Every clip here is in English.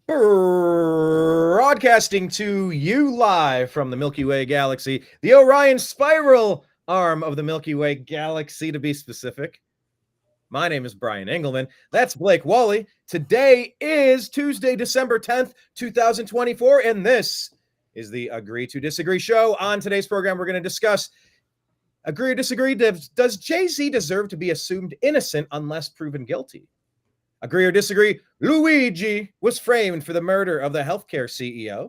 Broadcasting to you live from the Milky Way galaxy, the Orion spiral arm of the Milky Way galaxy, to be specific. My name is Brian Engelman. That's Blake Walley. Today is Tuesday, December 10th, 2024, and this is the Agree to Disagree show. On today's program, we're going to discuss Agree or Disagree. Does Jay-Z deserve to be assumed innocent unless proven guilty? Agree or disagree, Luigi was framed for the murder of the healthcare CEO.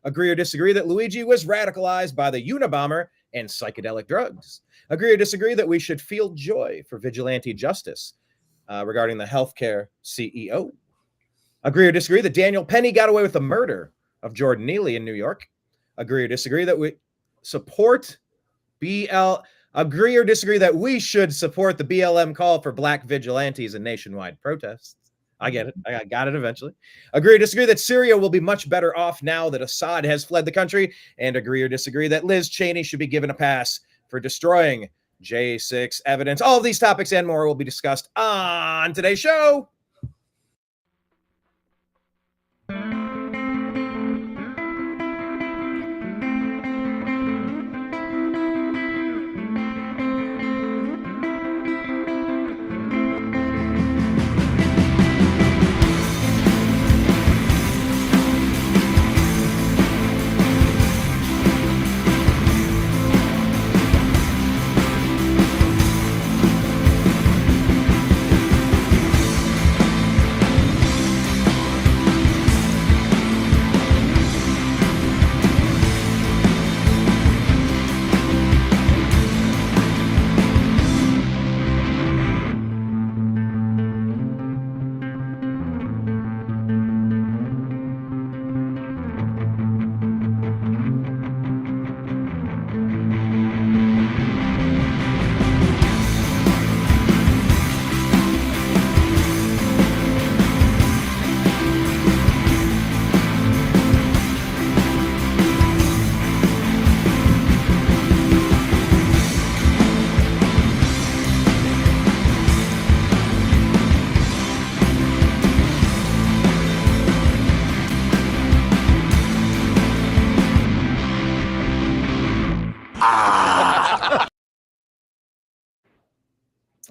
Agree or disagree that Luigi was radicalized by the Unabomber and psychedelic drugs. Agree or disagree that we should feel joy for vigilante justice regarding the healthcare CEO. Agree or disagree that Daniel Penny got away with the murder of Jordan Neely in New York. Agree or disagree that we support Agree or disagree that we should support the BLM call for black vigilantes and nationwide protests. I get it. I got it eventually. Agree or disagree that Syria will be much better off now that Assad has fled the country. And agree or disagree that Liz Cheney should be given a pass for destroying J6 evidence. All of these topics and more will be discussed on today's show.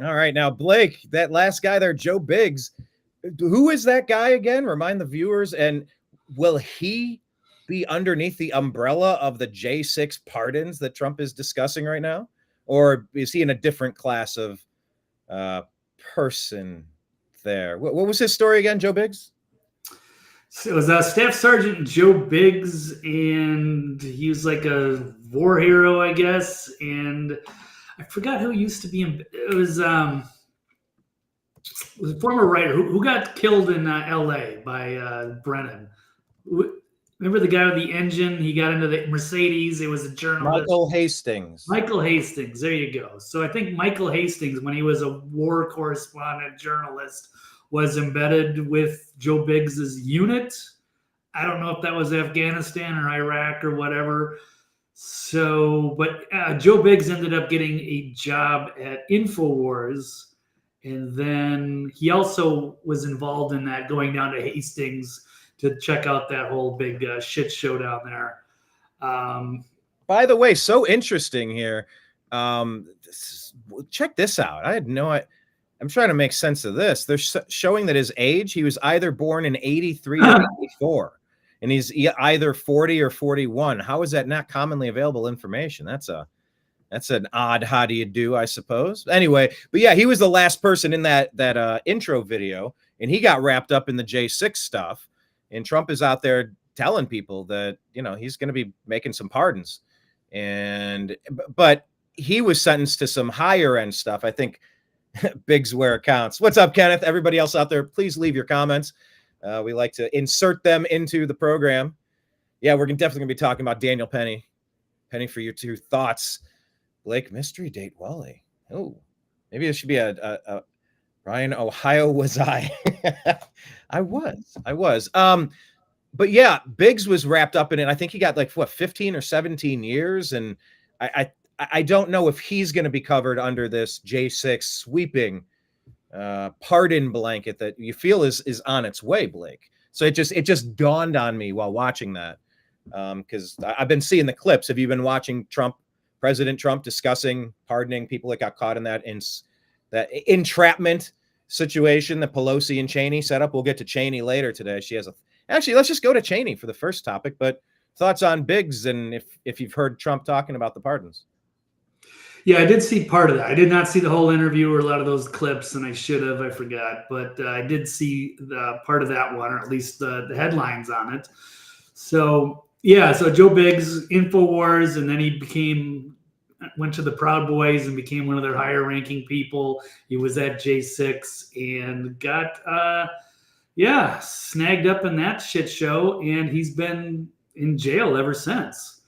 All right, now, Blake, that last guy there, Joe Biggs, who is that guy again? Remind the viewers, and will he be underneath the umbrella of the J6 pardons that Trump is discussing right now? Or is he in a different class of person there? What was his story again, Joe Biggs? So it was Staff Sergeant Joe Biggs, and he was like a war hero, I guess, and I forgot who used to be in. It was a former writer who got killed in L.A. by Brennan. Remember the guy with the engine? He got into the Mercedes. It was a journalist. Michael Hastings. Michael Hastings. There you go. So I think Michael Hastings, when he was a war correspondent journalist, was embedded with Joe Biggs's unit. I don't know if that was Afghanistan or Iraq or whatever. So, but Joe Biggs ended up getting a job at InfoWars, and then he also was involved in that, going down to Hastings to check out that whole big shit show down there. By the way, so interesting here. Check this out. I had no idea. I'm trying to make sense of this. They're showing that his age, he was either born in 83 or 84. And he's either 40 or 41. How is that not commonly available information? That's an odd how do you do, I suppose. Anyway, but yeah, he was the last person in that intro video, and he got wrapped up in the J6 stuff. And Trump is out there telling people that, you know, he's going to be making some pardons. But he was sentenced to some higher end stuff. I think Biggs where it counts. What's up, Kenneth? Everybody else out there, please leave your comments. We like to insert them into the program. Yeah, we're definitely going to be talking about Daniel Penny. Penny, for your two thoughts. Blake, mystery date Wally. Oh, maybe it should be a Ryan, Ohio was I. I was. But yeah, Biggs was wrapped up in it. I think he got like 15 or 17 years. And I don't know if he's going to be covered under this J6 sweeping pardon blanket that you feel is on its way, Blake. So it just dawned on me while watching that, because I've been seeing the clips. Have you been watching President Trump discussing pardoning people that got caught in that entrapment situation that Pelosi and Cheney set up? We'll get to Cheney later today. Actually, let's just go to Cheney for the first topic. But thoughts on Biggs, and if you've heard Trump talking about the pardons. Yeah, I did see part of that. I did not see the whole interview or a lot of those clips, and I should have. I forgot, but I did see the part of that one, or at least the headlines on it. So yeah, so Joe Biggs, Infowars, and then he went to the Proud Boys and became one of their higher ranking people. He was at J6 and got snagged up in that shit show, and he's been in jail ever since.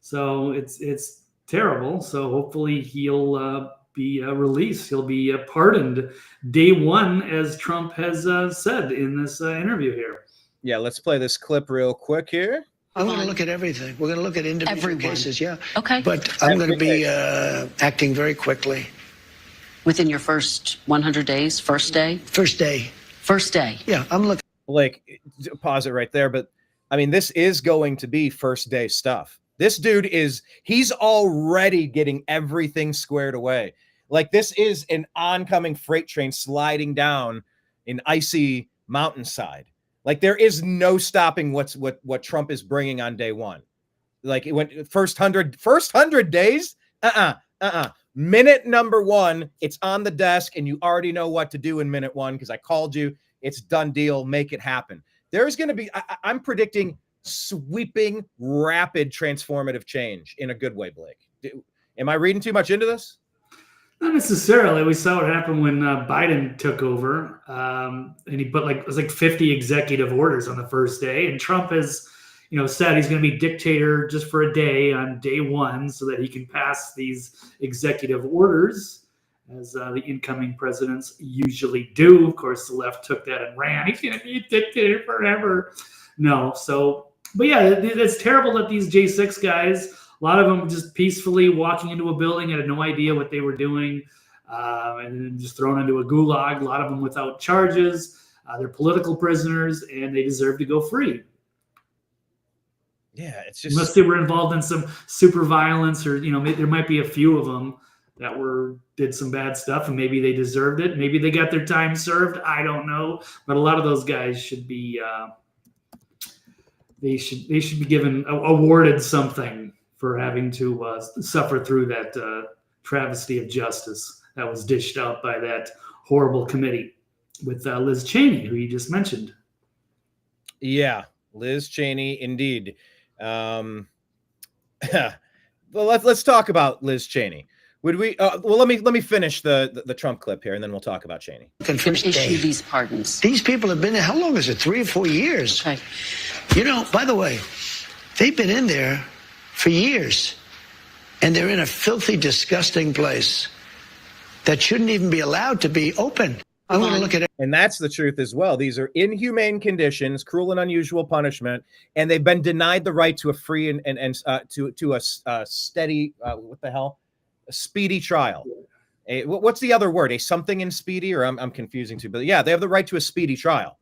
So it's terrible. So hopefully he'll be released. He'll be pardoned day one, as Trump has said in this interview here. Yeah, let's play this clip real quick here. I'm going to look at everything. We're going to look at individual cases, yeah. Okay. But I'm going to be acting very quickly. Within your first 100 days, first day? First day. First day. Yeah, I'm looking. Blake, pause it right there. But I mean, this is going to be first day stuff. This dude he's already getting everything squared away. Like, this is an oncoming freight train sliding down an icy mountainside. Like, there is no stopping what Trump is bringing on day one. Like, it went first 100 days. Minute number one, it's on the desk, and you already know what to do in minute one because I called you. It's done deal. Make it happen. There's going to be, I'm predicting sweeping, rapid, transformative change in a good way, Blake. Am I reading too much into this? Not necessarily. We saw what happened when Biden took over, and he put it was like 50 executive orders on the first day. And Trump has, said he's going to be dictator just for a day on day one, so that he can pass these executive orders, as the incoming presidents usually do. Of course, the left took that and ran. He's going to be a dictator forever. No, but yeah, it's terrible that these J6 guys, a lot of them just peacefully walking into a building, had no idea what they were doing, and then just thrown into a gulag. A lot of them without charges. They're political prisoners, and they deserve to go free. Yeah, it's just, unless they were involved in some super violence, or there might be a few of them that did some bad stuff, and maybe they deserved it. Maybe they got their time served. I don't know, but a lot of those guys should be. They should be awarded something for having to suffer through that travesty of justice that was dished out by that horrible committee with Liz Cheney, who you just mentioned. Yeah, Liz Cheney, indeed. Well, let's talk about Liz Cheney. Would we? Well, let me finish the Trump clip here, and then we'll talk about Cheney. Issue these pardons. These people have been there. How long is it? 3 or 4 years. Okay. By the way, they've been in there for years, and they're in a filthy, disgusting place that shouldn't even be allowed to be open. I'm going to look at it. And that's the truth as well. These are inhumane conditions, cruel and unusual punishment, and they've been denied the right to a free and to a steady a speedy trial. What's the other word? A something in speedy, or I'm confusing too. But yeah, they have the right to a speedy trial.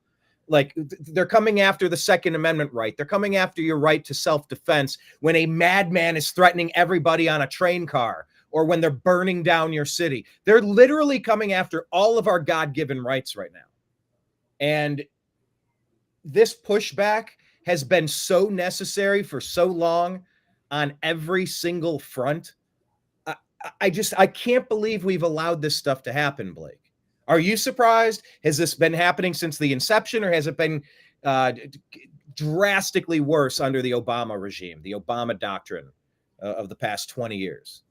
Like, they're coming after the Second Amendment right. They're coming after your right to self-defense when a madman is threatening everybody on a train car, or when they're burning down your city. They're literally coming after all of our God-given rights right now. And this pushback has been so necessary for so long on every single front. I can't believe we've allowed this stuff to happen, Blake. Are you surprised? Has this been happening since the inception, or has it been drastically worse under the Obama regime, the Obama doctrine of the past 20 years?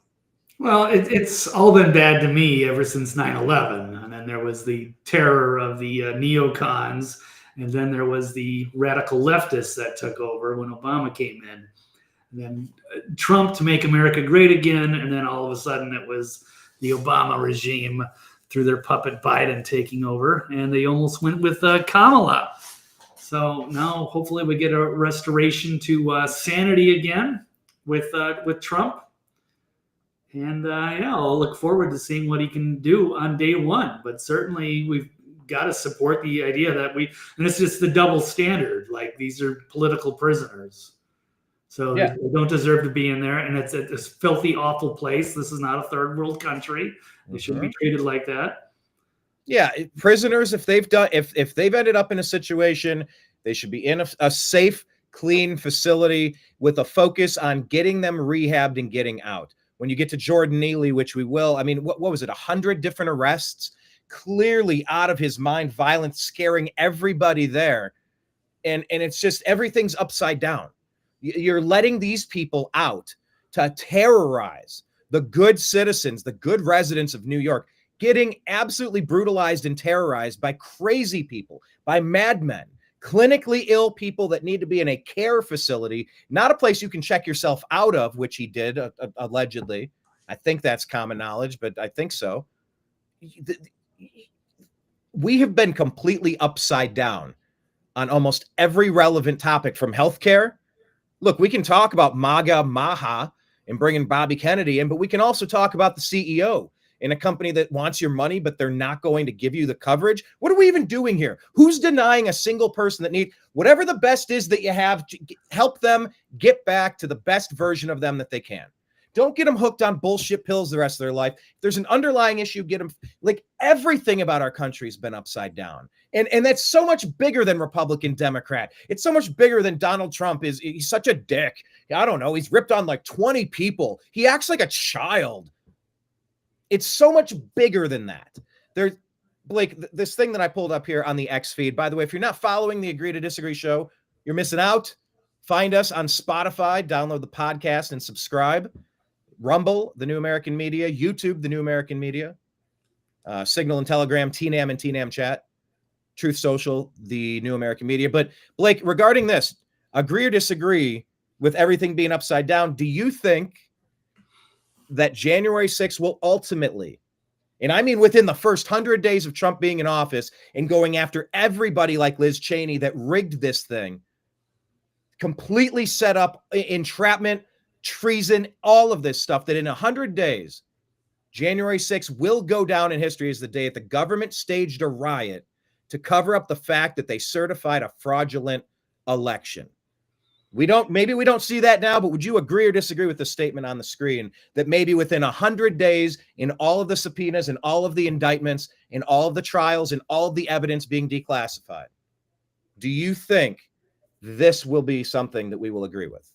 Well, it's all been bad to me ever since 9/11. And then there was the terror of the neocons. And then there was the radical leftists that took over when Obama came in. And then Trump to make America great again. And then all of a sudden it was the Obama regime through their puppet Biden taking over. And they almost went with Kamala. So now hopefully we get a restoration to sanity again with Trump. And I'll look forward to seeing what he can do on day one. But certainly we've got to support the idea that and it's just the double standard. Like, these are political prisoners. So they don't deserve to be in there. And it's at this filthy, awful place. This is not a third world country. They shouldn't be treated like that. Yeah. Prisoners, if they've ended up in a situation, they should be in a safe, clean facility with a focus on getting them rehabbed and getting out. When you get to Jordan Neely, which we will, I mean, what was it? 100 different arrests, clearly out of his mind, violence, scaring everybody there. And it's just, everything's upside down. You're letting these people out to terrorize the good citizens, the good residents of New York, getting absolutely brutalized and terrorized by crazy people, by madmen, clinically ill people that need to be in a care facility, not a place you can check yourself out of, which he did, allegedly. I think that's common knowledge, but I think so. We have been completely upside down on almost every relevant topic, from healthcare. Look, we can talk about MAGA, Maha, and bringing Bobby Kennedy in, but we can also talk about the CEO in a company that wants your money, but they're not going to give you the coverage. What are we even doing here? Who's denying a single person that needs whatever the best is that you have to help them get back to the best version of them that they can? Don't get them hooked on bullshit pills the rest of their life. If there's an underlying issue, get them. Like, everything about our country has been upside down. And that's so much bigger than Republican, Democrat. It's so much bigger than Donald Trump is. He's such a dick. I don't know. He's ripped on like 20 people. He acts like a child. It's so much bigger than that. Blake, this thing that I pulled up here on the X feed, by the way, if you're not following the Agree to Disagree show, you're missing out. Find us on Spotify, download the podcast and subscribe. Rumble, The New American Media, YouTube, The New American Media, Signal and Telegram, TNAM and TNAM Chat, Truth Social, The New American Media. But Blake, regarding this, agree or disagree with everything being upside down, do you think that January 6th will ultimately, and I mean within the first 100 days of Trump being in office and going after everybody like Liz Cheney that rigged this thing, completely set up entrapment, treason, all of this stuff, that in 100 days, January 6th will go down in history as the day that the government staged a riot to cover up the fact that they certified a fraudulent election? Maybe we don't see that now, but would you agree or disagree with the statement on the screen that maybe within 100 days, in all of the subpoenas and all of the indictments and all of the trials and all of the evidence being declassified, do you think this will be something that we will agree with?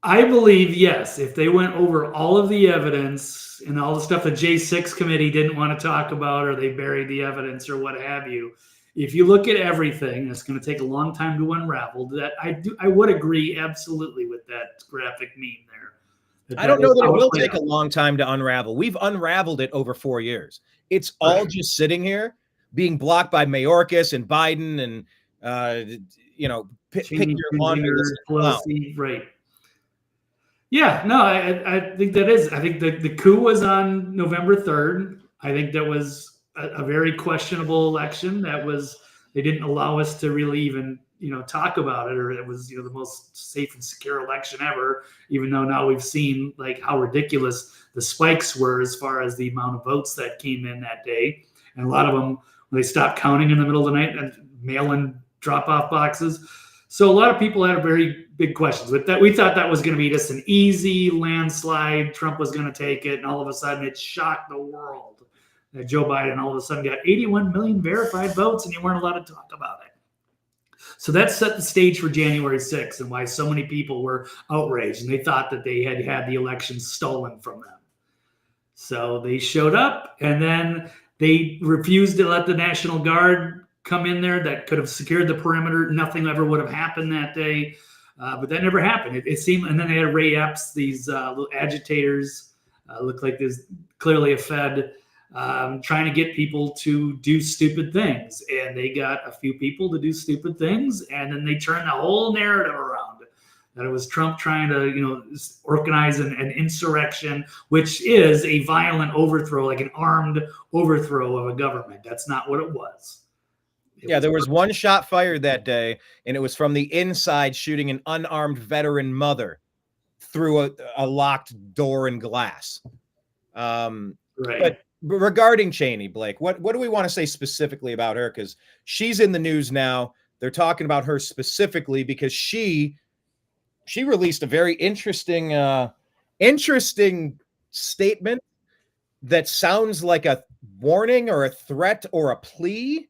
I believe, yes, if they went over all of the evidence and all the stuff the J6 committee didn't want to talk about, or they buried the evidence or what have you, if you look at everything, it's going to take a long time to unravel. That I would agree absolutely with that graphic meme there. I don't know that it will take a long time to unravel. We've unraveled it over 4 years. It's all just sitting here being blocked by Mayorkas and Biden and, pick your laundry. Right. Yeah, no, I think that is. I think the coup was on November 3rd. I think that was a very questionable election. They didn't allow us to really even, talk about it, or it was, the most safe and secure election ever, even though now we've seen like how ridiculous the spikes were as far as the amount of votes that came in that day. And a lot of them, when they stopped counting in the middle of the night and mail-in drop-off boxes. So a lot of people had very big questions with that. We thought that was going to be just an easy landslide. Trump was going to take it. And all of a sudden it shocked the world that Joe Biden all of a sudden got 81 million verified votes and you weren't allowed to talk about it. So that set the stage for January 6th and why so many people were outraged and they thought that they had had the election stolen from them. So they showed up and then they refused to let the National Guard come in there. That could have secured the perimeter. Nothing ever would have happened that day. But that never happened. It seemed, and then they had Ray Epps, these little agitators, looked like there's clearly a Fed, trying to get people to do stupid things. And they got a few people to do stupid things. And then they turned the whole narrative around. That it was Trump trying to, organize an insurrection, which is a violent overthrow, like an armed overthrow of a government. That's not what it was. There was one shot fired that day, and it was from the inside, shooting an unarmed veteran mother through a locked door and glass. Right. But regarding Cheney, Blake, what do we want to say specifically about her? Because she's in the news now. They're talking about her specifically because she released a very interesting statement that sounds like a warning or a threat or a plea.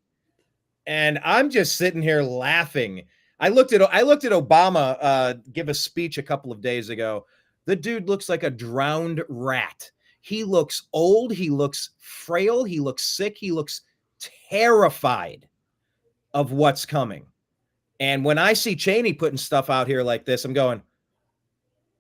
And I'm just sitting here laughing. I looked at Obama give a speech a couple of days ago. The dude looks like a drowned rat. He looks old. He looks frail. He looks sick. He looks terrified of what's coming. And when I see Cheney putting stuff out here like this, I'm going,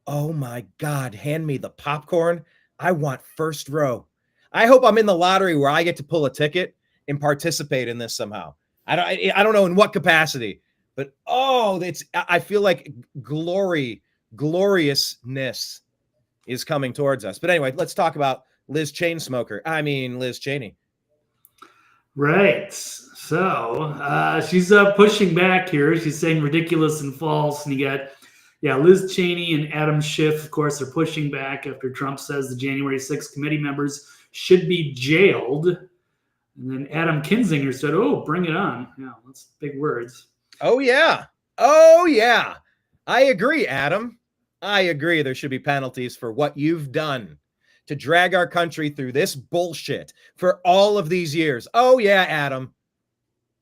oh my God, hand me the popcorn. I want first row. I hope I'm in the lottery where I get to pull a ticket and participate in this somehow. I don't know in what capacity, but I feel like gloriousness is coming towards us. But anyway, let's talk about Liz Cheney. Right. So she's pushing back here. She's saying ridiculous and false. And you got, Liz Cheney and Adam Schiff, of course, are pushing back after Trump says the January 6th committee members should be jailed. And then Adam Kinzinger said, oh, bring it on. Yeah, that's big words. Oh, yeah. I agree, Adam. I agree there should be penalties for what you've done to drag our country through this bullshit for all of these years. Oh, yeah, Adam.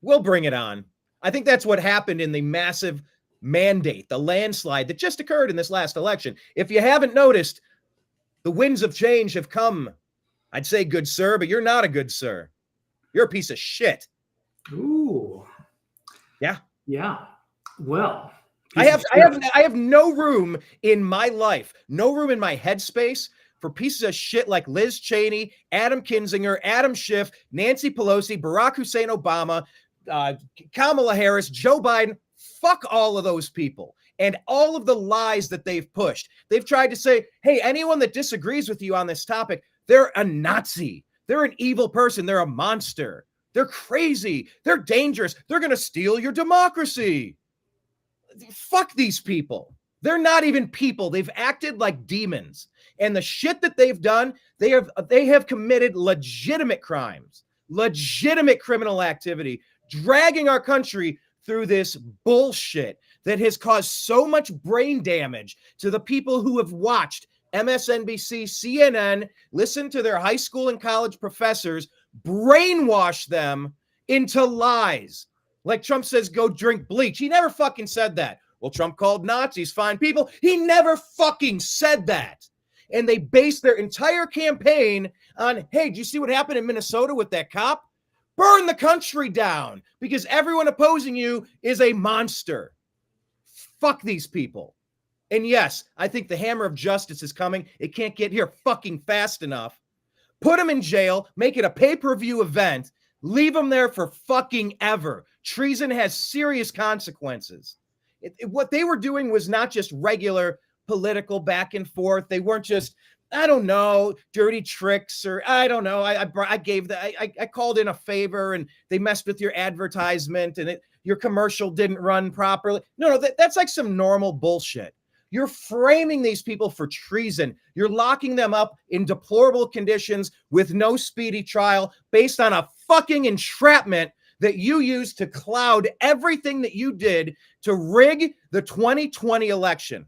We'll bring it on. I think that's what happened in the massive mandate, the landslide that just occurred in this last election. If you haven't noticed, the winds of change have come. I'd say good sir, but you're not a good sir. You're a piece of shit. Ooh. Yeah. Yeah. Well, I have no room in my life, no room in my headspace for pieces of shit like Liz Cheney, Adam Kinzinger, Adam Schiff, Nancy Pelosi, Barack Hussein Obama, Kamala Harris, Joe Biden. Fuck all of those people and all of the lies that they've pushed. They've tried to say, hey, anyone that disagrees with you on this topic, they're a Nazi. They're an evil person. They're a monster. They're crazy. They're dangerous. They're going to steal your democracy. Fuck these people. They're not even people. They've acted like demons. And the shit that they've done, they have committed legitimate crimes, legitimate criminal activity, dragging our country through this bullshit that has caused so much brain damage to the people who have watched MSNBC, CNN, listen to their high school and college professors, brainwash them into lies. Like Trump says, go drink bleach. He never fucking said that. Well, Trump called Nazis fine people. He never fucking said that. And they based their entire campaign on, hey, did you see what happened in Minnesota with that cop? Burn the country down because everyone opposing you is a monster. Fuck these people. And yes, I think the hammer of justice is coming. It can't get here fucking fast enough. Put them in jail, make it a pay-per-view event, leave them there for fucking ever. Treason has serious consequences. What they were doing was not just regular political back and forth. They weren't just, I don't know, dirty tricks or I don't know. I called in a favor and they messed with your advertisement and your commercial didn't run properly. No, that's like some normal bullshit. You're framing these people for treason. You're locking them up in deplorable conditions with no speedy trial based on a fucking entrapment that you used to cloud everything that you did to rig the 2020 election.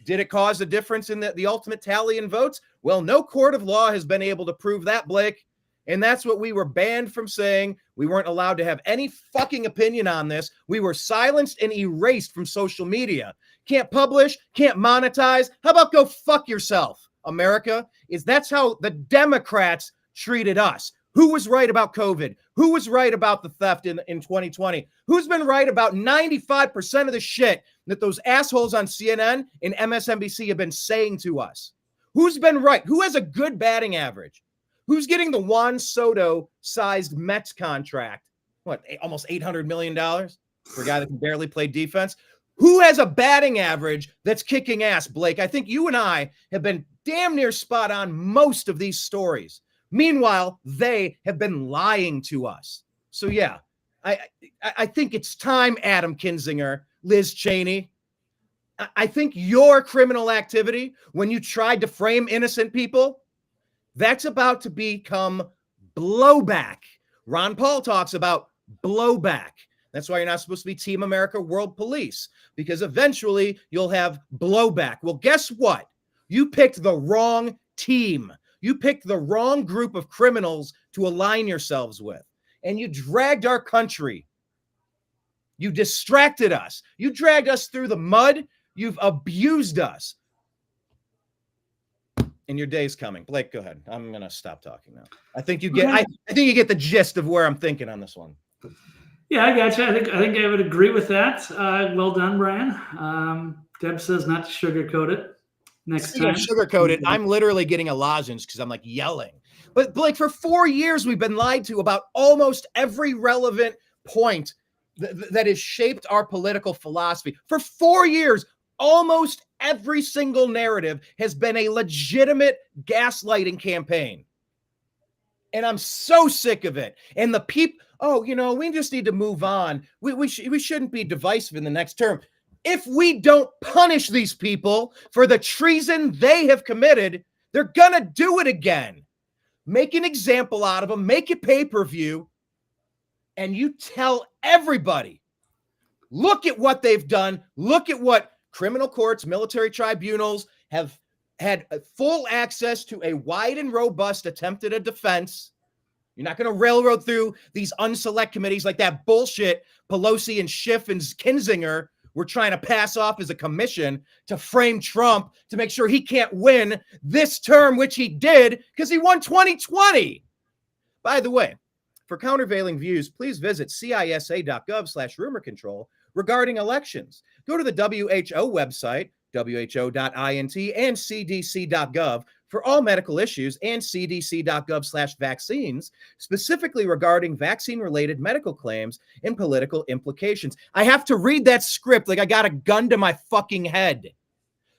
Did it cause a difference in the ultimate tally in votes? Well, no court of law has been able to prove that, Blake. And that's what we were banned from saying. We weren't allowed to have any fucking opinion on this. We were silenced and erased from social media. Can't publish, can't monetize. How about go fuck yourself, America? That's how the Democrats treated us. Who was right about COVID? Who was right about the theft in 2020? Who's been right about 95% of the shit that those assholes on CNN and MSNBC have been saying to us? Who's been right? Who has a good batting average? Who's getting the Juan Soto-sized Mets contract? What, almost $800 million for a guy that can barely play defense? Who has a batting average that's kicking ass, Blake? I think you and I have been damn near spot on most of these stories. Meanwhile, they have been lying to us. So yeah, I think it's time, Adam Kinzinger, Liz Cheney. I think your criminal activity, when you tried to frame innocent people, That's about to become blowback. Ron Paul talks about blowback. That's why you're not supposed to be Team America World Police, because eventually you'll have blowback. Well, guess what? You picked the wrong team. You picked the wrong group of criminals to align yourselves with, and you dragged our country. You distracted us. You dragged us through the mud. You've abused us. And your day's coming. Blake, go ahead. I'm going to stop talking now. I think you get I think you get the gist of where I'm thinking on this one. Yeah, I got you. I think I would agree with that. Well done, Brian. Deb says not to sugarcoat it. Next time. Sugarcoat it. I'm literally getting a lozenge because I'm like yelling. But Blake, for 4 years, we've been lied to about almost every relevant point that has shaped our political philosophy. For 4 years, almost every single narrative has been a legitimate gaslighting campaign. And I'm so sick of it. And the people, we just need to move on. We shouldn't be divisive in the next term. If we don't punish these people for the treason they have committed, they're going to do it again. Make an example out of them, make it pay-per-view, and you tell everybody, look at what they've done. Look at what criminal courts, military tribunals have had full access to a wide and robust attempt at a defense. You're not going to railroad through these unselect committees like that bullshit Pelosi and Schiff and Kinzinger were trying to pass off as a commission to frame Trump to make sure he can't win this term, which he did because he won 2020. By the way, for countervailing views, please visit cisa.gov/rumor control regarding elections. Go to the WHO website, who.int, and cdc.gov for all medical issues, and cdc.gov/vaccines, specifically regarding vaccine-related medical claims and political implications. I have to read that script like I got a gun to my fucking head,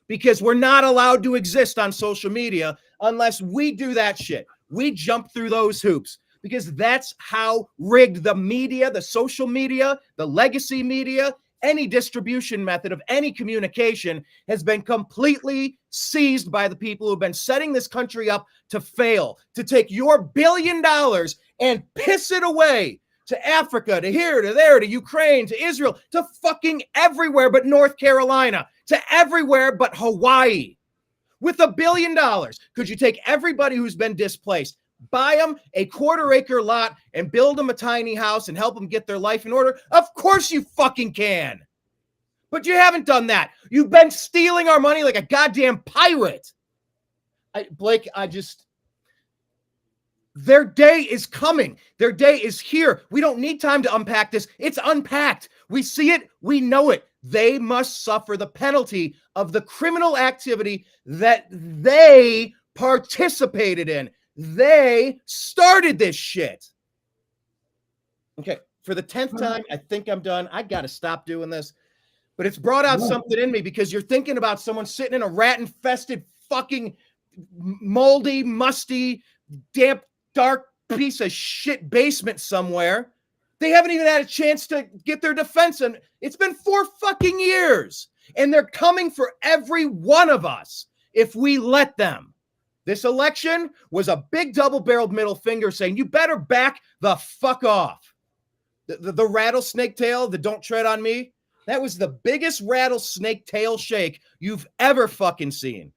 because we're not allowed to exist on social media unless we do that shit. We jump through those hoops, because that's how rigged the media, the social media, the legacy media, any distribution method of any communication has been completely seized by the people who've been setting this country up to fail, to take your $1 billion and piss it away to Africa, to here, to there, to Ukraine, to Israel, to fucking everywhere but North Carolina, to everywhere but Hawaii. With $1 billion, could you take everybody who's been displaced, buy them a quarter-acre lot and build them a tiny house and help them get their life in order? Of course you fucking can. But you haven't done that. You've been stealing our money like a goddamn pirate. Blake, their day is coming. Their day is here. We don't need time to unpack this. It's unpacked. We see it. We know it. They must suffer the penalty of the criminal activity that they participated in. They started this shit. Okay, for the 10th time, I think I'm done. I got to stop doing this. But it's brought out something in me, because you're thinking about someone sitting in a rat-infested, fucking moldy, musty, damp, dark piece of shit basement somewhere. They haven't even had a chance to get their defense, and it's been 4 fucking years. And they're coming for every one of us if we let them. This election was a big double-barreled middle finger saying, you better back the fuck off. The rattlesnake tail, the don't tread on me, that was the biggest rattlesnake tail shake you've ever fucking seen.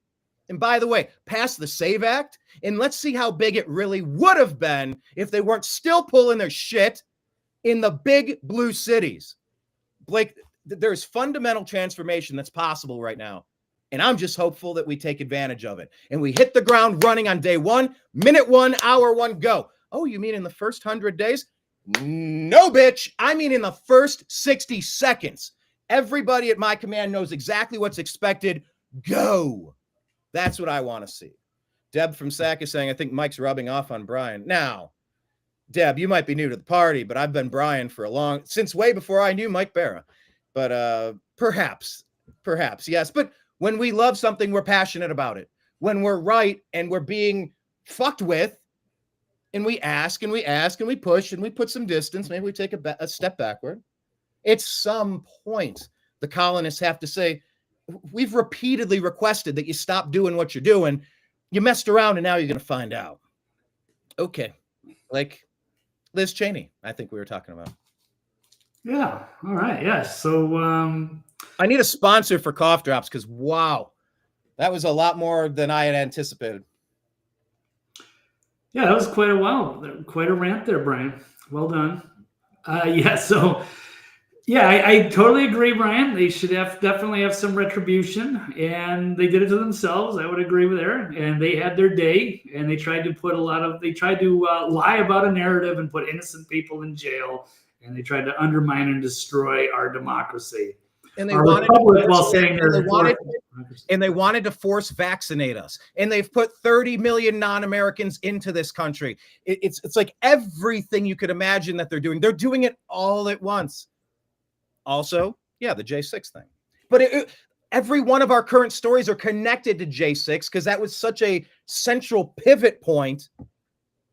And by the way, pass the SAVE Act, and let's see how big it really would have been if they weren't still pulling their shit in the big blue cities. Blake, there's fundamental transformation that's possible right now. And I'm just hopeful that we take advantage of it. And we hit the ground running on day 1, minute 1, hour 1, go. Oh, you mean in the first 100 days? No, bitch. I mean in the first 60 seconds. Everybody at my command knows exactly what's expected. Go. That's what I want to see. Deb from SAC is saying, I think Mike's rubbing off on Brian. Now, Deb, you might be new to the party, but I've been Brian for since way before I knew Mike Barra. But perhaps, yes. But when we love something, we're passionate about it. When we're right and we're being fucked with, and we ask and we push and we put some distance, maybe we take a step backward. At some point, the colonists have to say, we've repeatedly requested that you stop doing what you're doing. You messed around and now you're going to find out. Okay. Like Liz Cheney, I think we were talking about. Yeah. All right. Yes. So I need a sponsor for cough drops because, wow, that was a lot more than I had anticipated. yeah, that was quite a while, quite a rant there, Brian. Well done. Yeah. So yeah, I totally agree, Brian. They should definitely have some retribution, and they did it to themselves. I would agree with there. And they had their day, and they tried to lie about a narrative and put innocent people in jail, and they tried to undermine and destroy our democracy. And they wanted to force vaccinate us. And they've put 30 million non-Americans into this country. It's like everything you could imagine that they're doing. They're doing it all at once. Also, yeah, the J6 thing. But every one of our current stories are connected to J6 because that was such a central pivot point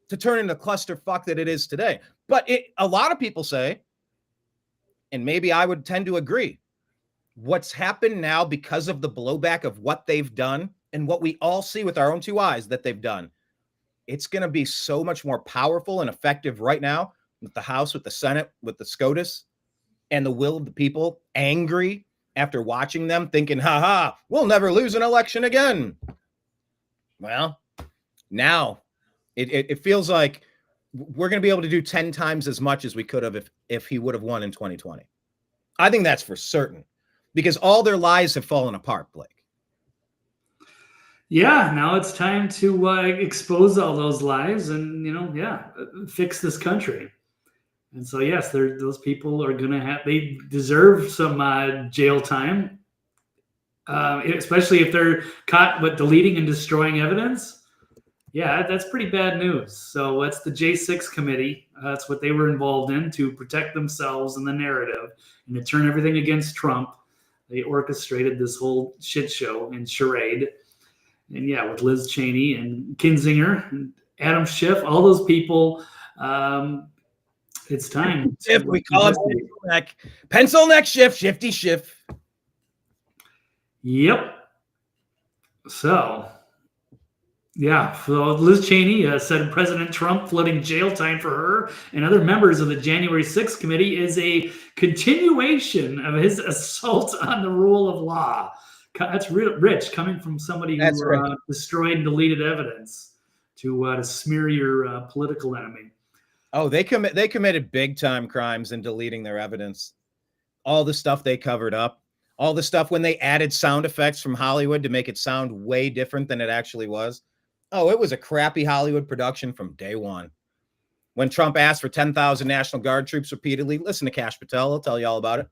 to turn into the clusterfuck that it is today. But a lot of people say, and maybe I would tend to agree, what's happened now because of the blowback of what they've done and what we all see with our own two eyes that they've done, it's going to be so much more powerful and effective right now with the House, with the Senate, with the SCOTUS, and the will of the people angry after watching them thinking, we'll never lose an election again. Well, now it feels like we're going to be able to do 10 times as much as we could have if he would have won in 2020. I think that's for certain because all their lies have fallen apart, Blake. Yeah, now it's time to expose all those lies and, fix this country. And so, yes, those people are going to they deserve some jail time, especially if they're caught with deleting and destroying evidence. Yeah, that's pretty bad news. So that's the J6 committee. That's what they were involved in to protect themselves and the narrative and to turn everything against Trump. They orchestrated this whole shit show and charade. And yeah, with Liz Cheney and Kinzinger and Adam Schiff, all those people, it's time. If we call him pencil neck Schiff, Shifty Schiff. Yep. So, yeah. So Liz Cheney said President Trump flooding jail time for her and other members of the January 6th committee is a continuation of his assault on the rule of law. That's rich coming from somebody who destroyed and deleted evidence to smear your political enemy. Oh, they committed big time crimes in deleting their evidence. All the stuff they covered up, all the stuff when they added sound effects from Hollywood to make it sound way different than it actually was. Oh, it was a crappy Hollywood production from day one. When Trump asked for 10,000 National Guard troops repeatedly, listen to Kash Patel. He'll tell you all about it.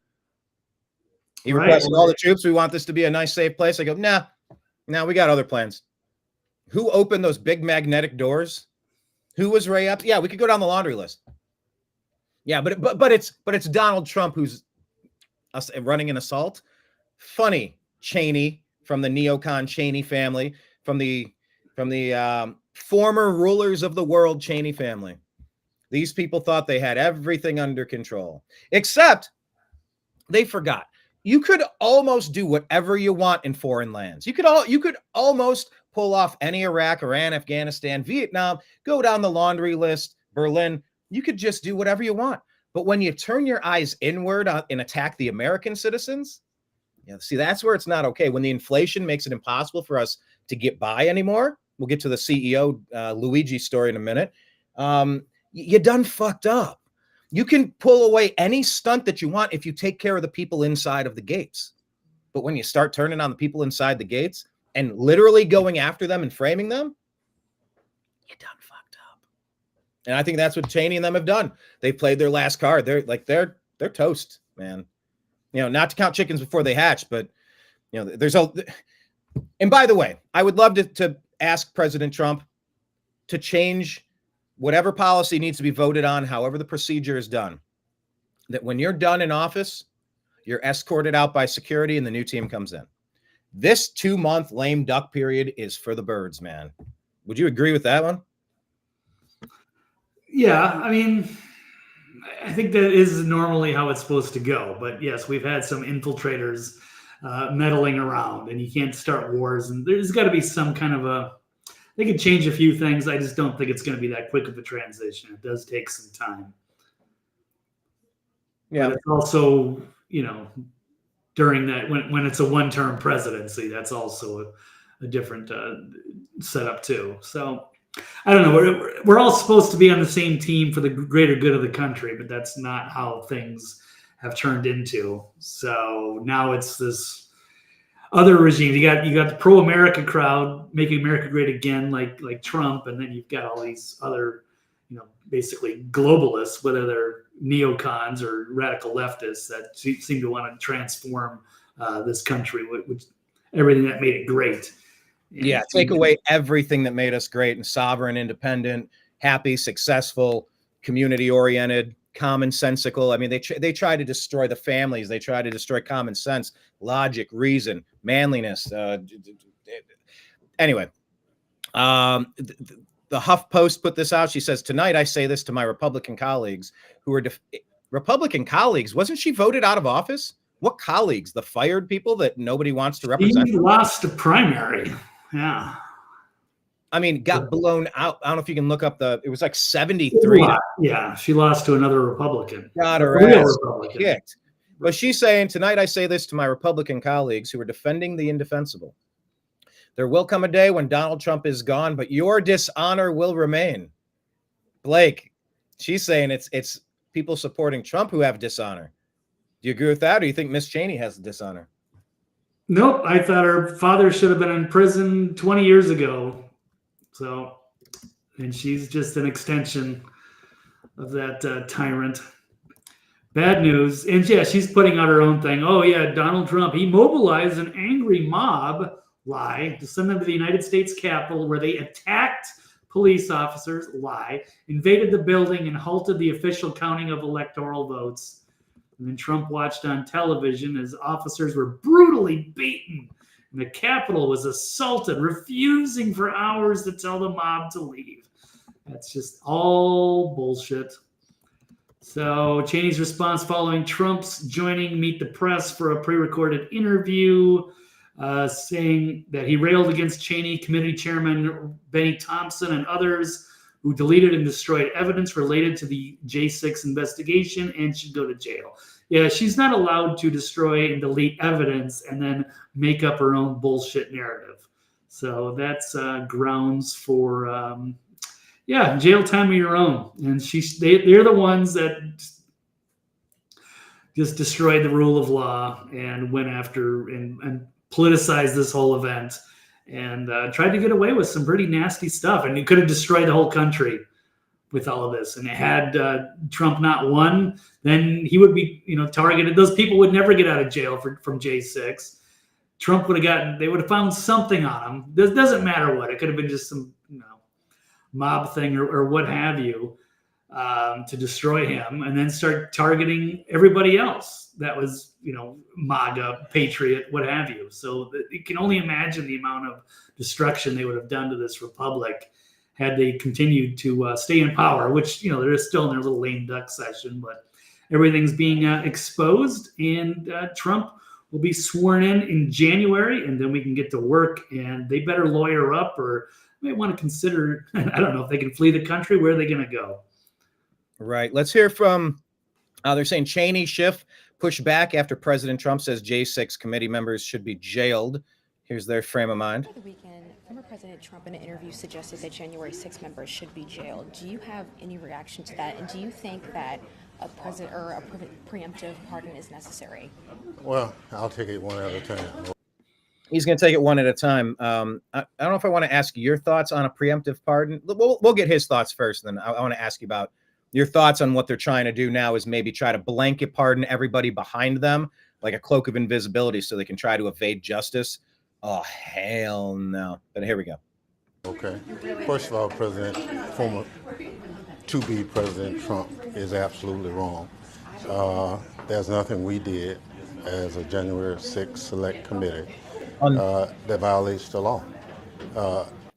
He requested all the troops. We want this to be a nice, safe place. I go, nah, we got other plans. Who opened those big magnetic doors? Who was Ray Epps? Yeah, we could go down the laundry list. Yeah, but it's Donald Trump who's running an assault. Funny, Cheney from the neocon Cheney family, from the former rulers of the world Cheney family. These people thought they had everything under control, except they forgot. You could almost do whatever you want in foreign lands. You could almost pull off any Iraq, Iran, Afghanistan, Vietnam, go down the laundry list, Berlin. You could just do whatever you want. But when you turn your eyes inward and attack the American citizens, see, that's where it's not okay. When the inflation makes it impossible for us to get by anymore, we'll get to the CEO Luigi story in a minute. You done fucked up. You can pull away any stunt that you want if you take care of the people inside of the gates. But when you start turning on the people inside the gates and literally going after them and framing them, you done fucked up. And I think that's what Cheney and them have done. They've played their last card. They're toast, man. Not to count chickens before they hatch, but and by the way, I would love to ask President Trump to change whatever policy needs to be voted on, however the procedure is done, that when you're done in office, you're escorted out by security and the new team comes in. This 2-month lame duck period is for the birds, man. Would you agree with that one? Yeah, I mean, I think that is normally how it's supposed to go. But yes, we've had some infiltrators meddling around, and you can't start wars. And there's got to be some kind of they could change a few things. I just don't think it's going to be that quick of a transition. It does take some time. Yeah. But it's also, during that, when it's a one-term presidency, that's also a different setup too. So I don't know. We're all supposed to be on the same team for the greater good of the country, but that's not how things have turned into. So now it's this other regime. You got the pro-America crowd making America great again, like Trump, and then you've got all these other, basically globalists, whether they're neocons or radical leftists, that seem to want to transform this country, which everything that made it great. Yeah, take away everything that made us great and sovereign, independent, happy, successful, community-oriented, commonsensical. I mean, they try to destroy the families. They try to destroy common sense, logic, reason, manliness. Anyway, the HuffPost put this out. She says, tonight I say this to my Republican colleagues who are Republican colleagues. Wasn't she voted out of office? What colleagues? The fired people that nobody wants to represent? He lost the primary. Yeah. I mean, got blown out. I don't know if you can look up it was like 73. Yeah, she lost to another Republican. Got her ass kicked. But she's saying, tonight I say this to my Republican colleagues who are defending the indefensible. There will come a day when Donald Trump is gone, but your dishonor will remain. Blake, she's saying it's people supporting Trump who have dishonor. Do you agree with that, or do you think Miss Cheney has dishonor? Nope. I thought her father should have been in prison 20 years ago. So, and she's just an extension of that tyrant. Bad news. And yeah, she's putting out her own thing. Oh yeah, Donald Trump, he mobilized an angry mob, lie, to send them to the United States Capitol where they attacked police officers, lie, invaded the building and halted the official counting of electoral votes. And then Trump watched on television as officers were brutally beaten and the Capitol was assaulted, refusing for hours to tell the mob to leave. That's just all bullshit. So Cheney's response following Trump's joining Meet the Press for a pre-recorded interview, saying that he railed against Cheney, committee chairman Benny Thompson, and others who deleted and destroyed evidence related to the J6 investigation and should go to jail. Yeah, she's not allowed to destroy and delete evidence and then make up her own bullshit narrative. So that's grounds for, jail time of your own. And they're the ones that just destroyed the rule of law and went after and politicized this whole event and tried to get away with some pretty nasty stuff. And it could have destroyed the whole country with all of this. And had Trump not won, then he would be, targeted. Those people would never get out of jail from J6. Trump would have they would have found something on him. This doesn't matter what. It could have been just some, mob thing or what have you, to destroy him and then start targeting everybody else that was, MAGA, Patriot, what have you. So you can only imagine the amount of destruction they would have done to this republic had they continued to stay in power, which, they're still in their little lame duck session, but everything's being exposed, and Trump will be sworn in January, and then we can get to work, and they better lawyer up or may want to consider, I don't know if they can flee the country. Where are they going to go? Right. Let's hear from, they're saying Cheney, Schiff push back after President Trump says J6 committee members should be jailed. Here's their frame of mind. Over the weekend, former President Trump in an interview suggested that January 6 members should be jailed. Do you have any reaction to that? And do you think that a preemptive pardon is necessary? Well, I'll take it one at a time. He's going to take it one at a time. I don't know if I want to ask your thoughts on a preemptive pardon. We'll get his thoughts first, then I want to ask you about your thoughts on what they're trying to do now is maybe try to blanket pardon everybody behind them, like a cloak of invisibility, so they can try to evade justice. Oh, hell no. But here we go. Okay. First of all, former to-be President Trump is absolutely wrong. There's nothing we did as a January 6th select committee that violates the law.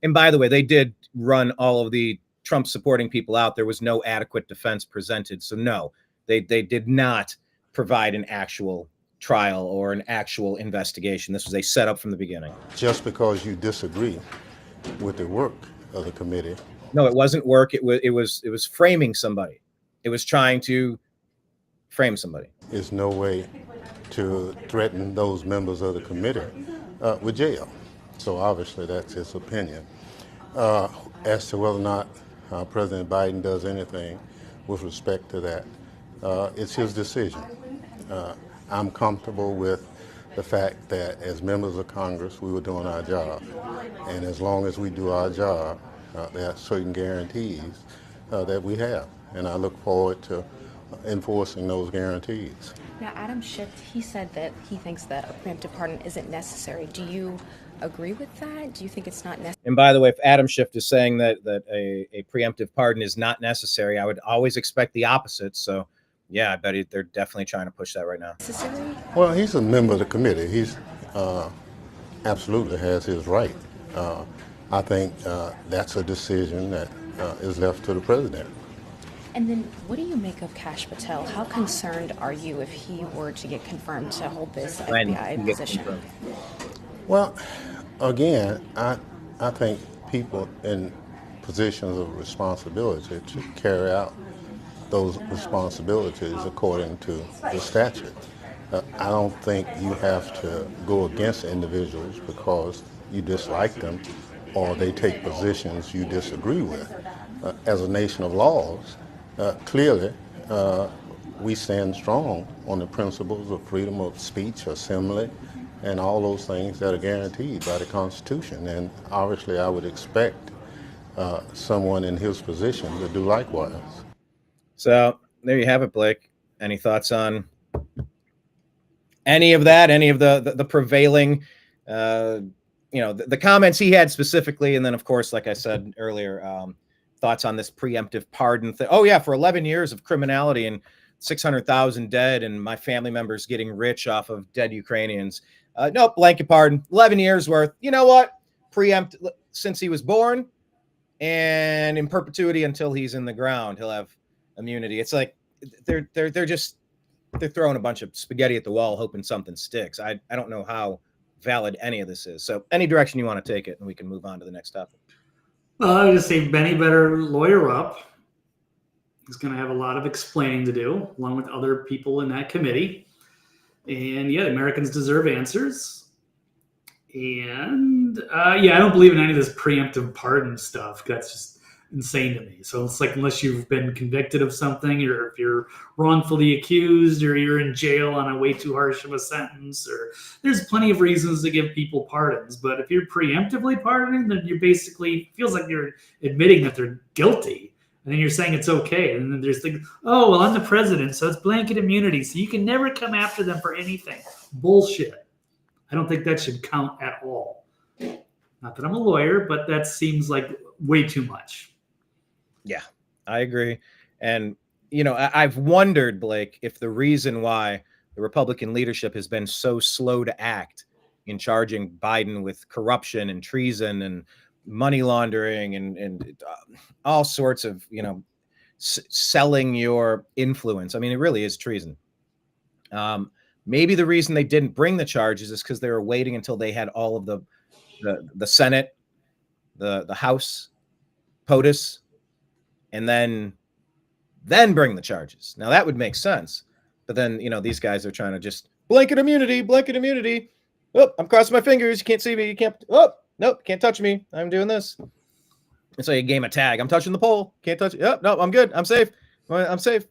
And by the way, they did run all of the Trump supporting people out. There was no adequate defense presented. So no, they did not provide an actual trial or an actual investigation. This was a setup from the beginning. Just because you disagree with the work of the committee. No, it wasn't work. It was framing somebody. It was trying to frame somebody. There's no way to threaten those members of the committee with jail. So obviously that's his opinion. As to whether or not President Biden does anything with respect to that, it's his decision. I'm comfortable with the fact that as members of Congress, we were doing our job. And as long as we do our job, there are certain guarantees that we have. And I look forward to enforcing those guarantees. Now, Adam Schiff, he said that he thinks that a preemptive pardon isn't necessary. Do you agree with that? Do you think it's not necessary? And by the way, if Adam Schiff is saying that a preemptive pardon is not necessary, I would always expect the opposite. So, yeah, I bet they're definitely trying to push that right now. Necessary? Well, he's a member of the committee. He's absolutely has his right. I think that's a decision that is left to the president. And then what do you make of Kash Patel? How concerned are you if he were to get confirmed to hold this FBI position? Well, again, I think people in positions of responsibility to carry out those responsibilities according to the statute. I don't think you have to go against individuals because you dislike them or they take positions you disagree with. As a nation of laws, clearly we stand strong on the principles of freedom of speech, assembly, and all those things that are guaranteed by the Constitution. And obviously I would expect someone in his position to do likewise. So there you have it, Blake. Any thoughts on any of that? Any of the prevailing, the comments he had specifically, and then of course, like I said earlier, thoughts on this preemptive pardon thing. Oh yeah, for 11 years of criminality and 600,000 dead, and my family members getting rich off of dead Ukrainians. No, blanket pardon, 11 years worth. You know what? Preempt since he was born, and in perpetuity until he's in the ground, he'll have immunity. It's like they're throwing a bunch of spaghetti at the wall, hoping something sticks. I don't know how valid any of this is. So any direction you want to take it, and we can move on to the next topic. Well, I would just say Benny better lawyer up. He's going to have a lot of explaining to do, along with other people in that committee. And yeah, Americans deserve answers. And I don't believe in any of this preemptive pardon stuff. That's just insane to me. So it's like, unless you've been convicted of something, or if you're wrongfully accused, or you're in jail on a way too harsh of a sentence, or there's plenty of reasons to give people pardons. But if you're preemptively pardoning, then you're basically, feels like you're admitting that they're guilty. And then you're saying it's okay. And then there's things, oh, well, I'm the president, so it's blanket immunity, so you can never come after them for anything. Bullshit. I don't think that should count at all. Not that I'm a lawyer, but that seems like way too much. Yeah, I agree. And, I've wondered, Blake, if the reason why the Republican leadership has been so slow to act in charging Biden with corruption and treason and money laundering and all sorts of, selling your influence. I mean, it really is treason. Maybe the reason they didn't bring the charges is because they were waiting until they had all of the Senate, the House, POTUS, and then bring the charges. Now that would make sense. But then, these guys are trying to just blanket immunity. Oh, I'm crossing my fingers. You can't see me. You can't. Oh, nope. Can't touch me. I'm doing this. It's like a game of tag. I'm touching the pole. Can't touch it. Oh, no, I'm good. I'm safe. I'm safe.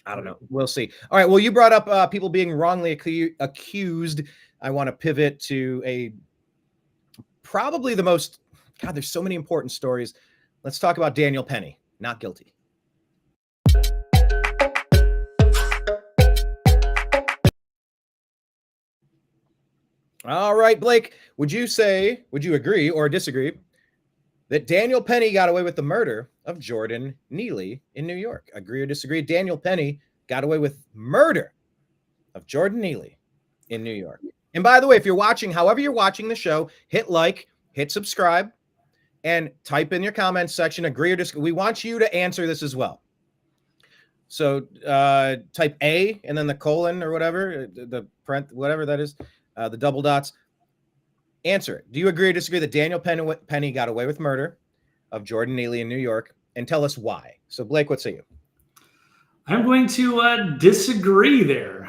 I don't know. We'll see. All right. Well, you brought up people being wrongly accused. I want to pivot to probably the most, God, there's so many important stories. Let's talk about Daniel Penny, not guilty. All right, Blake, would you agree or disagree that Daniel Penny got away with the murder of Jordan Neely in New York? Agree or disagree? Daniel Penny got away with murder of Jordan Neely in New York. And by the way, if you're watching, however you're watching the show, hit like, hit subscribe, and type in your comments section, agree or disagree. We want you to answer this as well. So type A and then the colon or whatever, whatever that is, the double dots. Answer it. Do you agree or disagree that Daniel Penny got away with murder of Jordan Neely in New York? And tell us why. So, Blake, what say you? I'm going to disagree there.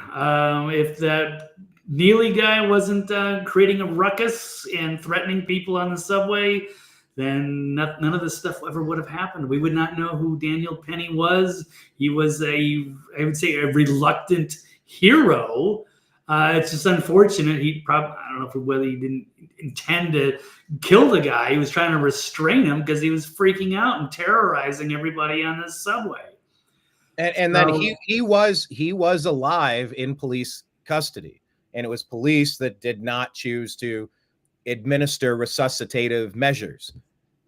If that Neely guy wasn't creating a ruckus and threatening people on the subway, then none of this stuff ever would have happened. We would not know who Daniel Penny was. He was I would say, a reluctant hero. It's just unfortunate. I don't know whether he didn't intend to kill the guy. He was trying to restrain him because he was freaking out and terrorizing everybody on this subway. And then he was alive in police custody, and it was police that did not choose to administer resuscitative measures.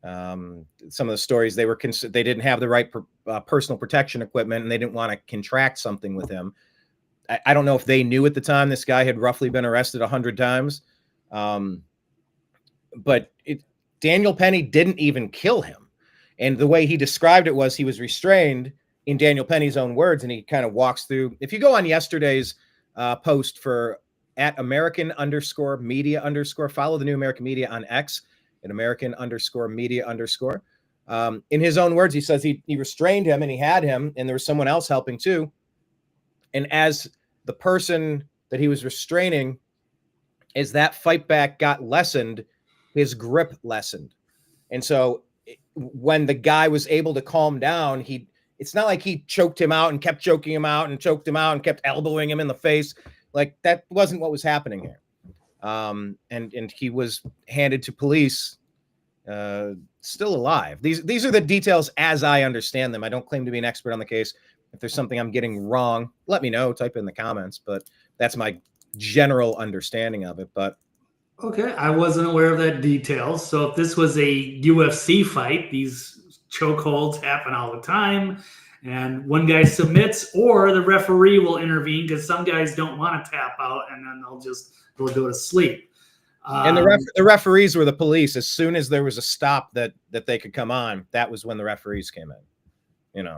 Some of the stories, they didn't have the right personal protection equipment, and they didn't want to contract something with him. I don't know if they knew at the time this guy had roughly been arrested 100 times. But Daniel Penny didn't even kill him. And the way he described it was he was restrained, in Daniel Penny's own words, and he kind of walks through. If you go on yesterday's post for @American_media_, follow the New American Media on X at American_media_. In his own words, he says he restrained him and he had him, and there was someone else helping too. And as the person that he was restraining, as that fight back got lessened, his grip lessened. And so when the guy was able to calm down, it's not like he choked him out and kept choking him out and choked him out and kept elbowing him in the face. Like, that wasn't what was happening here. And he was handed to police, still alive. These are the details as I understand them. I don't claim to be an expert on the case. If there's something I'm getting wrong, let me know, type in the comments, but that's my general understanding of it. But okay, I wasn't aware of that detail. So if this was a UFC fight, these chokeholds happen all the time, and one guy submits, or the referee will intervene because some guys don't want to tap out, and then they'll go to sleep. And the referees were the police. As soon as there was a stop that they could come on, that was when the referees came in.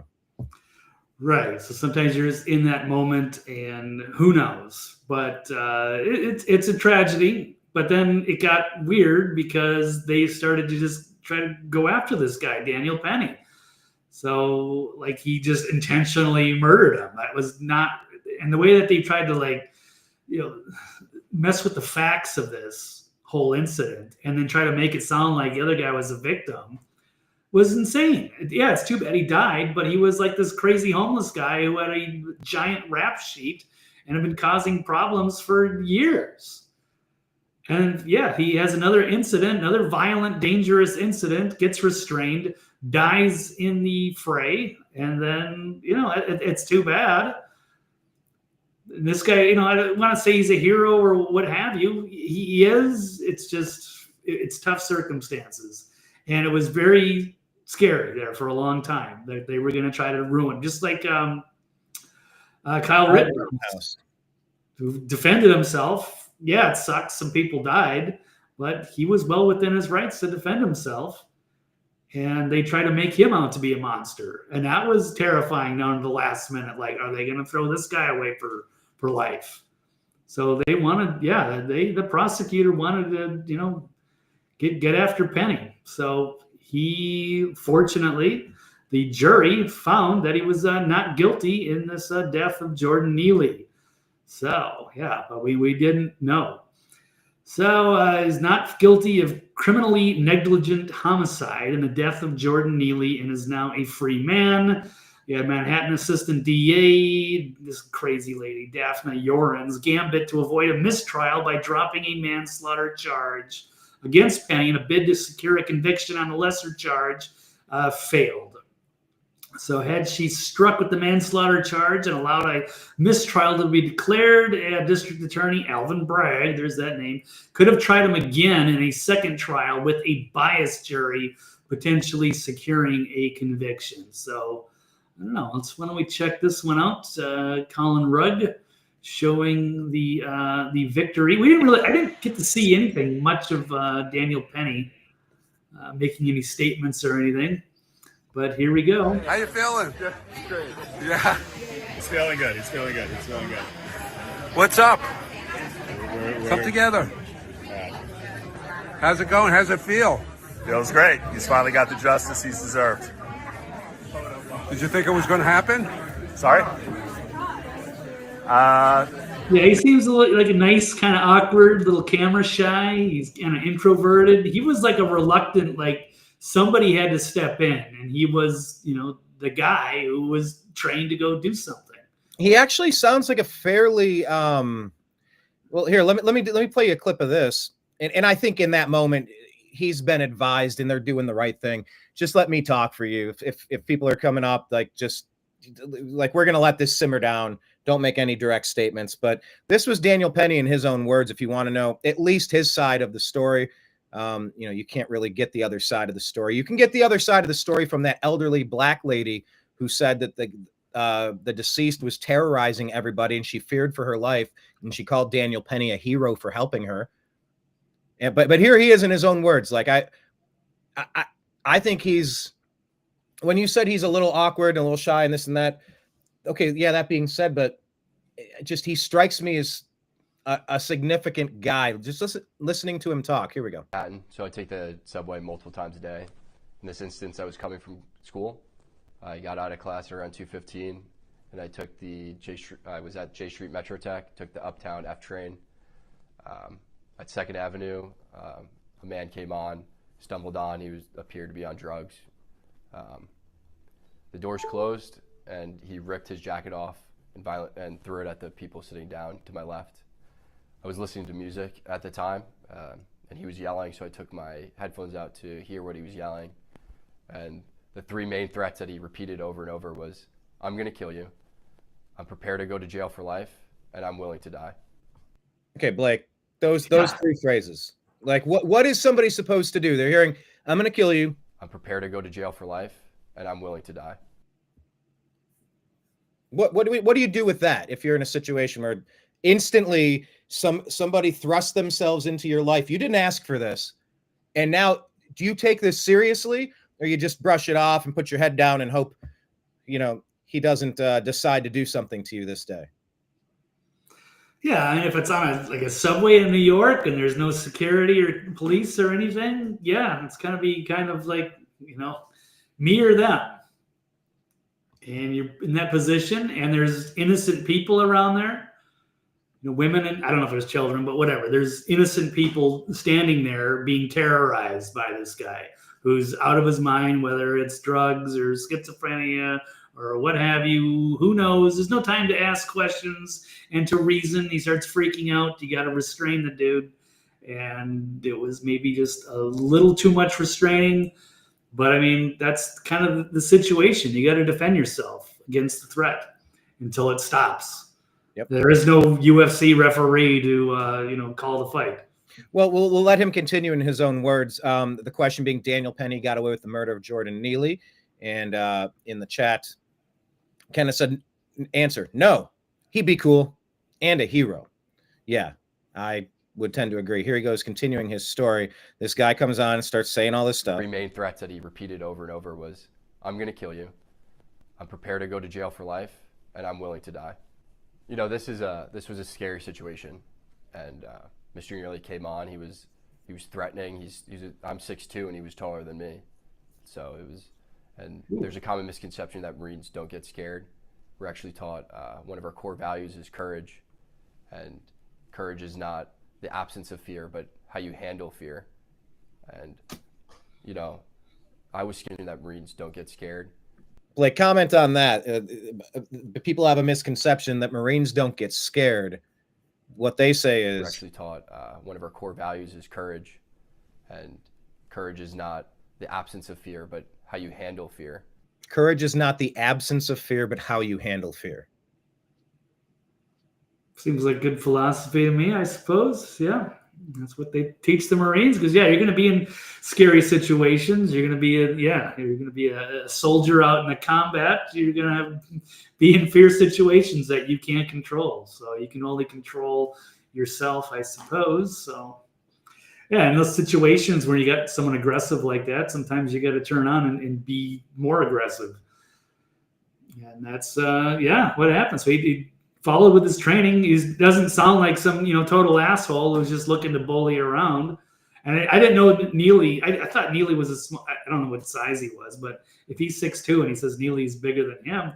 Right. So sometimes you're just in that moment, and who knows? But it's a tragedy. But then it got weird because they started to just try to go after this guy, Daniel Penny. So, like, he just intentionally murdered him. That was not, and the way that they tried to mess with the facts of this whole incident and then try to make it sound like the other guy was a victim was insane. Yeah, it's too bad he died, but he was like this crazy homeless guy who had a giant rap sheet and had been causing problems for years. And yeah, he has another violent, dangerous incident, gets restrained, dies in the fray, and then, it's too bad. This guy, I don't want to say he's a hero or what have you. He is. It's just, it's tough circumstances. And it was very scary there for a long time that they were going to try to ruin, just like Kyle Rittenhouse, who defended himself. Yeah, it sucks. Some people died, but he was well within his rights to defend himself. And they tried to make him out to be a monster. And that was terrifying down to the last minute. Like, are they going to throw this guy away for life? So they wanted, the prosecutor wanted to, get after Penny. So fortunately, the jury found that he was not guilty in this death of Jordan Neely. So, yeah, but we didn't know. So he's not guilty of criminally negligent homicide in the death of Jordan Neely and is now a free man. You had Manhattan Assistant DA, this crazy lady, Daphne Yoren's gambit to avoid a mistrial by dropping a manslaughter charge against Penny in a bid to secure a conviction on a lesser charge failed. So had she struck with the manslaughter charge and allowed a mistrial to be declared, District Attorney Alvin Bragg, there's that name, could have tried him again in a second trial with a biased jury, potentially securing a conviction. So I don't know. Why don't we check this one out? Colin Rudd showing the victory. I didn't get to see anything much of Daniel Penny making any statements or anything. But here we go. How you feeling? Yeah, it's great. Yeah. It's feeling good. What's up? Come together. How's it going? How's it feel? Feels great. He's finally got the justice he's deserved. Did you think it was going to happen? Sorry? Yeah, he seems like a nice, kind of awkward, little camera shy. He's kind of introverted. He was like a reluctant, like somebody had to step in, and he was, the guy who was trained to go do something. He actually sounds like a fairly well. Here, let me play you a clip of this, and I think in that moment he's been advised, and they're doing the right thing. Just let me talk for you. If people are coming up, like we're gonna let this simmer down. Don't make any direct statements. But this was Daniel Penny in his own words. If you want to know at least his side of the story, you can't really get the other side of the story. You can get the other side of the story from that elderly black lady who said that the deceased was terrorizing everybody and she feared for her life, and she called Daniel Penny a hero for helping her. And but here he is in his own words. Like I think he's, when you said he's a little awkward and a little shy and this and that. Okay, yeah, that being said, but he strikes me as a significant guy. Just listening to him talk. Here we go. So I take the subway multiple times a day. In this instance, I was coming from school. I got out of class around 2:15, and I took I was at J Street Metro Tech, took the Uptown F train. At 2nd Avenue, a man came on, stumbled on. He appeared to be on drugs. The doors closed, and he ripped his jacket off and threw it at the people sitting down to my left. I was listening to music at the time, and he was yelling, so I took my headphones out to hear what he was yelling. And the three main threats that he repeated over and over was, "I'm going to kill you. I'm prepared to go to jail for life, and I'm willing to die." Okay, Blake, those three phrases. Like, what is somebody supposed to do? They're hearing, "I'm going to kill you. I'm prepared to go to jail for life, and I'm willing to die." What do you do with that if you're in a situation where instantly somebody thrusts themselves into your life? You didn't ask for this, and now do you take this seriously, or you just brush it off and put your head down and hope he doesn't decide to do something to you this day? Yeah, I mean, if it's on a subway in New York and there's no security or police or anything, yeah, it's gonna be kind of like me or them. And you're in that position, and there's innocent people around there, women, and I don't know if there's children, but whatever. There's innocent people standing there being terrorized by this guy who's out of his mind, whether it's drugs or schizophrenia or what have you. Who knows? There's no time to ask questions and to reason. He starts freaking out. You got to restrain the dude. And it was maybe just a little too much restraining. But I mean, that's kind of the situation. You got to defend yourself against the threat until it stops. Yep. There is no UFC referee to call the fight. Well, we'll let him continue in his own words. The question being, Daniel Penny got away with the murder of Jordan Neely, and in the chat, Kenneth said, "Answer: No, he'd be cool and a hero." Yeah, I would tend to agree. Here he goes, continuing his story. This guy comes on and starts saying all this stuff. Three main threats that he repeated over and over was, "I'm going to kill you. I'm prepared to go to jail for life, and I'm willing to die." This was a scary situation, and Mr. Neely came on. He was threatening. I'm 6'2", and he was taller than me, so it was. And there's a common misconception that Marines don't get scared. We're actually taught one of our core values is courage, and courage is not the absence of fear, but how you handle fear. And, I was scared that Marines don't get scared. Blake, comment on that. People have a misconception that Marines don't get scared. What they say is... We're actually taught one of our core values is courage, and courage is not the absence of fear, but how you handle fear. Courage is not the absence of fear, but how you handle fear. Seems like good philosophy to me, I suppose. Yeah, that's what they teach the Marines. Because you're going to be in scary situations. You're going to be a soldier out in the combat. You're going to be in fierce situations that you can't control. So you can only control yourself, I suppose. So yeah, in those situations where you got someone aggressive like that, sometimes you got to turn on and be more aggressive. And that's what happens. So he followed with his training. He doesn't sound like some total asshole who's just looking to bully around. And I didn't know Neely. I thought Neely was a small. I don't know what size he was, but if he's 6'2" and he says Neely's bigger than him,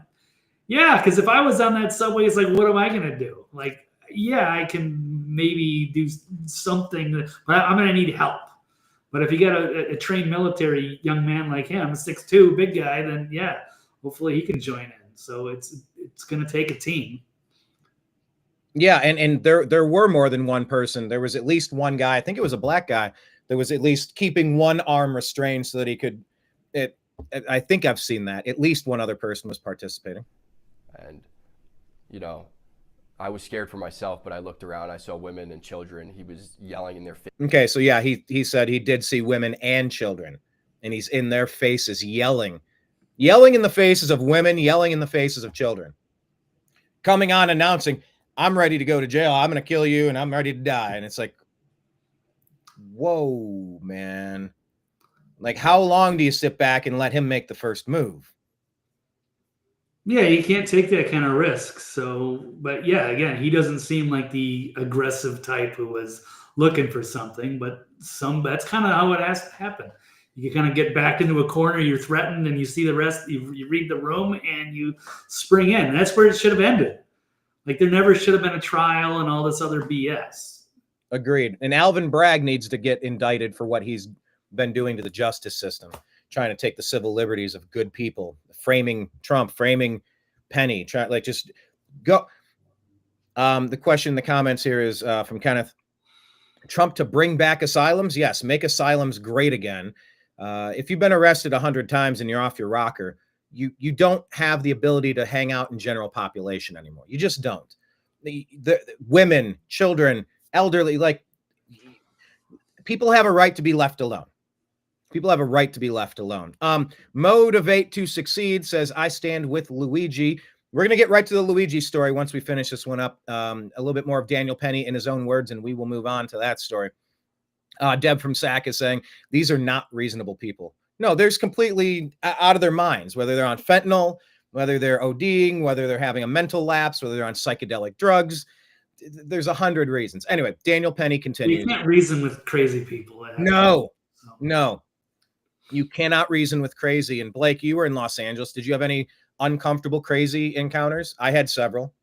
yeah. Because if I was on that subway, it's like, what am I gonna do? Like, yeah, I can maybe do something, but I'm gonna need help. But if you got a trained military young man like him, a 6'2" big guy, then yeah, hopefully he can join in. So it's gonna take a team. Yeah, and there were more than one person. There was at least one guy, I think it was a black guy, that was at least keeping one arm restrained so that he could. I think I've seen that. At least one other person was participating. And, I was scared for myself, but I looked around, I saw women and children. He was yelling in their face. Okay, so yeah, he said he did see women and children, and he's in their faces yelling in the faces of women, yelling in the faces of children, coming on announcing, I'm ready to go to jail. I'm going to kill you and I'm ready to die. And it's like, whoa, man. Like, how long do you sit back and let him make the first move? Yeah, you can't take that kind of risk. So, but yeah, again, he doesn't seem like the aggressive type who was looking for something, but that's kind of how it has to happen. You kind of get backed into a corner, you're threatened, and you see the rest, you read the room and you spring in. And that's where it should have ended. Like, there never should have been a trial and all this other BS. Agreed. And Alvin Bragg needs to get indicted for what he's been doing to the justice system, trying to take the civil liberties of good people, framing Trump, framing Penny, just go. The question in the comments here is from Kenneth. Trump to bring back asylums? Yes, make asylums great again. If you've been arrested 100 times and you're off your rocker, you don't have the ability to hang out in general population anymore. You just don't. The women, children, elderly, like, people have a right to be left alone. People have a right to be left alone. Motivate to Succeed says, I stand with Luigi. We're going to get right to the Luigi story once we finish this one up. A little bit more of Daniel Penny in his own words, and we will move on to that story. Deb from SAC is saying, these are not reasonable people. No, there's completely out of their minds, whether they're on fentanyl, whether they're ODing, whether they're having a mental lapse, whether they're on psychedelic drugs. There's 100 reasons. Anyway, Daniel Penny continues. You can't reason with crazy people. No. You cannot reason with crazy. And Blake, you were in Los Angeles. Did you have any uncomfortable, crazy encounters? I had several.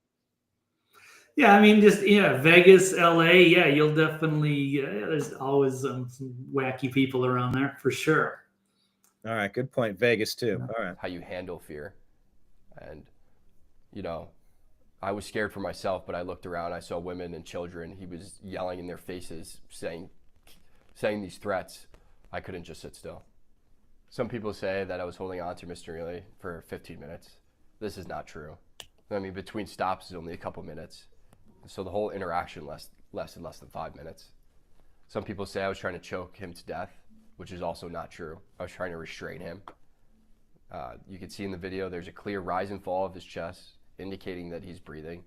Yeah, I mean, Vegas, LA. Yeah, you'll definitely. There's always some wacky people around there for sure. All right, good point. Vegas too. All right. How you handle fear, and I was scared for myself, but I looked around. I saw women and children. He was yelling in their faces, saying these threats. I couldn't just sit still. Some people say that I was holding on to Mr. Neely for 15 minutes. This is not true. I mean, between stops is only a couple minutes. So the whole interaction lasted less than 5 minutes. Some people say I was trying to choke him to death, which is also not true. I was trying to restrain him. You can see in the video, there's a clear rise and fall of his chest, indicating that he's breathing.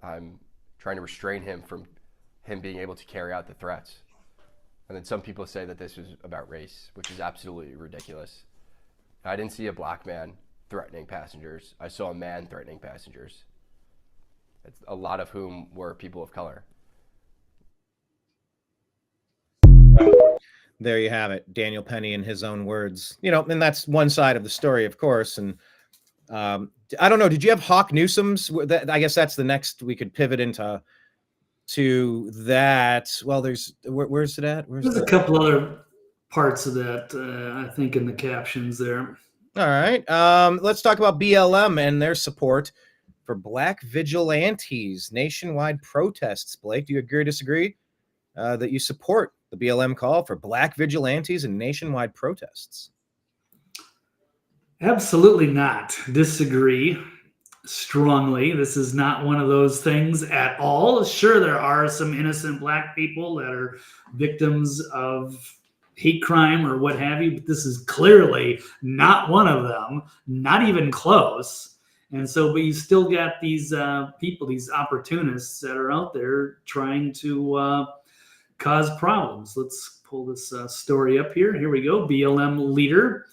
I'm trying to restrain him from him being able to carry out the threats. And then some people say that this was about race, which is absolutely ridiculous. I didn't see a black man threatening passengers. I saw a man threatening passengers, a lot of whom were people of color. There you have it. Daniel Penny in his own words. And that's one side of the story, of course. And I don't know. Did you have Hawk Newsom's? I guess that's the next we could pivot into that. Well, where's it at? There's a couple other parts of that, I think, in the captions there. All right. Let's talk about BLM and their support for Black vigilantes, nationwide protests. Blake, do you agree or disagree that you support the BLM call for Black vigilantes and nationwide protests? Absolutely not. Disagree strongly. This is not one of those things at all. Sure, there are some innocent Black people that are victims of hate crime or what have you, but this is clearly not one of them, not even close. And so, but you still got these people, these opportunists that are out there trying to cause problems. Let's pull this story up here. Here we go. BLM leader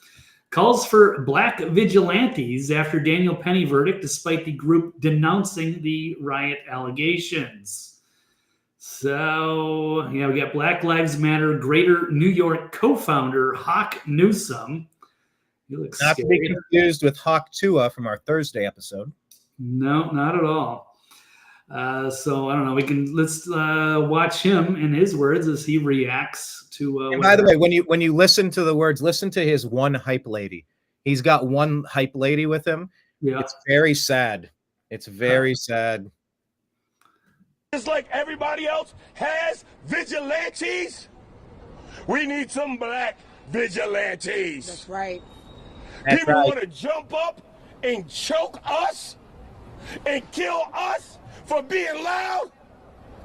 calls for Black vigilantes after Daniel Penny verdict, despite the group denouncing the riot allegations. So, yeah, we got Black Lives Matter Greater New York co-founder Hawk Newsome. He looks Not to be scary. confused with Hawk Tua from our Thursday episode. No, not at all. So I don't know. Let's watch him and his words as he reacts to. And by the way, when you listen to the words, listen to his one hype lady. He's got one hype lady with him. Yeah. It's very sad. It's very sad. Just like everybody else has vigilantes, we need some black vigilantes. That's right. People want to jump up and choke us and kill us for being loud.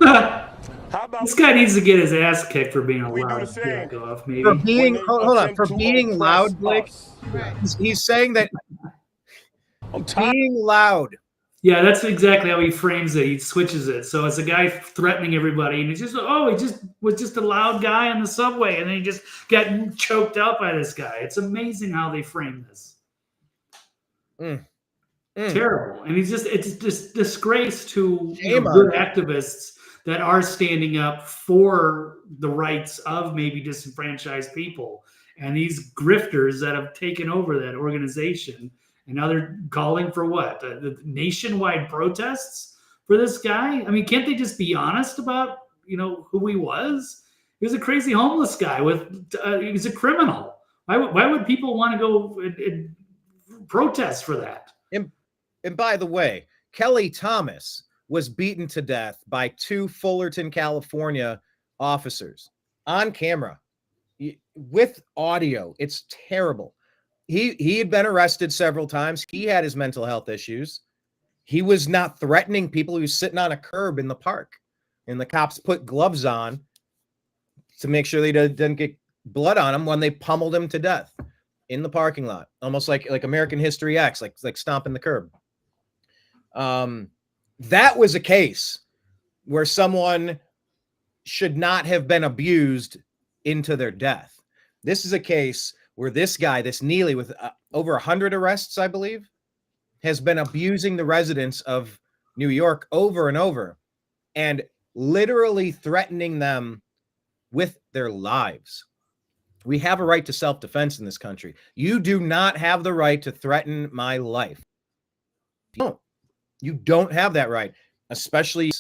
How about this guy needs to get his ass kicked for being a loud jack off, maybe. For being for being loud, Blake. Right. He's saying that being loud. Yeah, that's exactly how he frames it. He switches it. So it's a guy threatening everybody, and he was just a loud guy on the subway, and then he just got choked out by this guy. It's amazing how they frame this. Terrible. And it's just disgrace to good activists that are standing up for the rights of maybe disenfranchised people. And these grifters that have taken over that organization. And now they're calling for what? The nationwide protests for this guy? I mean, can't they just be honest about, who he was? He was a crazy homeless guy he was a criminal. Why would people want to go and protest for that? And by the way, Kelly Thomas was beaten to death by 2 Fullerton, California officers on camera with audio. It's terrible. He had been arrested several times. He had his mental health issues. He was not threatening people. He was sitting on a curb in the park, and the cops put gloves on to make sure they didn't get blood on him when they pummeled him to death in the parking lot, almost like American History X, like stomping the curb. That was a case where someone should not have been abused into their death. This is a case where this guy, this Neely, with over 100 arrests, I believe, has been abusing the residents of New York over and over and literally threatening them with their lives. We have a right to self-defense in this country. You do not have the right to threaten my life. You don't have that right, especially,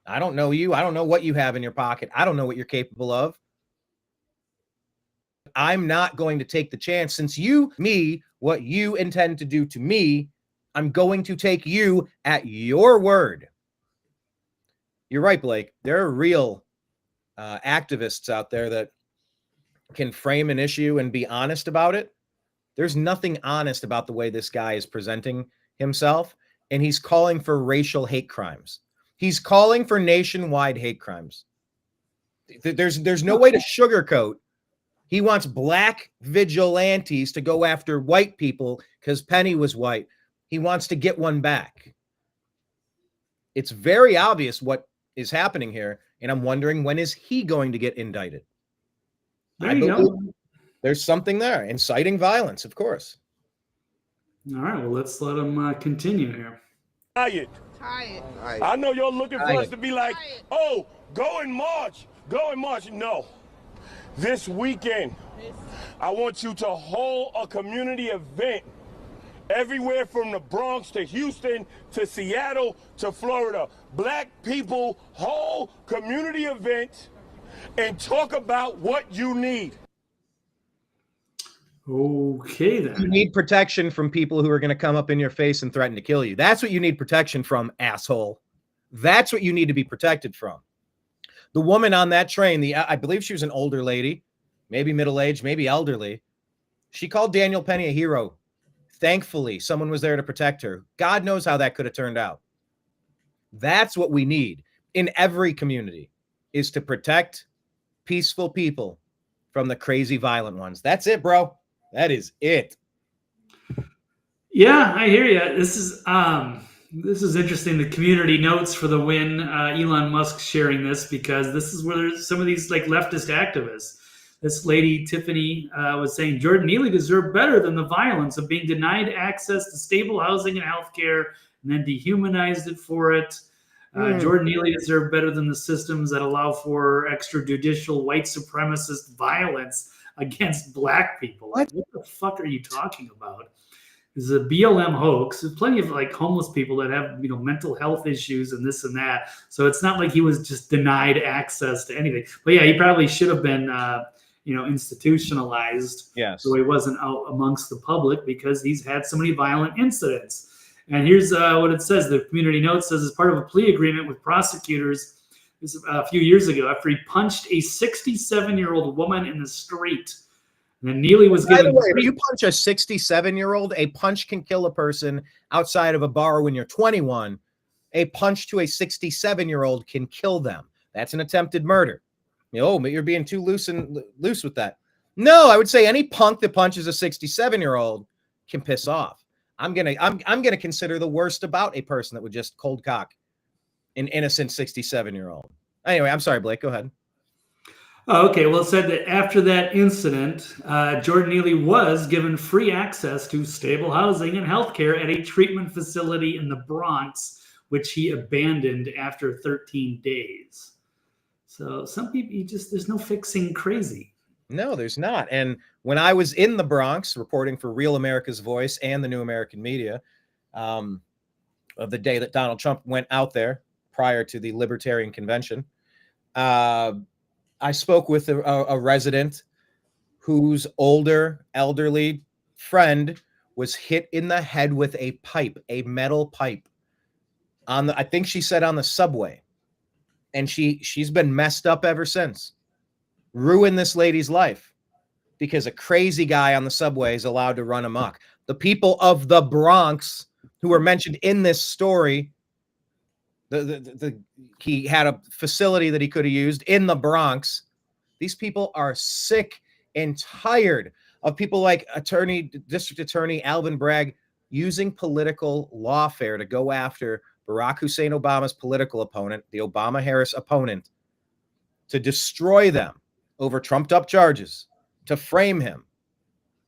I don't know you. I don't know what you have in your pocket. I don't know what you're capable of. I'm not going to take the chance. Since what you intend to do to me, I'm going to take you at your word. You're right, Blake. There are real activists out there that can frame an issue and be honest about it. There's nothing honest about the way this guy is presenting himself, and he's calling for racial hate crimes. He's calling for nationwide hate crimes. There's no way to sugarcoat. He wants black vigilantes to go after white people because Penny was white. He wants to get one back. It's very obvious what is happening here, and I'm wondering, when is he going to get indicted? There you go. There's something there. Inciting violence, of course. All right, well, let's let him continue here. Tired. I know you're looking for us to be like, oh, go and march. Go and march. No. This weekend, I want you to hold a community event everywhere from the Bronx to Houston to Seattle to Florida. Black people, whole community event, and talk about what you need. Okay, then. You need protection from people who are going to come up in your face and threaten to kill you. That's what you need protection from, asshole. That's what you need to be protected from. The woman on that train, I believe she was an older lady, maybe middle-aged, maybe elderly. She called Daniel Penny a hero. Thankfully, someone was there to protect her. God knows how that could have turned out. That's what we need in every community, is to protect peaceful people from the crazy violent ones. That's it, bro. That is it. Yeah, I hear you. This is interesting. The community notes for the win. Elon Musk sharing this because this is where there's some of these like leftist activists. This lady, Tiffany, was saying Jordan Neely deserved better than the violence of being denied access to stable housing and healthcare and then dehumanized it for it. Jordan Neely deserved better than the systems that allow for extrajudicial white supremacist violence against black people. What the fuck are you talking about? This is a BLM hoax. There's plenty of like homeless people that have, mental health issues and this and that. So it's not like he was just denied access to anything. But yeah, he probably should have been, institutionalized. Yes. So he wasn't out amongst the public because he's had so many violent incidents. And here's what it says. The community note says, as part of a plea agreement with prosecutors this a few years ago, after he punched a 67-year-old woman in the street. And then Neely was given. By the way, if you punch a 67-year-old, a punch can kill a person outside of a bar when you're 21. A punch to a 67-year-old can kill them. That's an attempted murder. But you're being too loose with that. No, I would say any punk that punches a 67-year-old can piss off. I'm gonna consider the worst about a person that would just cold cock an innocent 67-year-old. Anyway, I'm sorry, Blake. Go ahead. Oh, okay. Well, it said that after that incident, Jordan Neely was given free access to stable housing and healthcare at a treatment facility in the Bronx, which he abandoned after 13 days. So some people, there's no fixing crazy. No, there's not. And when I was in the Bronx reporting for Real America's Voice and the New American Media, of the day that Donald Trump went out there prior to the Libertarian Convention, I spoke with a resident whose elderly friend was hit in the head with a pipe, a metal pipe, I think she said on the subway. And she's been messed up ever since. Ruined this lady's life because a crazy guy on the subway is allowed to run amok. The people of the Bronx who were mentioned in this story, he had a facility that he could have used in the Bronx. These people are sick and tired of people like District Attorney Alvin Bragg using political lawfare to go after Barack Hussein Obama's political opponent, the Obama-Harris opponent, to destroy them over trumped-up charges, to frame him,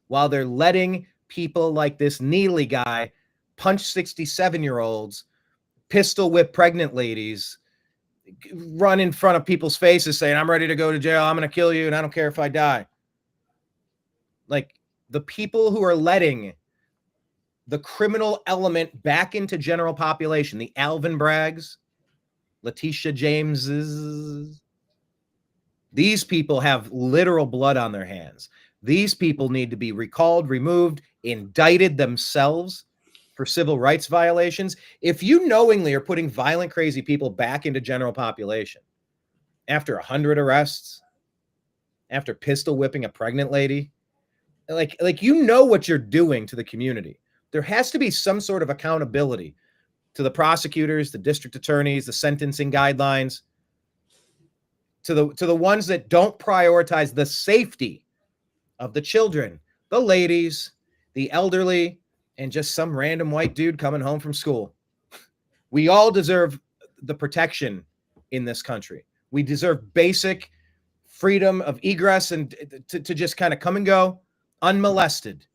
while they're letting people like this Neely guy punch 67-year-olds, pistol whip pregnant ladies, run in front of people's faces saying, I'm ready to go to jail, I'm going to kill you, and I don't care if I die. Like, the people who are letting the criminal element back into general population, the Alvin Braggs, Letitia Jameses, these people have literal blood on their hands. These people need to be recalled, removed, indicted themselves for civil rights violations. If you knowingly are putting violent, crazy people back into general population after 100 arrests, after pistol whipping a pregnant lady, like what you're doing to the community. There has to be some sort of accountability to the prosecutors, the district attorneys, the sentencing guidelines, to the ones that don't prioritize the safety of the children, the ladies, the elderly, and just some random white dude coming home from school. We all deserve the protection in this country. We deserve basic freedom of egress and to just kind of come and go unmolested.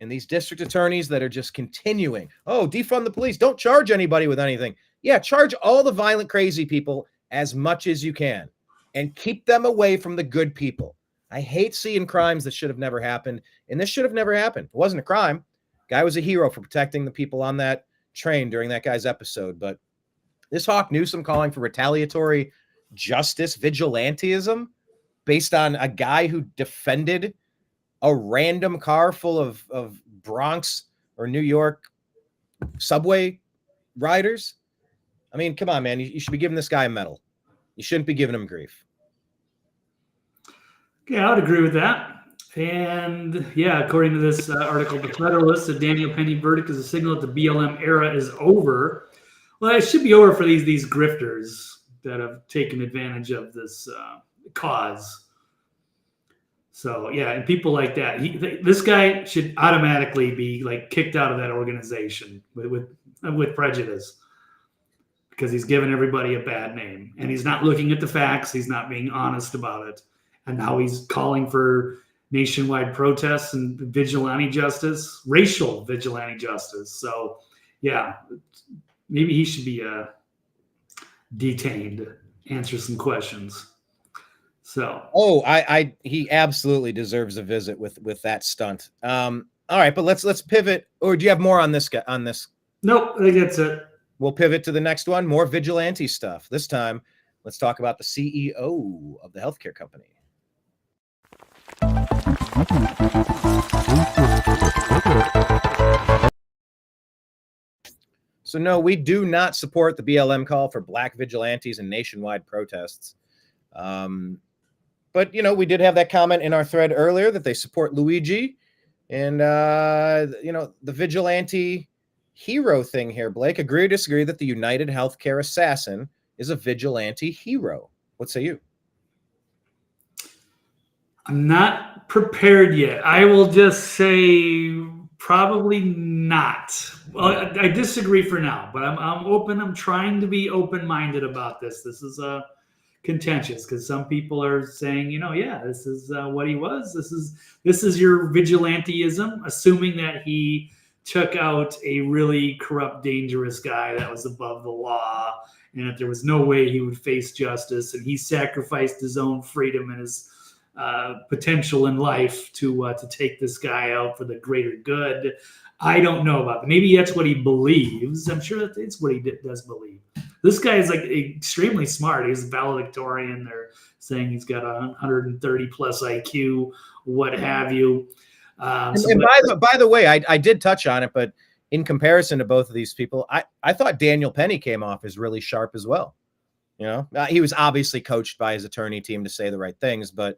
And these district attorneys that are just continuing, defund the police, don't charge anybody with anything. Yeah, charge all the violent, crazy people as much as you can and keep them away from the good people. I hate seeing crimes that should have never happened, and this should have never happened. It wasn't a crime. Guy was a hero for protecting the people on that train during that guy's episode. But this Hawk Newsom calling for retaliatory justice vigilantism based on a guy who defended a random car full of Bronx or New York subway riders. I mean, come on, man. You should be giving this guy a medal. You shouldn't be giving him grief. Yeah, I would agree with that. And yeah, according to this article, the Federalist, the Daniel Penny verdict is a signal that the BLM era is over. Well, it should be over for these grifters that have taken advantage of this cause. So yeah, and people like that, this guy should automatically be like kicked out of that organization with prejudice, because he's given everybody a bad name and he's not looking at the facts. He's not being honest about it, and now he's calling for nationwide protests and vigilante justice, racial vigilante justice. So yeah, maybe he should be detained, answer some questions. So, he absolutely deserves a visit with that stunt. All right, but let's pivot. Or do you have more on this guy? On this? Nope, I think that's it. We'll pivot to the next one. More vigilante stuff. This time, let's talk about the CEO of the healthcare company. So no, we do not support the BLM call for black vigilantes and nationwide protests. But, we did have that comment in our thread earlier that they support Luigi and, the vigilante hero thing here. Blake, agree or disagree that the United Healthcare assassin is a vigilante hero? What say you? I'm not prepared yet. I will just say probably not. Well, I disagree for now, but I'm open. I'm trying to be open-minded about this. This is contentious because some people are saying, this is what he was. This is your vigilanteism, assuming that he took out a really corrupt, dangerous guy that was above the law, and that there was no way he would face justice, and he sacrificed his own freedom and his potential in life to take this guy out for the greater good. I don't know about that. Maybe that's what he believes. I'm sure that it's what he does believe. This guy is extremely smart. He's a valedictorian. They're saying he's got 130 plus IQ, what have you. By the way, I did touch on it, but in comparison to both of these people, I thought Daniel Penny came off as really sharp as well. He was obviously coached by his attorney team to say the right things, but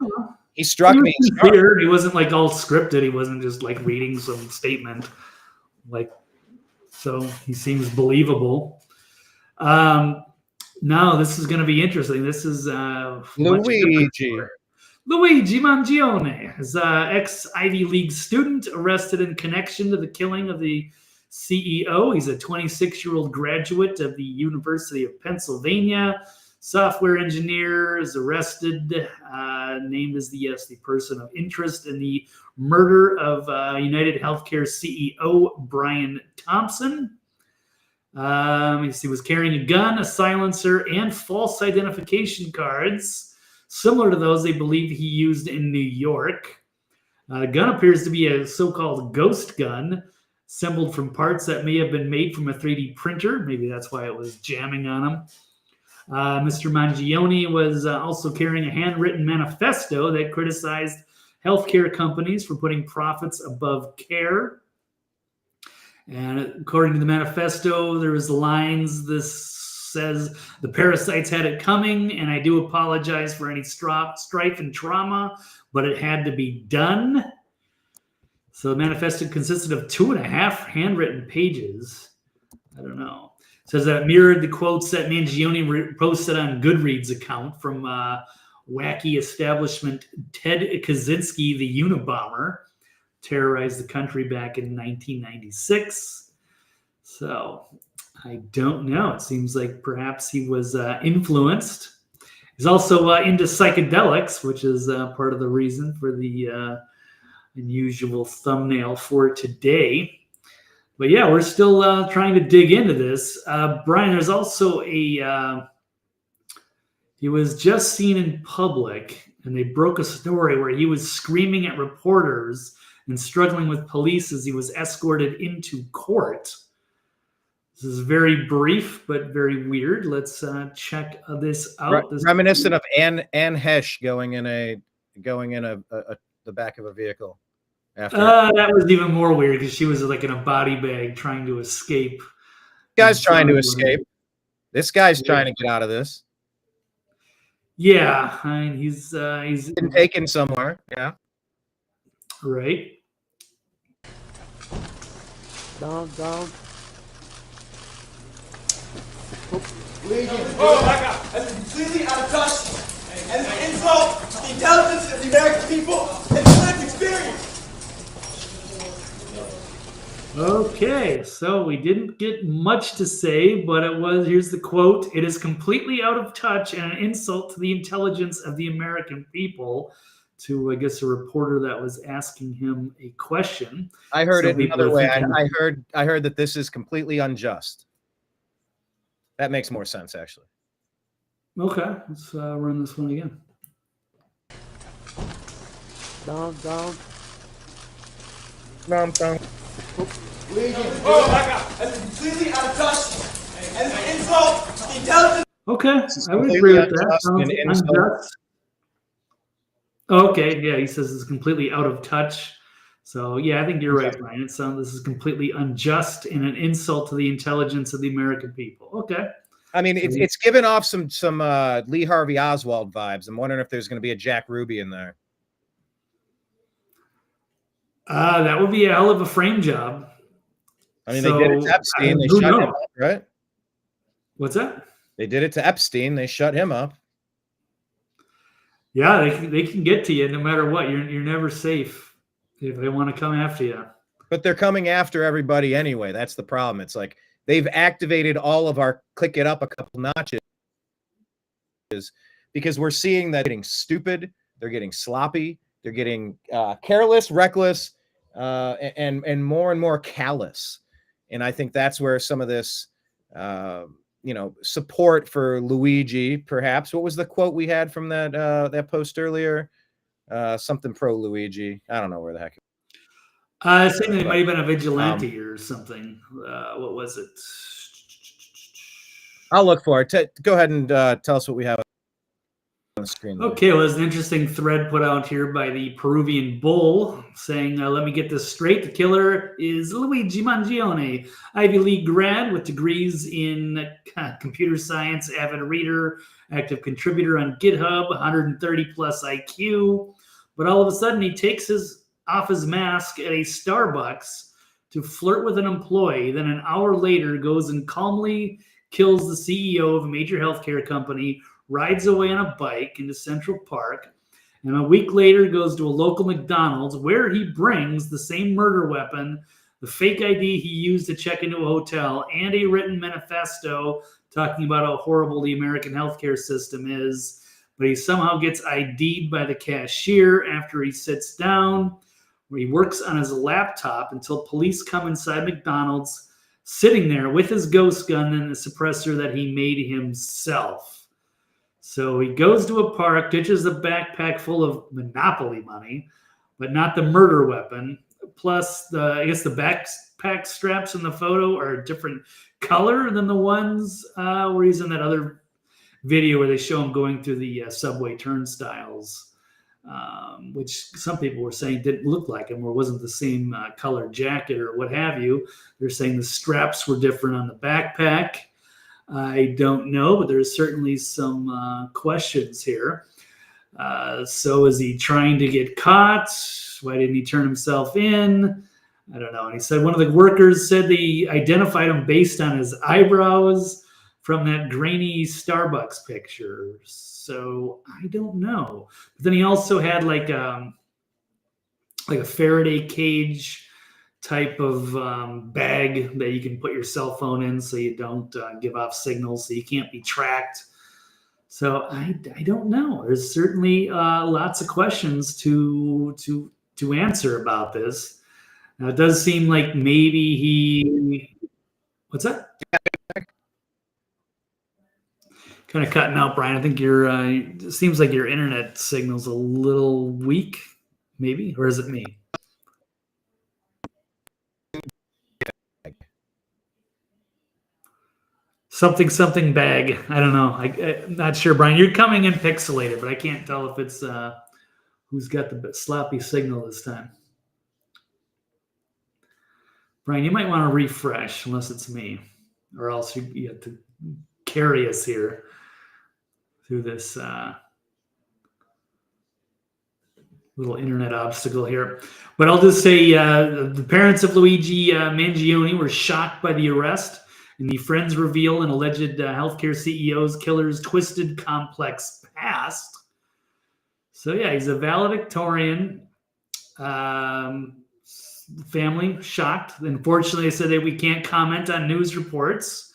he struck me. He wasn't all scripted. He wasn't just reading some statement. So he seems believable. No, this is going to be interesting. This is Luigi Mangione is an ex-Ivy League student arrested in connection to the killing of the CEO. He's a 26-year-old graduate of the University of Pennsylvania. Software engineer is arrested, named as the person of interest in the murder of United Healthcare CEO Brian Thompson. He was carrying a gun, a silencer, and false identification cards, similar to those they believe he used in New York. The gun appears to be a so-called ghost gun, assembled from parts that may have been made from a 3D printer. Maybe that's why it was jamming on him. Mr. Mangione was also carrying a handwritten manifesto that criticized healthcare companies for putting profits above care. And according to the manifesto, there was the lines, this says, "The parasites had it coming, and I do apologize for any strife and trauma, but it had to be done." So the manifesto consisted of 2.5 handwritten pages. I don't know. It says that it mirrored the quotes that Mangione posted on Goodreads account from wacky establishment Ted Kaczynski, the Unabomber, terrorized the country back in 1996. So I don't know. It seems like perhaps he was influenced. He's also into psychedelics, which is part of the reason for the unusual thumbnail for today. But yeah, we're still trying to dig into this. Brian, there's also he was just seen in public, and they broke a story where he was screaming at reporters and struggling with police as he was escorted into court. This is very brief, but very weird. Let's check this out. Reminiscent of Anne Hesh going in the back of a vehicle. That was even more weird because she was in a body bag trying to escape. This guy's trying to escape. This guy's trying to get out of this. Yeah, I mean, he's been taken somewhere. Yeah. Right. Down. Oh my God! That's completely out of touch, and an insult to the intelligence of the American people and the lived experience. Okay, so we didn't get much to say, but here's the quote: "It is completely out of touch and an insult to the intelligence of the American people," to, I guess, a reporter that was asking him a question. I heard it another way. I heard that this is completely unjust. That makes more sense, actually. Okay, let's run this one again. Down. Legion. Oh my God! That's completely out of touch. And the insult, the intelligence. Okay, I would agree with that. Sounds unjust. Okay, yeah, he says it's completely out of touch. So yeah, I think you're right, Brian. It sounds this is completely unjust and an insult to the intelligence of the American people. Okay. I mean, it's given off some Lee Harvey Oswald vibes. I'm wondering if there's going to be a Jack Ruby in there. That would be a hell of a frame job. I mean, they did it to Epstein. They shut him up, right? What's that? They did it to Epstein. They shut him up. Yeah, they can get to you no matter what. You're never safe if they want to come after you. But they're coming after everybody anyway. That's the problem. It's like they've activated all of our click it up a couple notches because we're seeing that getting stupid. They're getting sloppy. They're getting careless, reckless, and more callous. And I think that's where some of this, support for Luigi, perhaps. What was the quote we had from that post earlier? Something pro Luigi. I don't know where the heck. Saying that it might have been a vigilante or something. What was it? I'll look for it. Go ahead and tell us what we have on the screen. Okay, well, there's an interesting thread put out here by the Peruvian Bull saying, let me get this straight. The killer is Luigi Mangione, Ivy League grad with degrees in computer science, avid reader, active contributor on GitHub, 130 plus IQ. But all of a sudden, he takes off his mask at a Starbucks to flirt with an employee. Then an hour later goes and calmly kills the CEO of a major healthcare company, rides away on a bike into Central Park, and a week later goes to a local McDonald's where he brings the same murder weapon, the fake ID he used to check into a hotel, and a written manifesto talking about how horrible the American healthcare system is. But he somehow gets ID'd by the cashier after he sits down, where he works on his laptop until police come inside McDonald's, sitting there with his ghost gun and the suppressor that he made himself. So he goes to a park, ditches a backpack full of Monopoly money, but not the murder weapon. Plus, I guess the backpack straps in the photo are a different color than the ones where he's in that other video where they show him going through the subway turnstiles, which some people were saying didn't look like him or wasn't the same color jacket or what have you. They're saying the straps were different on the backpack. I don't know, but there's certainly some questions here. So is he trying to get caught? Why didn't he turn himself in? I don't know. And he said one of the workers said they identified him based on his eyebrows from that grainy Starbucks picture. So I don't know. But then he also had like a Faraday cage type of bag that you can put your cell phone in so you don't give off signals, so you can't be tracked. So I don't know. There's certainly lots of questions to answer about this. Now it does seem like maybe he. What's that? Kind of cutting out, Brian. I think it seems like your internet signal's a little weak, maybe, or is it me? Something bag. I don't know. I'm not sure, Brian. You're coming in pixelated, but I can't tell if it's who's got the sloppy signal this time. Brian, you might want to refresh, unless it's me, or else you have to carry us here through this little internet obstacle here. But I'll just say the parents of Luigi Mangione were shocked by the arrest. And the friends reveal an alleged healthcare CEO's killer's twisted, complex past. So yeah, he's a valedictorian. Family shocked. Unfortunately, they said that we can't comment on news reports.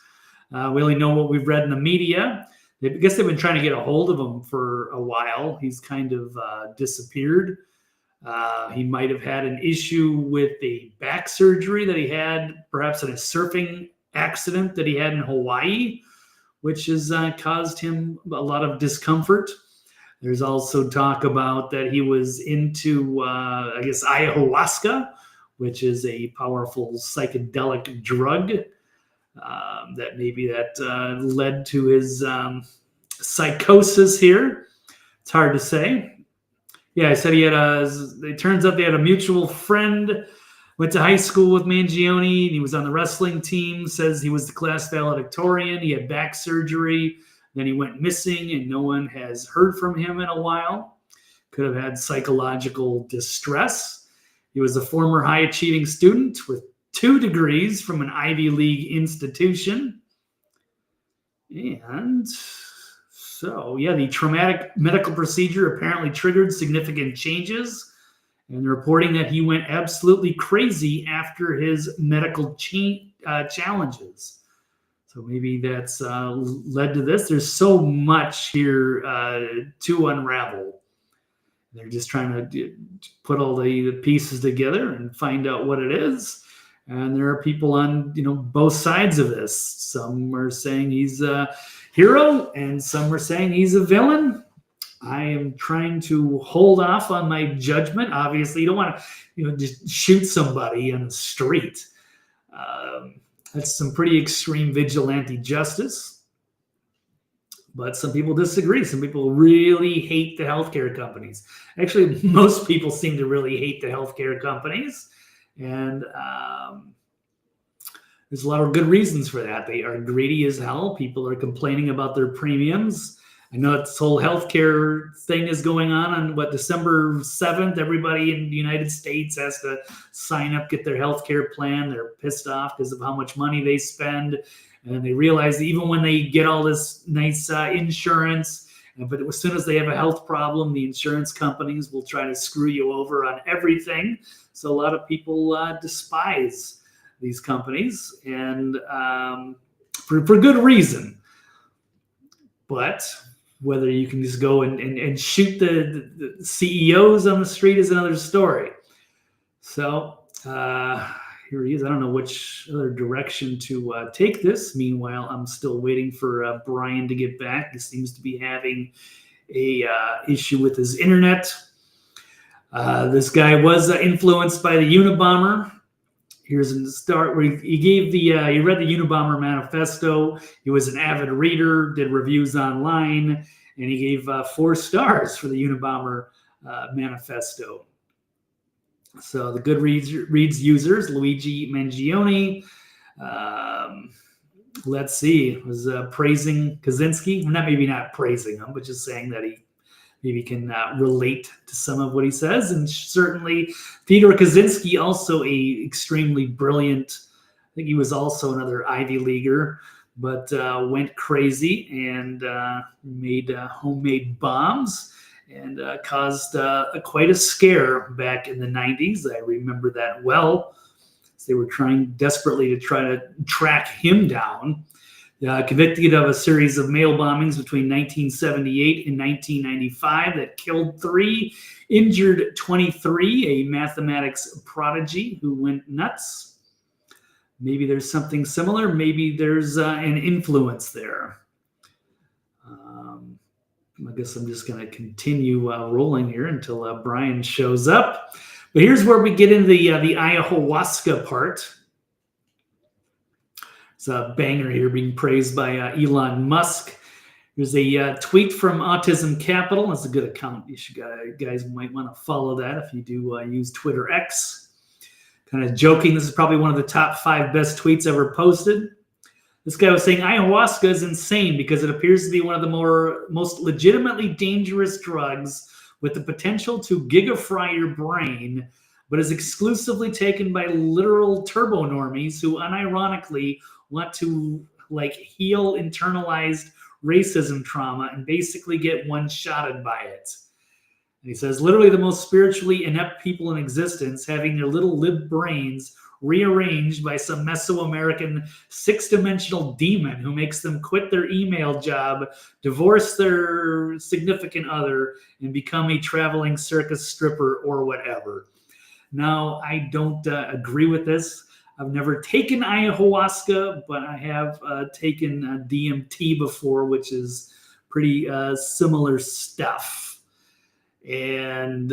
We only know what we've read in the media. I guess they've been trying to get a hold of him for a while. He's kind of disappeared. He might have had an issue with the back surgery that he had, perhaps in a surfing accident that he had in Hawaii, which has caused him a lot of discomfort. There's also talk about that he was into, ayahuasca, which is a powerful psychedelic drug. That maybe that led to his psychosis here. It's hard to say. Yeah, I said it turns out they had a mutual friend, went to high school with Mangione, and he was on the wrestling team, says he was the class valedictorian. He had back surgery. Then he went missing, and no one has heard from him in a while. Could have had psychological distress. He was a former high-achieving student with 2 degrees from an Ivy League institution. And so, the traumatic medical procedure apparently triggered significant changes. And they're reporting that he went absolutely crazy after his medical challenges. So maybe that's led to this. There's so much here to unravel. They're just trying to put all the pieces together and find out what it is. And there are people on both sides of this. Some are saying he's a hero, and some are saying he's a villain. I am trying to hold off on my judgment. Obviously, you don't want to just shoot somebody on the street. That's some pretty extreme vigilante justice. But some people disagree. Some people really hate the healthcare companies. Actually, most people seem to really hate the healthcare companies. And there's a lot of good reasons for that. They are greedy as hell. People are complaining about their premiums. I know this whole healthcare thing is going on December 7th. Everybody in the United States has to sign up, get their healthcare plan. They're pissed off because of how much money they spend. And they realize that even when they get all this nice insurance, but as soon as they have a health problem, the insurance companies will try to screw you over on everything. So a lot of people despise these companies, and for good reason. But whether you can just go and shoot the CEOs on the street is another story. So here he is. I don't know which other direction to take this. Meanwhile, I'm still waiting for Brian to get back. He seems to be having a issue with his internet. This guy was influenced by the Unabomber. Here's in the start where he gave he read the Unabomber manifesto. He was an avid reader, did reviews online, and he gave 4 stars for the Unabomber manifesto. So the Goodreads users, Luigi Mangione, let's see, was praising Kaczynski. Maybe not praising him, but just saying that he maybe can relate to some of what he says. And certainly Theodore Kaczynski, also a extremely brilliant, I think he was also another Ivy Leaguer, but went crazy and made homemade bombs and caused quite a scare back in the 90s. I remember that well. They were trying desperately to try to track him down. Convicted of a series of mail bombings between 1978 and 1995 that killed 3, injured 23, a mathematics prodigy who went nuts. Maybe there's something similar. Maybe there's an influence there. I guess I'm just going to continue rolling here until Brian shows up. But here's where we get into the ayahuasca part. It's a banger here being praised by Elon Musk. There's a tweet from Autism Capital. That's a good account. You guys might want to follow that if you do use Twitter X. Kind of joking, this is probably one of the top 5 best tweets ever posted. This guy was saying ayahuasca is insane because it appears to be one of the most legitimately dangerous drugs with the potential to gigafry your brain, but is exclusively taken by literal turbo normies who unironically want to heal internalized racism trauma and basically get one-shotted by it. And he says, literally the most spiritually inept people in existence having their little lib brains rearranged by some Mesoamerican 6-dimensional demon who makes them quit their email job, divorce their significant other, and become a traveling circus stripper or whatever. Now, I don't agree with this. I've never taken ayahuasca, but I have taken DMT before, which is pretty similar stuff. And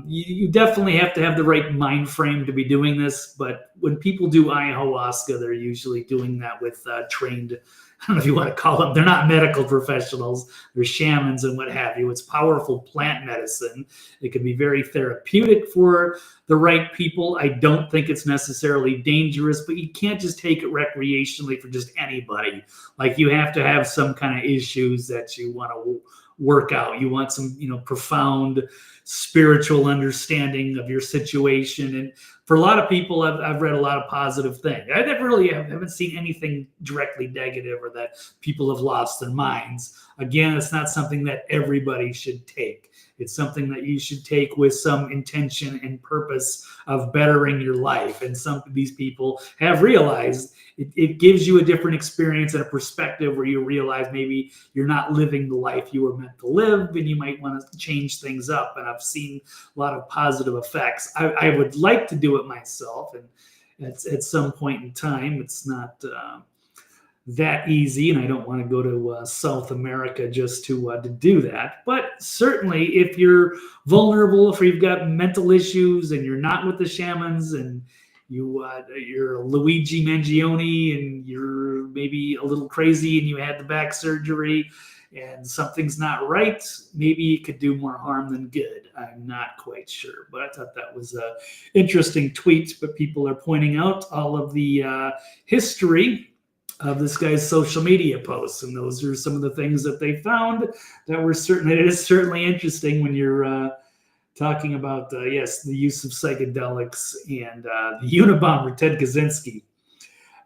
you definitely have to have the right mind frame to be doing this. But when people do ayahuasca, they're usually doing that with trained, I don't know if you want to call them, they're not medical professionals, they're shamans and what have you. It's powerful plant medicine. It can be very therapeutic for the right people. I don't think it's necessarily dangerous, but you can't just take it recreationally for just anybody. Like, you have to have some kind of issues that you want to work out. You want some, profound spiritual understanding of your situation. And for a lot of people, I've read a lot of positive things. I haven't seen anything directly negative or that people have lost their minds. Again, it's not something that everybody should take. It's something that you should take with some intention and purpose of bettering your life. And some of these people have realized it gives you a different experience and a perspective where you realize maybe you're not living the life you were meant to live, and you might want to change things up. And I've seen a lot of positive effects. I would like to do it myself, and at some point in time. It's not that easy, and I don't want to go to South America just to do that. But certainly, if you're vulnerable, if you've got mental issues and you're not with the shamans, and you're Luigi Mangione and you're maybe a little crazy and you had the back surgery and something's not right, maybe it could do more harm than good. I'm not quite sure, but I thought that was an interesting tweet. But people are pointing out all of the history of this guy's social media posts, and those are some of the things that they found that were certain. It is certainly interesting when you're talking about, the use of psychedelics and the Unabomber, Ted Kaczynski.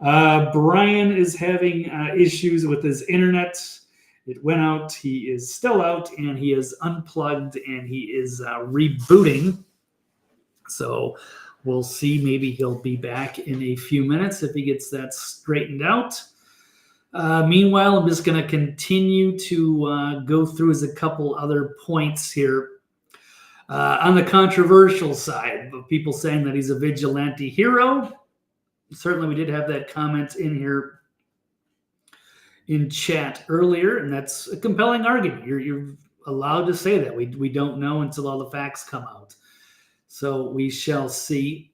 Brian is having issues with his internet. It went out. He is still out, and he is unplugged, and he is rebooting. So we'll see. Maybe he'll be back in a few minutes if he gets that straightened out. Meanwhile, I'm just going to continue to go through as a couple other points here. On the controversial side, of people saying that he's a vigilante hero. Certainly, we did have that comment in here in chat earlier, and that's a compelling argument. You're allowed to say that. We don't know until all the facts come out. So we shall see.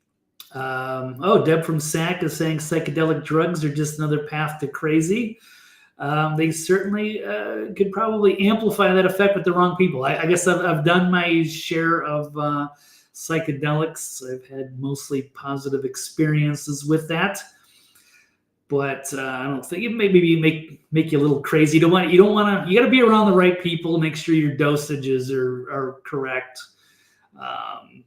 Deb from SAC is saying psychedelic drugs are just another path to crazy. They certainly could probably amplify that effect with the wrong people. I guess I've done my share of psychedelics. I've had mostly positive experiences with that, but I don't think it maybe make you a little crazy. You got to be around the right people. Make sure your dosages are correct,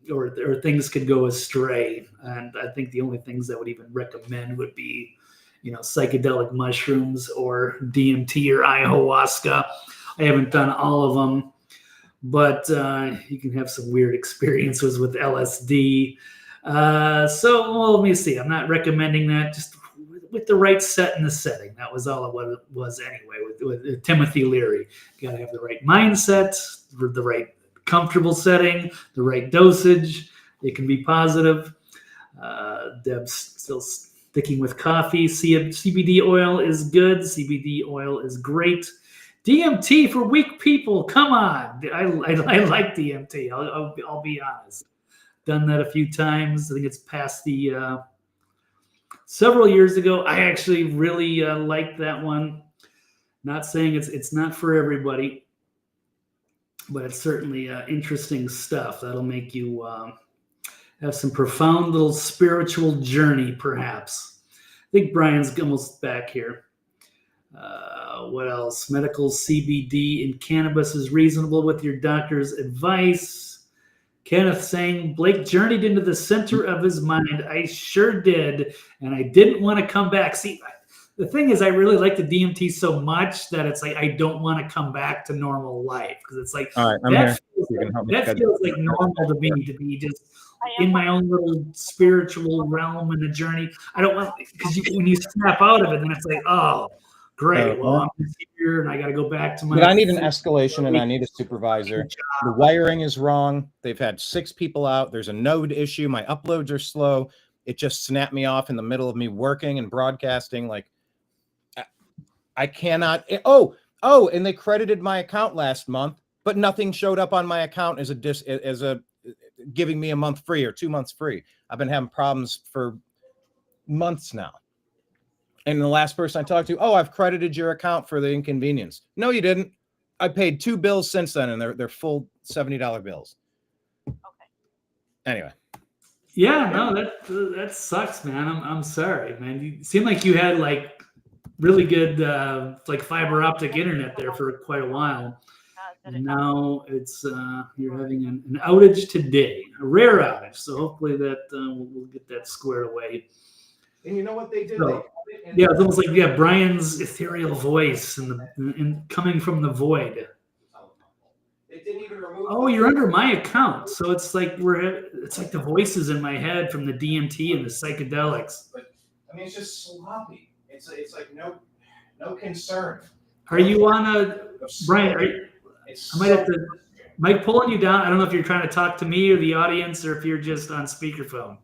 or things could go astray. And I think the only things I would even recommend would be, psychedelic mushrooms or DMT or ayahuasca. I haven't done all of them, but you can have some weird experiences with LSD. Let me see. I'm not recommending that. Just with the right set in the setting. That was all it was anyway. With Timothy Leary, you got to have the right mindset, the right comfortable setting, the right dosage. It can be positive. Deb's still sticking with coffee. CBD oil is good. CBD oil is great. DMT for weak people. Come on. I like DMT. I'll be honest. Done that a few times. I think it's past the several years ago. I actually really liked that one. Not saying it's not for everybody, but it's certainly interesting stuff. That'll make you have some profound little spiritual journey, perhaps. I think Brian's almost back here. What else? Medical CBD and cannabis is reasonable with your doctor's advice. Kenneth saying, Blake journeyed into the center of his mind. I sure did, and I didn't want to come back. See, the thing is, I really like the DMT so much that it's like I don't want to come back to normal life, because it's like all right, I'm that here. Feels like normal to me, to be just in my own little spiritual realm in the journey. I don't want, because when you snap out of it, then it's like, oh, great. Well, I'm just here and I got to go back to my. But I need an escalation and I need a supervisor. The wiring is wrong. They've had 6 people out. There's a node issue. My uploads are slow. it just snapped me off in the middle of me working and broadcasting. Like, I cannot. And they credited my account last month, but nothing showed up on my account as a giving me a month free or 2 months free. I've been having problems for months now. And the last person I talked to, I've credited your account for the inconvenience. No, you didn't. I paid 2 bills since then, and they're full $70 bills. Okay. Anyway. Yeah, no, that sucks, man. I'm sorry, man. You seem like you had like really good like fiber optic internet there for quite a while. And now it's you're having an outage today, a rare outage. So hopefully that we'll get that squared away. And you know what they did? So, yeah, it's almost like Brian's ethereal voice and coming from the void. They didn't even remove. Oh, you're under my account, so it's like the voices in my head from the DMT and the psychedelics. But I mean, it's just sloppy. It's like no concern. Are you on a Brian? I might have to. Mike pulling you down. I don't know if you're trying to talk to me or the audience, or if you're just on speakerphone.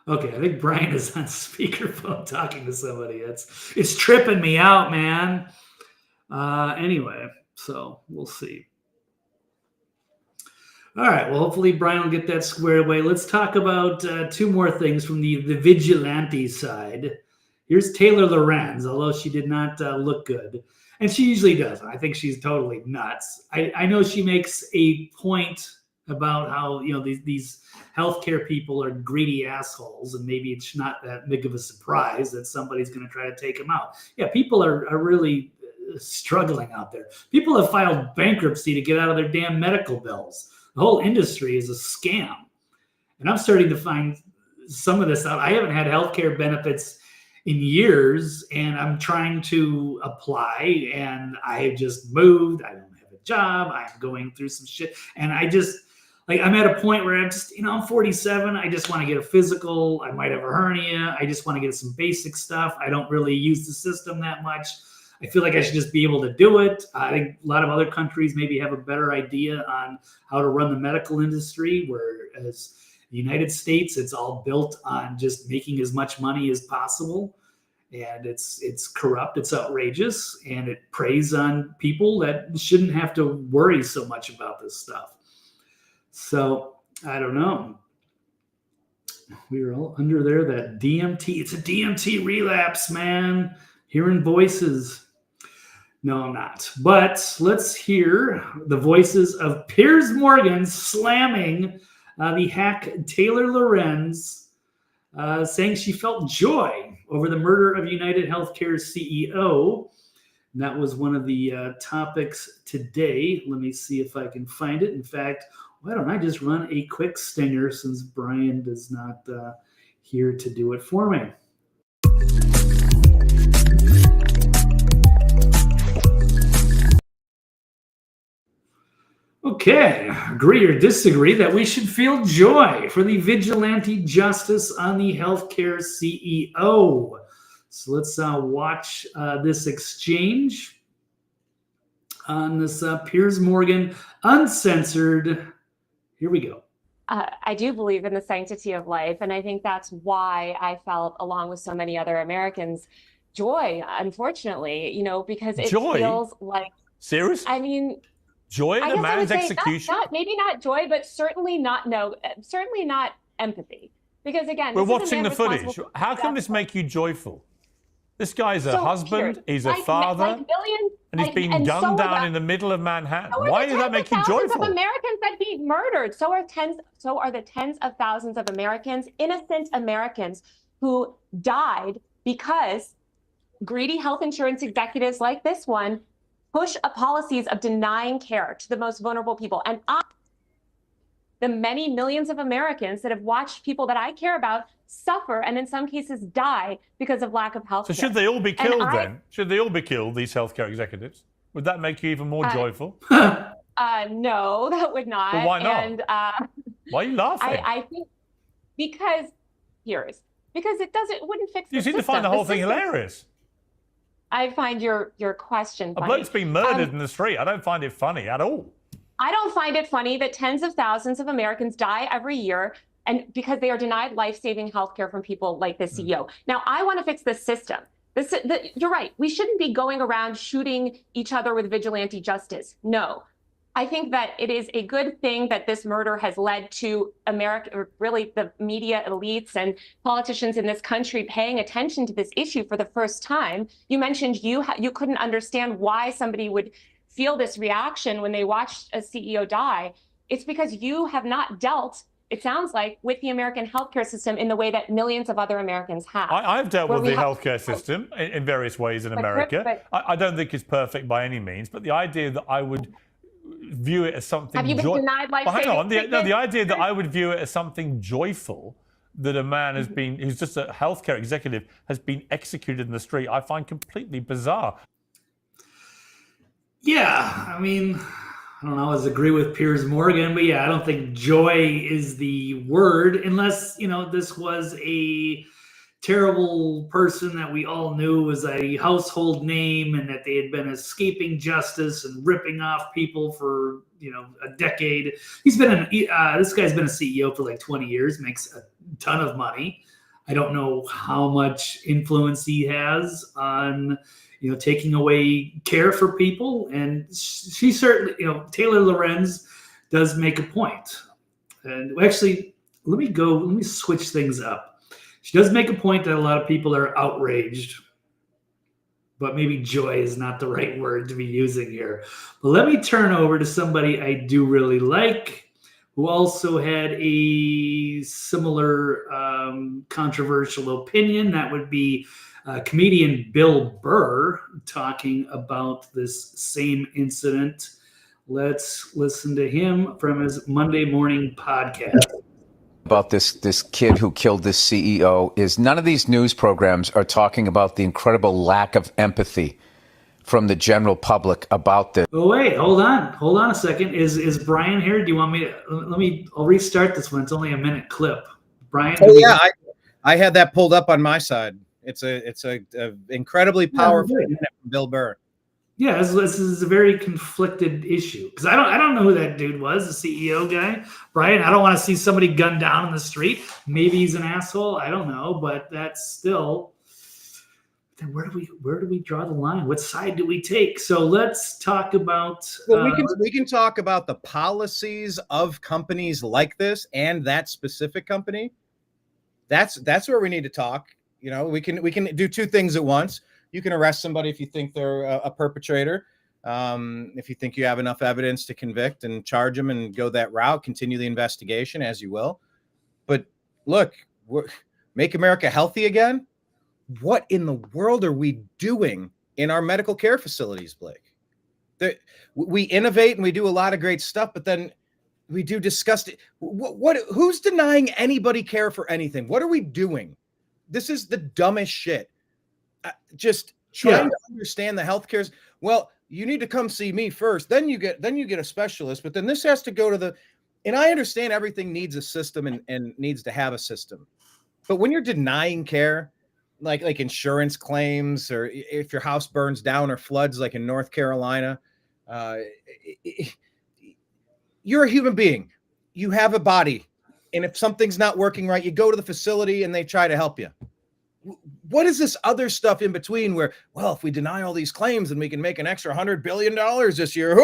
Okay, I think Brian is on speakerphone talking to somebody. It's tripping me out, man. Anyway, so we'll see. All right, well, hopefully Brian will get that squared away. Let's talk about 2 more things from the vigilante side. Here's Taylor Lorenz, although she did not look good. And she usually does. I think she's totally nuts. I know she makes a point about how, these healthcare people are greedy assholes, and maybe it's not that big of a surprise that somebody's going to try to take them out. Yeah, people are really struggling out there. People have filed bankruptcy to get out of their damn medical bills. The whole industry is a scam. And I'm starting to find some of this out. I haven't had healthcare benefits in years, and I'm trying to apply, and I just moved. I don't have a job. I'm going through some shit. And I'm at a point where I'm just, I'm 47. I just want to get a physical. I might have a hernia. I just want to get some basic stuff. I don't really use the system that much. I feel like I should just be able to do it. I think a lot of other countries maybe have a better idea on how to run the medical industry, whereas the United States, it's all built on just making as much money as possible. And it's corrupt, it's outrageous, and it preys on people that shouldn't have to worry so much about this stuff. So I don't know. We were all under there, that DMT. It's a DMT relapse, man. Hearing voices. No, I'm not. But let's hear the voices of Piers Morgan slamming the hack Taylor Lorenz, saying she felt joy over the murder of United Healthcare's CEO. And that was one of the topics today. Let me see if I can find it. In fact, why don't I just run a quick stinger, since Brian does not here to do it for me. Okay, agree or disagree that we should feel joy for the vigilante justice on the healthcare CEO. So let's watch this exchange on this Piers Morgan Uncensored. Here we go. I do believe in the sanctity of life, and I think that's why I felt, along with so many other Americans, joy, unfortunately, because it feels like... Seriously? I mean... Joy at a man's execution? Maybe not joy, but certainly not empathy. Because again, we're watching the footage. How can this make you joyful? This guy's a husband, he's a father, and he's being gunned down in the middle of Manhattan. Why does that make you joyful? Of Americans that he murdered. So are the tens of thousands of Americans, innocent Americans, who died because greedy health insurance executives like this one push policies of denying care to the most vulnerable people. And the many millions of Americans that have watched people that I care about suffer, and in some cases die, because of lack of health care. So should they all be killed then? Should they all be killed, these healthcare executives? Would that make you even more joyful? No, that would not. But why not? And, why are you laughing? I think because it wouldn't fix the system. You seem to find the whole thing hilarious. I find your question funny. A bloke's been murdered in the street. I don't find it funny at all. I don't find it funny that tens of thousands of Americans die every year and because they are denied life-saving healthcare from people like the CEO. Now, I want to fix this system. You're right. We shouldn't be going around shooting each other with vigilante justice. No. I think that it is a good thing that this murder has led to America, or really the media elites and politicians in this country paying attention to this issue for the first time. You mentioned you couldn't understand why somebody would feel this reaction when they watched a CEO die. It's because you have not dealt, it sounds like, with the American healthcare system in the way that millions of other Americans have. I've dealt with the healthcare system in various ways in America. I don't think it's perfect by any means, but the idea that I would view it as something. Have you been denied life saving? Hang on. The idea that I would view it as something joyful that a man has been, who's just a healthcare executive, has been executed in the street, I find completely bizarre. Yeah, I mean, I don't always agree with Piers Morgan, but yeah, I don't think joy is the word, unless, you know, this was a terrible person that we all knew was a household name and that they had been escaping justice and ripping off people for, you know, a decade. He's been this guy's been a CEO for like 20 years, makes a ton of money. I don't know how much influence he has on, you know, taking away care for people. And she certainly, you know, Taylor Lorenz does make a point. And actually, let me switch things up. She does make a point that a lot of people are outraged, but maybe joy is not the right word to be using here. But let me turn over to somebody I do really like, who also had a similar controversial opinion. That would be comedian Bill Burr talking about this same incident. Let's listen to him from his Monday morning podcast. About this kid who killed this CEO is none of these news programs are talking about the incredible lack of empathy from the general public about this. Oh, wait, hold on a second. Is Brian here? Do you want me to, I'll restart this one. It's only a minute clip. Brian? Oh yeah, I had that pulled up on my side. It's a incredibly powerful minute from Bill Burr. Yeah, this is a very conflicted issue because I don't know who that dude was, the CEO guy. Brian, I don't want to see somebody gunned down in the street. Maybe he's an asshole. I don't know, but that's still. Then where do we draw the line? What side do we take? So let's talk about. Well, we can talk about the policies of companies like this and that specific company. That's where we need to talk. You know, we can do two things at once. You can arrest somebody if you think they're a perpetrator. If you think you have enough evidence to convict and charge them and go that route, continue the investigation as you will. But look, make America healthy again. What in the world are we doing in our medical care facilities, Blake? We innovate and we do a lot of great stuff, but then we do disgusting. Who's denying anybody care for anything? What are we doing? This is the dumbest shit. Just trying to understand the healthcare. Well, you need to come see me first. Then you get a specialist. But then this has to go to the. And I understand everything needs a system and needs to have a system. But when you're denying care, like insurance claims, or if your house burns down or floods, like in North Carolina, you're a human being. You have a body, and if something's not working right, you go to the facility and they try to help you. What is this other stuff in between where, well, if we deny all these claims, then we can make an extra $100 billion this year. Then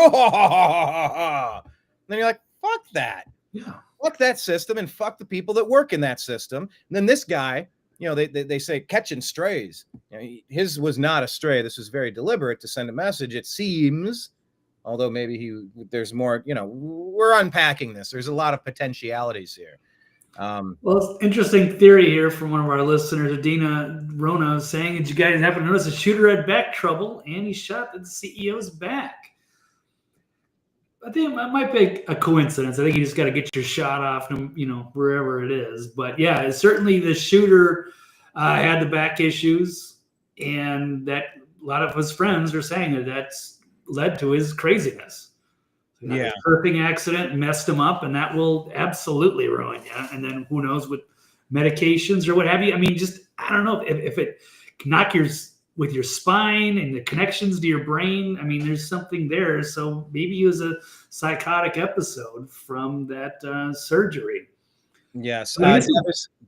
you're like, fuck that. Yeah. Fuck that system and fuck the people that work in that system. And then this guy, you know, they say catching strays. You know, his was not a stray. This was very deliberate to send a message, it seems, although maybe there's more, you know, we're unpacking this. There's a lot of potentialities here. Well, it's interesting theory here from one of our listeners, Adina Rona, saying, did you guys happen to notice a shooter had back trouble and he shot at the CEO's back? I think it might be a coincidence. I think you just got to get your shot off, you know, wherever it is. But yeah, certainly the shooter had the back issues, and that a lot of his friends are saying that that's led to his craziness. Yeah, surfing accident messed him up, and that will absolutely ruin you. And then who knows with medications or what have you. I mean, just I don't know if it can knock your with your spine and the connections to your brain. I mean, there's something there. So maybe it was a psychotic episode from that surgery. Yes. I mean,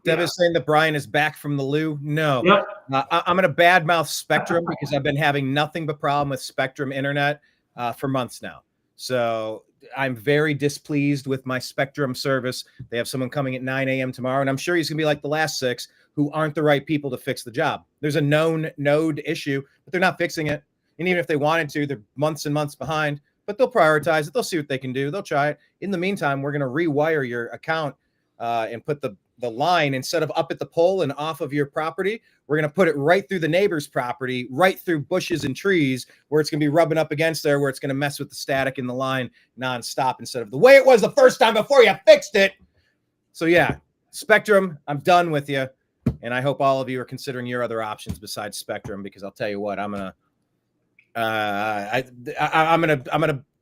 Deb is saying that Brian is back from the loo. No. Yep. I'm going to badmouth Spectrum because I've been having nothing but problem with Spectrum internet for months now. So I'm very displeased with my Spectrum service. They have someone coming at 9 a.m. tomorrow, and I'm sure he's going to be like the last 6 who aren't the right people to fix the job. There's a known node issue, but they're not fixing it. And even if they wanted to, they're months and months behind, but they'll prioritize it. They'll see what they can do. They'll try it. In the meantime, we're going to rewire your account and put the line, instead of up at the pole and off of your property, we're going to put it right through the neighbor's property, right through bushes and trees, where it's going to be rubbing up against there, where it's going to mess with the static in the line nonstop instead of the way it was the first time before you fixed it. So yeah, Spectrum, I'm done with you. And I hope all of you are considering your other options besides Spectrum, because I'll tell you what, I'm gonna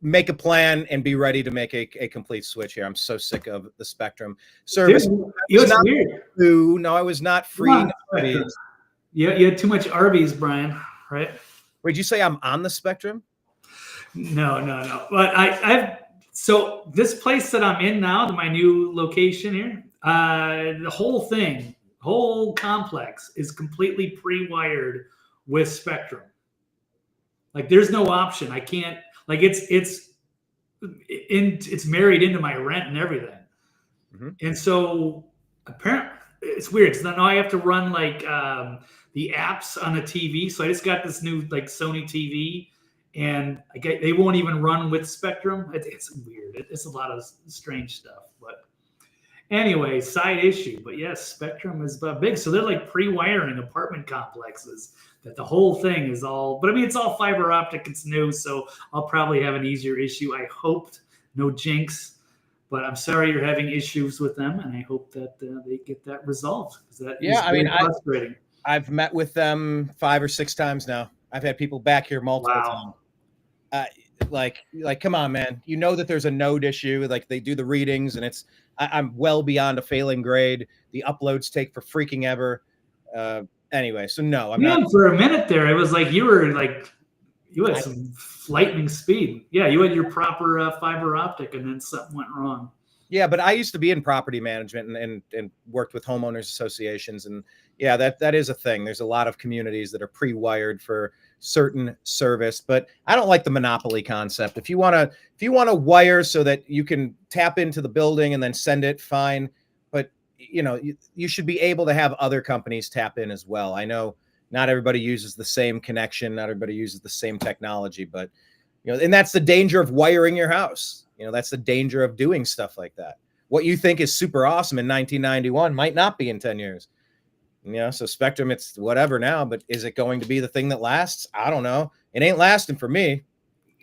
make a plan and be ready to make a complete switch here. I'm so sick of the Spectrum service. Dude, weird. No, I was not free. Yeah, you had too much Arby's, Brian. Right? Wait, did you say I'm on the Spectrum? No. But so this place that I'm in now, my new location here, the whole complex is completely pre-wired with Spectrum. Like, there's no option. I can't, like, it's married into my rent and everything. Mm-hmm. And so apparently it's weird. So now I have to run like the apps on the TV. So I just got this new like Sony TV, and they won't even run with Spectrum. It's weird. It's a lot of strange stuff. But anyway, side issue. But yes, Spectrum is big. So they're like pre-wiring apartment complexes that the whole thing is all, but I mean, it's all fiber optic. It's new. So I'll probably have an easier issue. I hoped, no jinx, but I'm sorry you're having issues with them. And I hope that they get that resolved. Frustrating. I've met with them 5 or 6 times now. I've had people back here multiple times. Like, come on, man. You know that there's a node issue. Like, they do the readings, and I'm well beyond a failing grade. The uploads take for freaking ever. Anyway, so no, I'm not. For a minute there, it was like you had some lightning speed. Yeah, you had your proper fiber optic, and then something went wrong. Yeah, but I used to be in property management and worked with homeowners associations, and yeah, that is a thing. There's a lot of communities that are pre-wired for certain service, but I don't like the monopoly concept. If you want to wire so that you can tap into the building and then send it, fine. But you should be able to have other companies tap in as well. I know not everybody uses the same connection, not everybody uses the same technology, but and that's the danger of wiring your house. That's the danger of doing stuff like that. What you think is super awesome in 1991 might not be in 10 years. So Spectrum, it's whatever now, but is it going to be the thing that lasts? I don't know. It ain't lasting for me.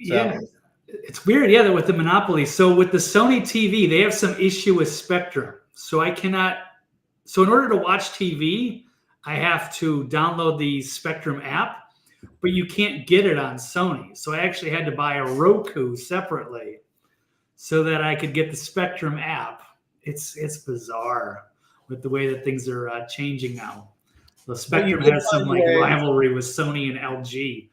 So. Yeah, it's weird. Yeah, with the monopoly. So with the Sony TV, they have some issue with Spectrum. So I cannot. So in order to watch TV, I have to download the Spectrum app, but you can't get it on Sony. So I actually had to buy a Roku separately so that I could get the Spectrum app. It's bizarre with the way that things are changing now. The Spectrum has some rivalry with Sony and LG. If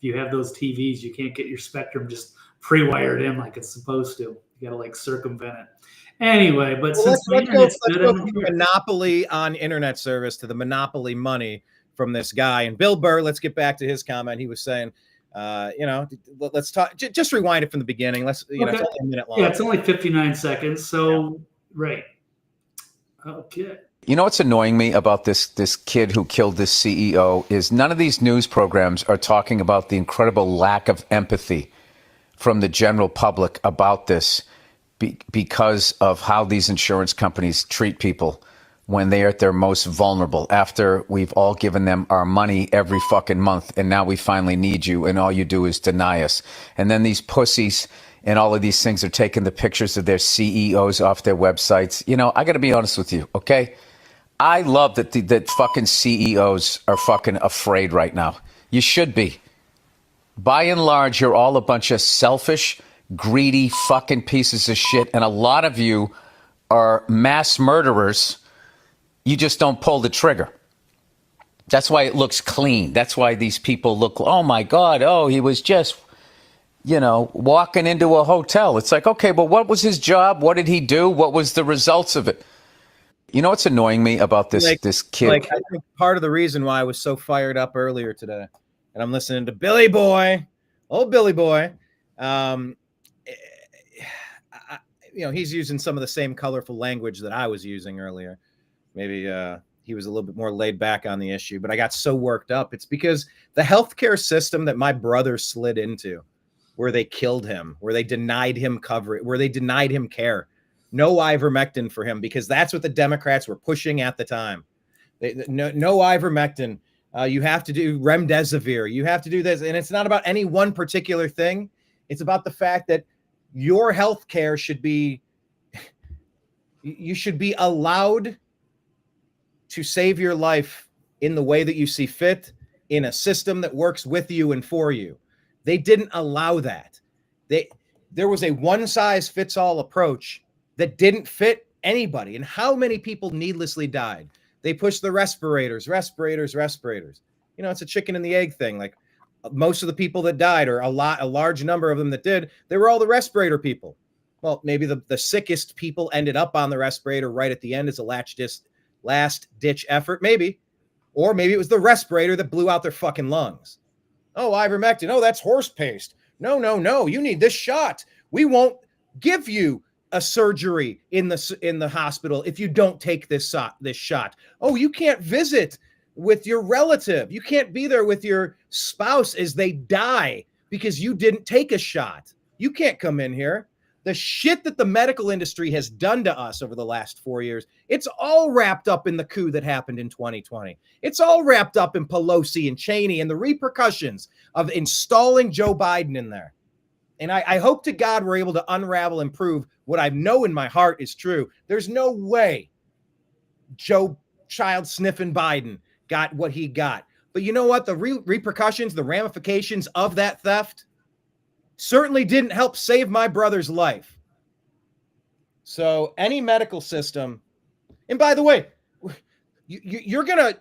you have those TVs, you can't get your Spectrum just pre-wired in like it's supposed to. You got to circumvent it. Anyway, but let's go from monopoly on internet service to the monopoly money from this guy. And Bill Burr, let's get back to his comment. He was saying, let's talk. Just rewind it from the beginning. Let's, it's only a minute long. Yeah, it's only 59 seconds. So, right. Okay. You know what's annoying me about this kid who killed this CEO is none of these news programs are talking about the incredible lack of empathy from the general public about this. Because of how these insurance companies treat people when they are at their most vulnerable, after we've all given them our money every fucking month, and now we finally need you, and all you do is deny us. And then these pussies and all of these things are taking the pictures of their CEOs off their websites. I got to be honest with you, okay? I love that that fucking CEOs are fucking afraid right now. You should be. By and large, you're all a bunch of selfish, greedy fucking pieces of shit, and a lot of you are mass murderers. You just don't pull the trigger. That's why it looks clean. That's why these people look, oh my God, oh, he was just, walking into a hotel. It's like, okay, but what was his job? What did he do? What was the results of it? You know what's annoying me about this kid? Like, I think part of the reason why I was so fired up earlier today, and I'm listening to Billy Boy, old Billy Boy, he's using some of the same colorful language that I was using earlier. Maybe he was a little bit more laid back on the issue, but I got so worked up. It's because the healthcare system that my brother slid into, where they killed him, where they denied him coverage, where they denied him care, no ivermectin for him, because that's what the Democrats were pushing at the time. No ivermectin. You have to do remdesivir. You have to do this. And it's not about any one particular thing. It's about the fact that your health care should be, you should be allowed to save your life in the way that you see fit, in a system that works with you and for you. They didn't allow that. There was a one-size-fits-all approach that didn't fit anybody. And how many people needlessly died? They pushed the respirators. It's a chicken and the egg thing. Like, most of the people that died, or a large number of them that did, they were all the respirator people. Well, maybe the sickest people ended up on the respirator right at the end as a last ditch effort, maybe. Or maybe it was the respirator that blew out their fucking lungs. Oh, ivermectin. Oh, that's horse paste. No. You need this shot. We won't give you a surgery in the hospital if you don't take this shot. Oh, you can't visit with your relative. You can't be there with your spouse as they die because you didn't take a shot. You can't come in here. The shit that the medical industry has done to us over the last 4 years, it's all wrapped up in the coup that happened in 2020. It's all wrapped up in Pelosi and Cheney and the repercussions of installing Joe Biden in there. And I hope to God we're able to unravel and prove what I know in my heart is true. There's no way Joe child sniffing Biden got what he got. But you know what? The repercussions, the ramifications of that theft certainly didn't help save my brother's life. So any medical system, and by the way, you're gonna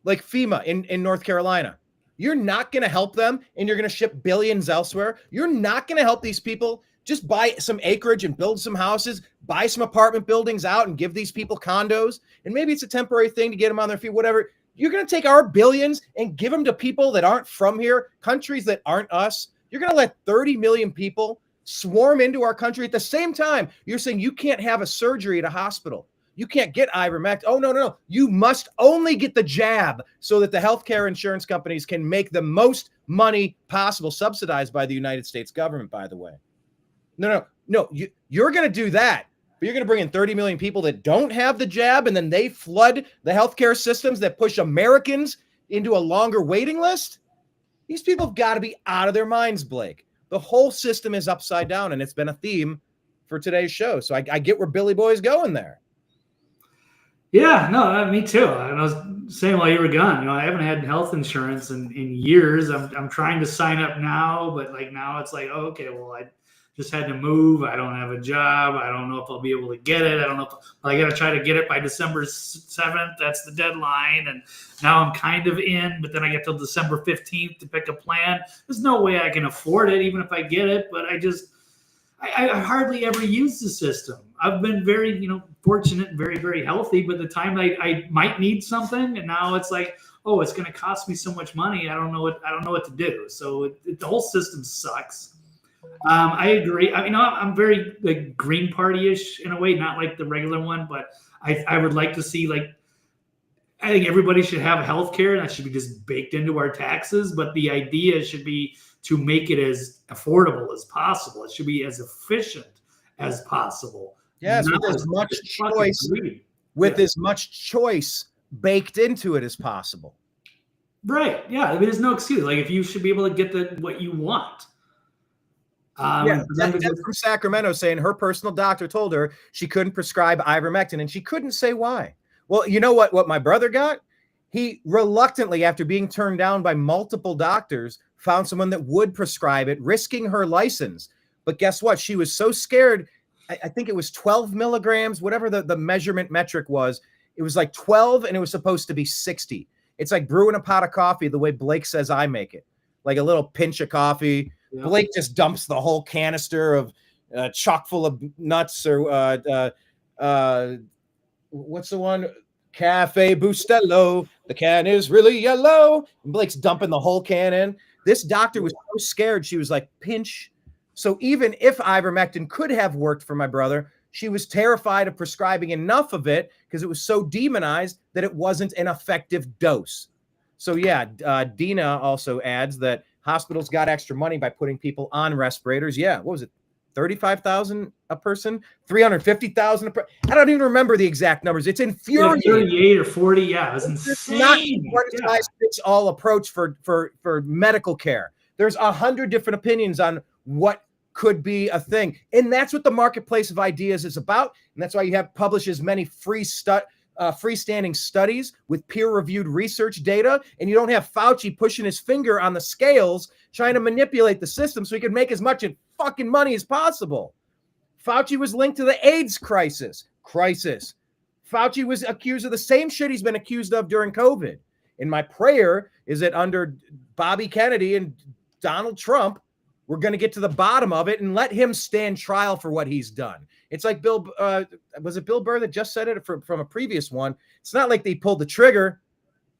like FEMA in North Carolina. You're not going to help them, and you're going to ship billions elsewhere. You're not going to help these people. Just buy some acreage and build some houses, buy some apartment buildings out and give these people condos. And maybe it's a temporary thing to get them on their feet, whatever. You're going to take our billions and give them to people that aren't from here, countries that aren't us. You're going to let 30 million people swarm into our country at the same time. You're saying you can't have a surgery at a hospital. You can't get ivermectin. Oh, no. You must only get the jab so that the healthcare insurance companies can make the most money possible, subsidized by the United States government, by the way. No. You're going to do that, but you're going to bring in 30 million people that don't have the jab, and then they flood the healthcare systems that push Americans into a longer waiting list? These people have got to be out of their minds, Blake. The whole system is upside down, and it's been a theme for today's show. So I get where Billy Boy's going there. Yeah, no, me too. I was saying while you were gone, I haven't had health insurance in years. I'm trying to sign up now, but now it's like, oh, okay, well, I just had to move. I don't have a job. I don't know if I'll be able to get it. I don't know if I got to try to get it by December 7th. That's the deadline. And now I'm kind of in, but then I get till December 15th to pick a plan. There's no way I can afford it, even if I get it. But I hardly ever use the system. I've been very, fortunate and very, very healthy, but the time I might need something, and now it's like, oh, it's going to cost me so much money. I don't know what to do. So the whole system sucks. I agree. I'm very Green Party-ish in a way, not like the regular one, but I would like to see I think everybody should have health care, and that should be just baked into our taxes. But the idea should be to make it as affordable as possible. It should be as efficient as possible. Yes, with as much choice baked into it as possible. Right. Yeah. There's no excuse. If you should be able to get what you want. That's from Sacramento saying her personal doctor told her she couldn't prescribe ivermectin, and she couldn't say why. Well, you know what my brother got? He reluctantly, after being turned down by multiple doctors, found someone that would prescribe it, risking her license. But guess what? She was so scared. I think it was 12 milligrams, whatever the measurement metric was. It was like 12 and it was supposed to be 60. It's like brewing a pot of coffee the way Blake says I make it. Like a little pinch of coffee. Yeah. Blake just dumps the whole canister of chock full of nuts or what's the one? Cafe Bustelo. The can is really yellow. And Blake's dumping the whole can in. This doctor was so scared. She was like, pinch. So even if ivermectin could have worked for my brother, she was terrified of prescribing enough of it because it was so demonized that it wasn't an effective dose. So yeah, Dina also adds that hospitals got extra money by putting people on respirators. Yeah, what was it? 35,000 a person, 350,000 a person. I don't even remember the exact numbers. It's infuriating. 38 or 40. Yeah, it was insane. Not one size fits all approach for medical care. There's 100 different opinions on what could be a thing, and that's what the marketplace of ideas is about. And that's why you have published as many freestanding studies with peer-reviewed research data, and you don't have Fauci pushing his finger on the scales trying to manipulate the system so he could make as much fucking money as possible. Fauci was linked to the AIDS crisis. Fauci was accused of the same shit he's been accused of during COVID. And my prayer is that under Bobby Kennedy and Donald Trump, we're going to get to the bottom of it and let him stand trial for what he's done. It's like was it Bill Burr that just said it from a previous one? It's not like they pulled the trigger,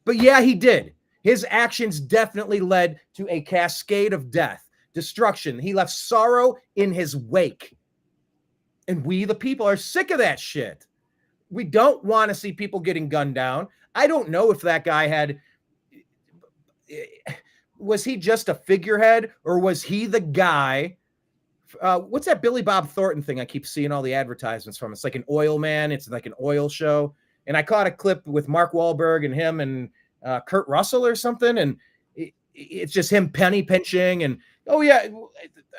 but yeah, he did. His actions definitely led to a cascade of death, destruction. He left sorrow in his wake. And we, the people, are sick of that shit. We don't want to see people getting gunned down. I don't know if that guy was he just a figurehead or was he the guy? What's that Billy Bob Thornton thing I keep seeing all the advertisements from? It's like an oil man. It's like an oil show. And I caught a clip with Mark Wahlberg and him and Kurt Russell or something. And it's just him penny pinching. And, oh, yeah,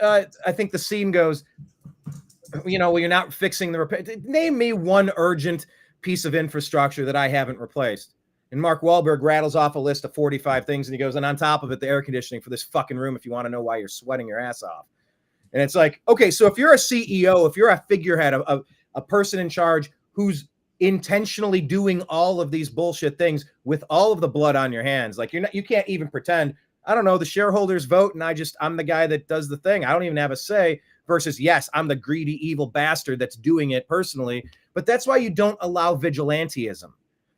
I think the scene goes, well, you're not fixing the repair. Name me one urgent piece of infrastructure that I haven't replaced. And Mark Wahlberg rattles off a list of 45 things, and he goes, and on top of it, the air conditioning for this fucking room if you want to know why you're sweating your ass off. And it's like, okay, so if you're a CEO, if you're a figurehead, a person in charge who's intentionally doing all of these bullshit things with all of the blood on your hands, like you can't even pretend, I don't know, the shareholders vote and I'm the guy that does the thing. I don't even have a say versus, yes, I'm the greedy, evil bastard that's doing it personally. But that's why you don't allow vigilantism.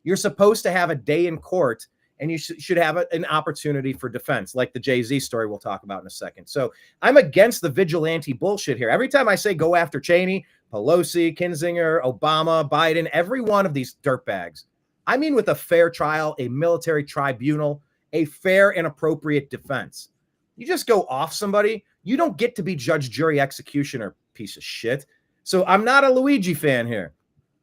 You're supposed to have a day in court, and you should have an opportunity for defense, like the Jay-Z story we'll talk about in a second. So I'm against the vigilante bullshit here. Every time I say go after Cheney, Pelosi, Kinzinger, Obama, Biden, every one of these dirtbags, I mean with a fair trial, a military tribunal, a fair and appropriate defense. You just go off somebody, you don't get to be judge, jury, executioner, piece of shit. So I'm not a Luigi fan here,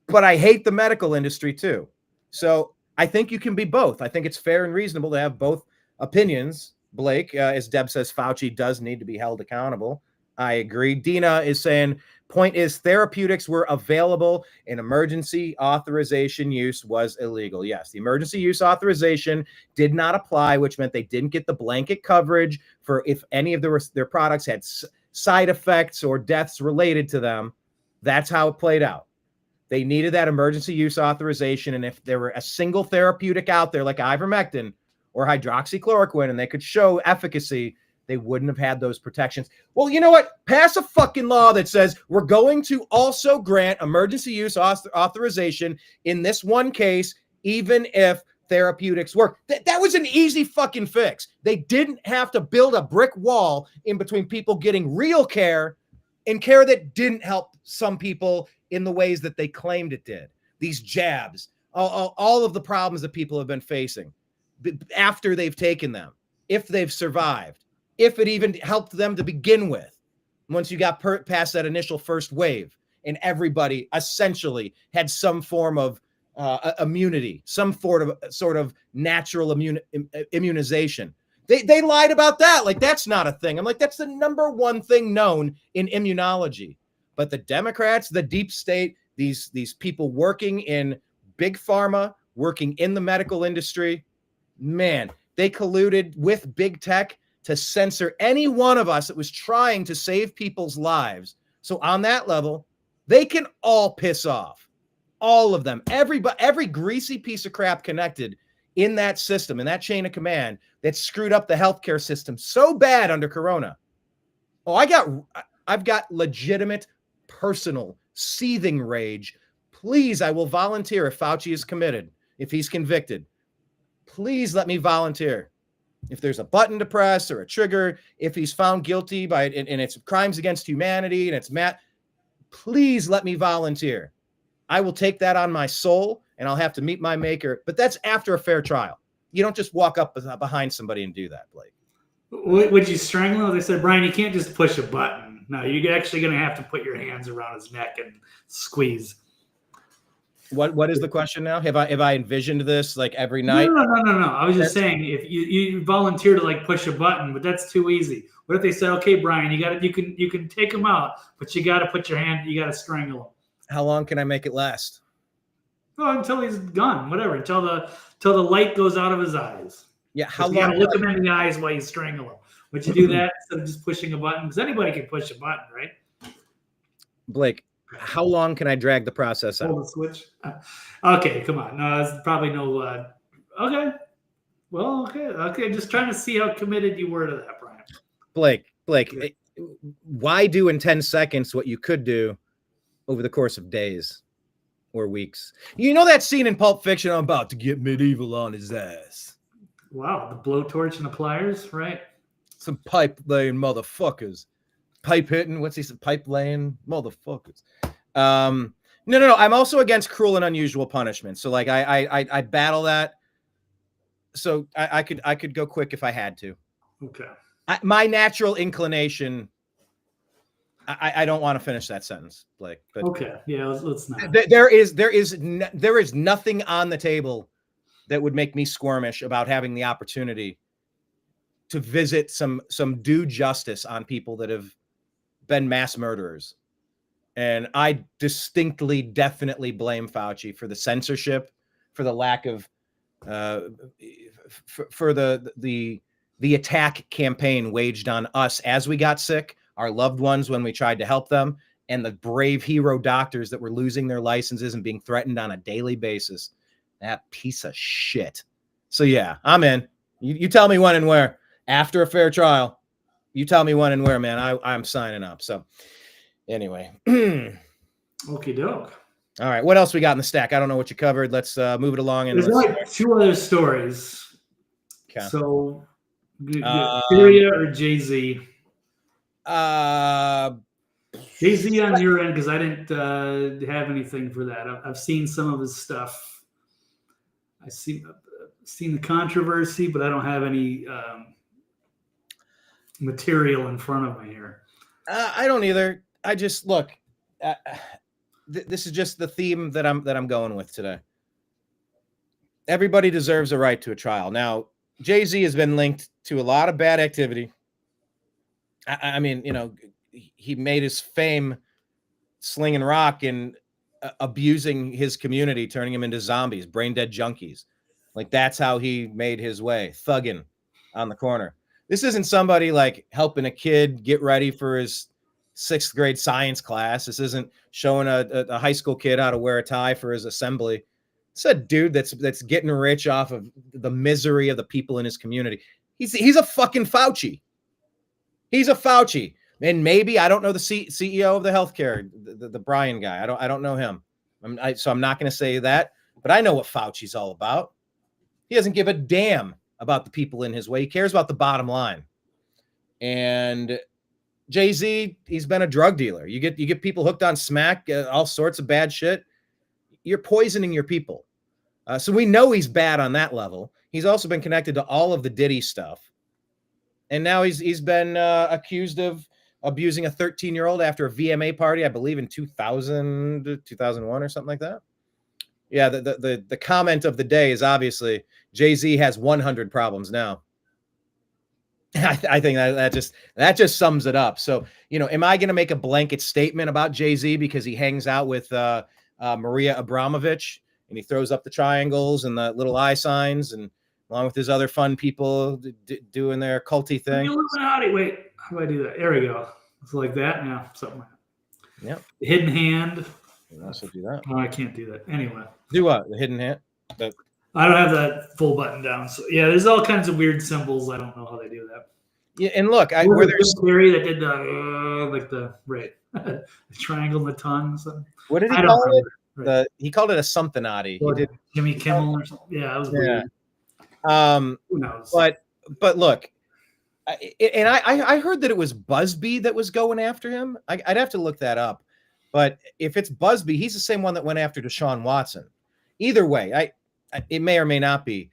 but I hate the medical industry too. So I think you can be both. I think it's fair and reasonable to have both opinions. Blake, as Deb says, Fauci does need to be held accountable. I agree. Dina is saying, point is therapeutics were available and emergency authorization use was illegal. Yes, the emergency use authorization did not apply, which meant they didn't get the blanket coverage for if any of their products had side effects or deaths related to them. That's how it played out. They needed that emergency use authorization. And if there were a single therapeutic out there like ivermectin or hydroxychloroquine and they could show efficacy, they wouldn't have had those protections. Well, you know what? Pass a fucking law that says we're going to also grant emergency use authorization in this one case, even if therapeutics work. That was an easy fucking fix. They didn't have to build a brick wall in between people getting real care and care that didn't help some people in the ways that they claimed it did. These jabs, all of the problems that people have been facing after they've taken them, if they've survived, if it even helped them to begin with, once you got past that initial first wave and everybody essentially had some form of immunity, some sort of natural immunization. They lied about that. Like, that's not a thing. I'm like, that's the number one thing known in immunology. But the Democrats, the deep state, these people working in big pharma, working in the medical industry, man, they colluded with big tech to censor any one of us that was trying to save people's lives. So on that level, they can all piss off. all of them, every greasy piece of crap connected in that system, in that chain of command that screwed up the healthcare system so bad under Corona. Oh, I've got legitimate, personal, seething rage. Please, I will volunteer if Fauci is committed, if he's convicted. Please let me volunteer. If there's a button to press or a trigger, if he's found guilty and it's crimes against humanity and it's please let me volunteer. I will take that on my soul and I'll have to meet my maker. But that's after a fair trial. You don't just walk up behind somebody and do that, Blake. Would you strangle him? They said, Brian, you can't just push a button. No, you're actually going to have to put your hands around his neck and squeeze. What is the question now? Have I envisioned this like every night? No. I was just saying, if you volunteer to like push a button, but that's too easy. What if they said, okay, Brian, you can take him out, but you got to put your hand, you got to strangle him. How long can I make it last? Well, until he's gone, whatever. Until the light goes out of his eyes. Yeah, how long? You got to look him in the eyes while you strangle him. Would you do that instead of just pushing a button? Because anybody can push a button, right? Blake, how long can I drag the process out? Hold the switch. Okay, come on. No, there's probably no. Okay. Well, okay. Just trying to see how committed you were to that, Brian. Blake, why do in 10 seconds what you could do over the course of days or weeks? You know that scene in Pulp Fiction? I'm about to get medieval on his ass. Wow, the blowtorch and the pliers, right? Some pipe laying motherfuckers. Pipe hitting, what's he said? Pipe laying motherfuckers. No. I'm also against cruel and unusual punishment. So like I battle that. So I could go quick if I had to. Okay. My natural inclination. I don't want to finish that sentence, Blake. But okay. Yeah, let's not. There is nothing on the table that would make me squirmish about having the opportunity to visit some due justice on people that have been mass murderers. And I distinctly, definitely blame Fauci for the censorship, for the lack of, for the attack campaign waged on us as we got sick, our loved ones when we tried to help them, and the brave hero doctors that were losing their licenses and being threatened on a daily basis. That piece of shit. So yeah, I'm in. You tell me when and where. After a fair trial, you tell me when and where, man. I'm signing up. So anyway. Okie doke. All right. What else we got in the stack? I don't know what you covered. Let's move it along. And there's like two other stories. Okay. So Syria or Jay-Z? Jay-Z on your end, because I didn't have anything for that. I've seen some of his stuff. I've seen the controversy, but I don't have any material in front of me here. I don't either. I just look. This is just the theme that I'm going with today. Everybody deserves a right to a trial. Now, Jay-Z has been linked to a lot of bad activity. I mean, he made his fame slinging rock and abusing his community, turning them into zombies, brain dead junkies. Like that's how he made his way, thugging on the corner. This isn't somebody like helping a kid get ready for his 6th grade science class. This isn't showing a high school kid how to wear a tie for his assembly. It's a dude that's getting rich off of the misery of the people in his community. He's a fucking Fauci. He's a Fauci. And maybe I don't know the CEO of the healthcare, the Brian guy. I don't know him. So I'm not going to say that, but I know what Fauci's all about. He doesn't give a damn about the people in his way. He cares about the bottom line. And Jay-Z, he's been a drug dealer. You get people hooked on smack, all sorts of bad shit. You're poisoning your people. So we know he's bad on that level. He's also been connected to all of the Diddy stuff. And now he's been accused of abusing a 13-year-old after a VMA party, I believe in 2000, 2001 or something like that. Yeah, the comment of the day is obviously Jay-Z has 100 problems now. I think that just sums it up. So, am I going to make a blanket statement about Jay-Z because he hangs out with Maria Abramovich and he throws up the triangles and the little eye signs and along with his other fun people doing their culty thing? Illuminati. Wait, how do I do that? There we go. It's like that now. Something like that. Yep. Hidden hand. You also do that. Oh, I can't do that. Anyway. Do what? The hidden hand? I don't have that full button down. So yeah, there's all kinds of weird symbols. I don't know how they do that. Yeah, and look, where there's theory that did the the triangle and the tongue. So. What did he call it? Right. He called it a something-ati. He did Jimmy Kimmel or something. Yeah, that was weird. Who knows? But look, I heard that it was Busby that was going after him. I'd have to look that up. But if it's Busby, he's the same one that went after Deshaun Watson. Either way, it may or may not be.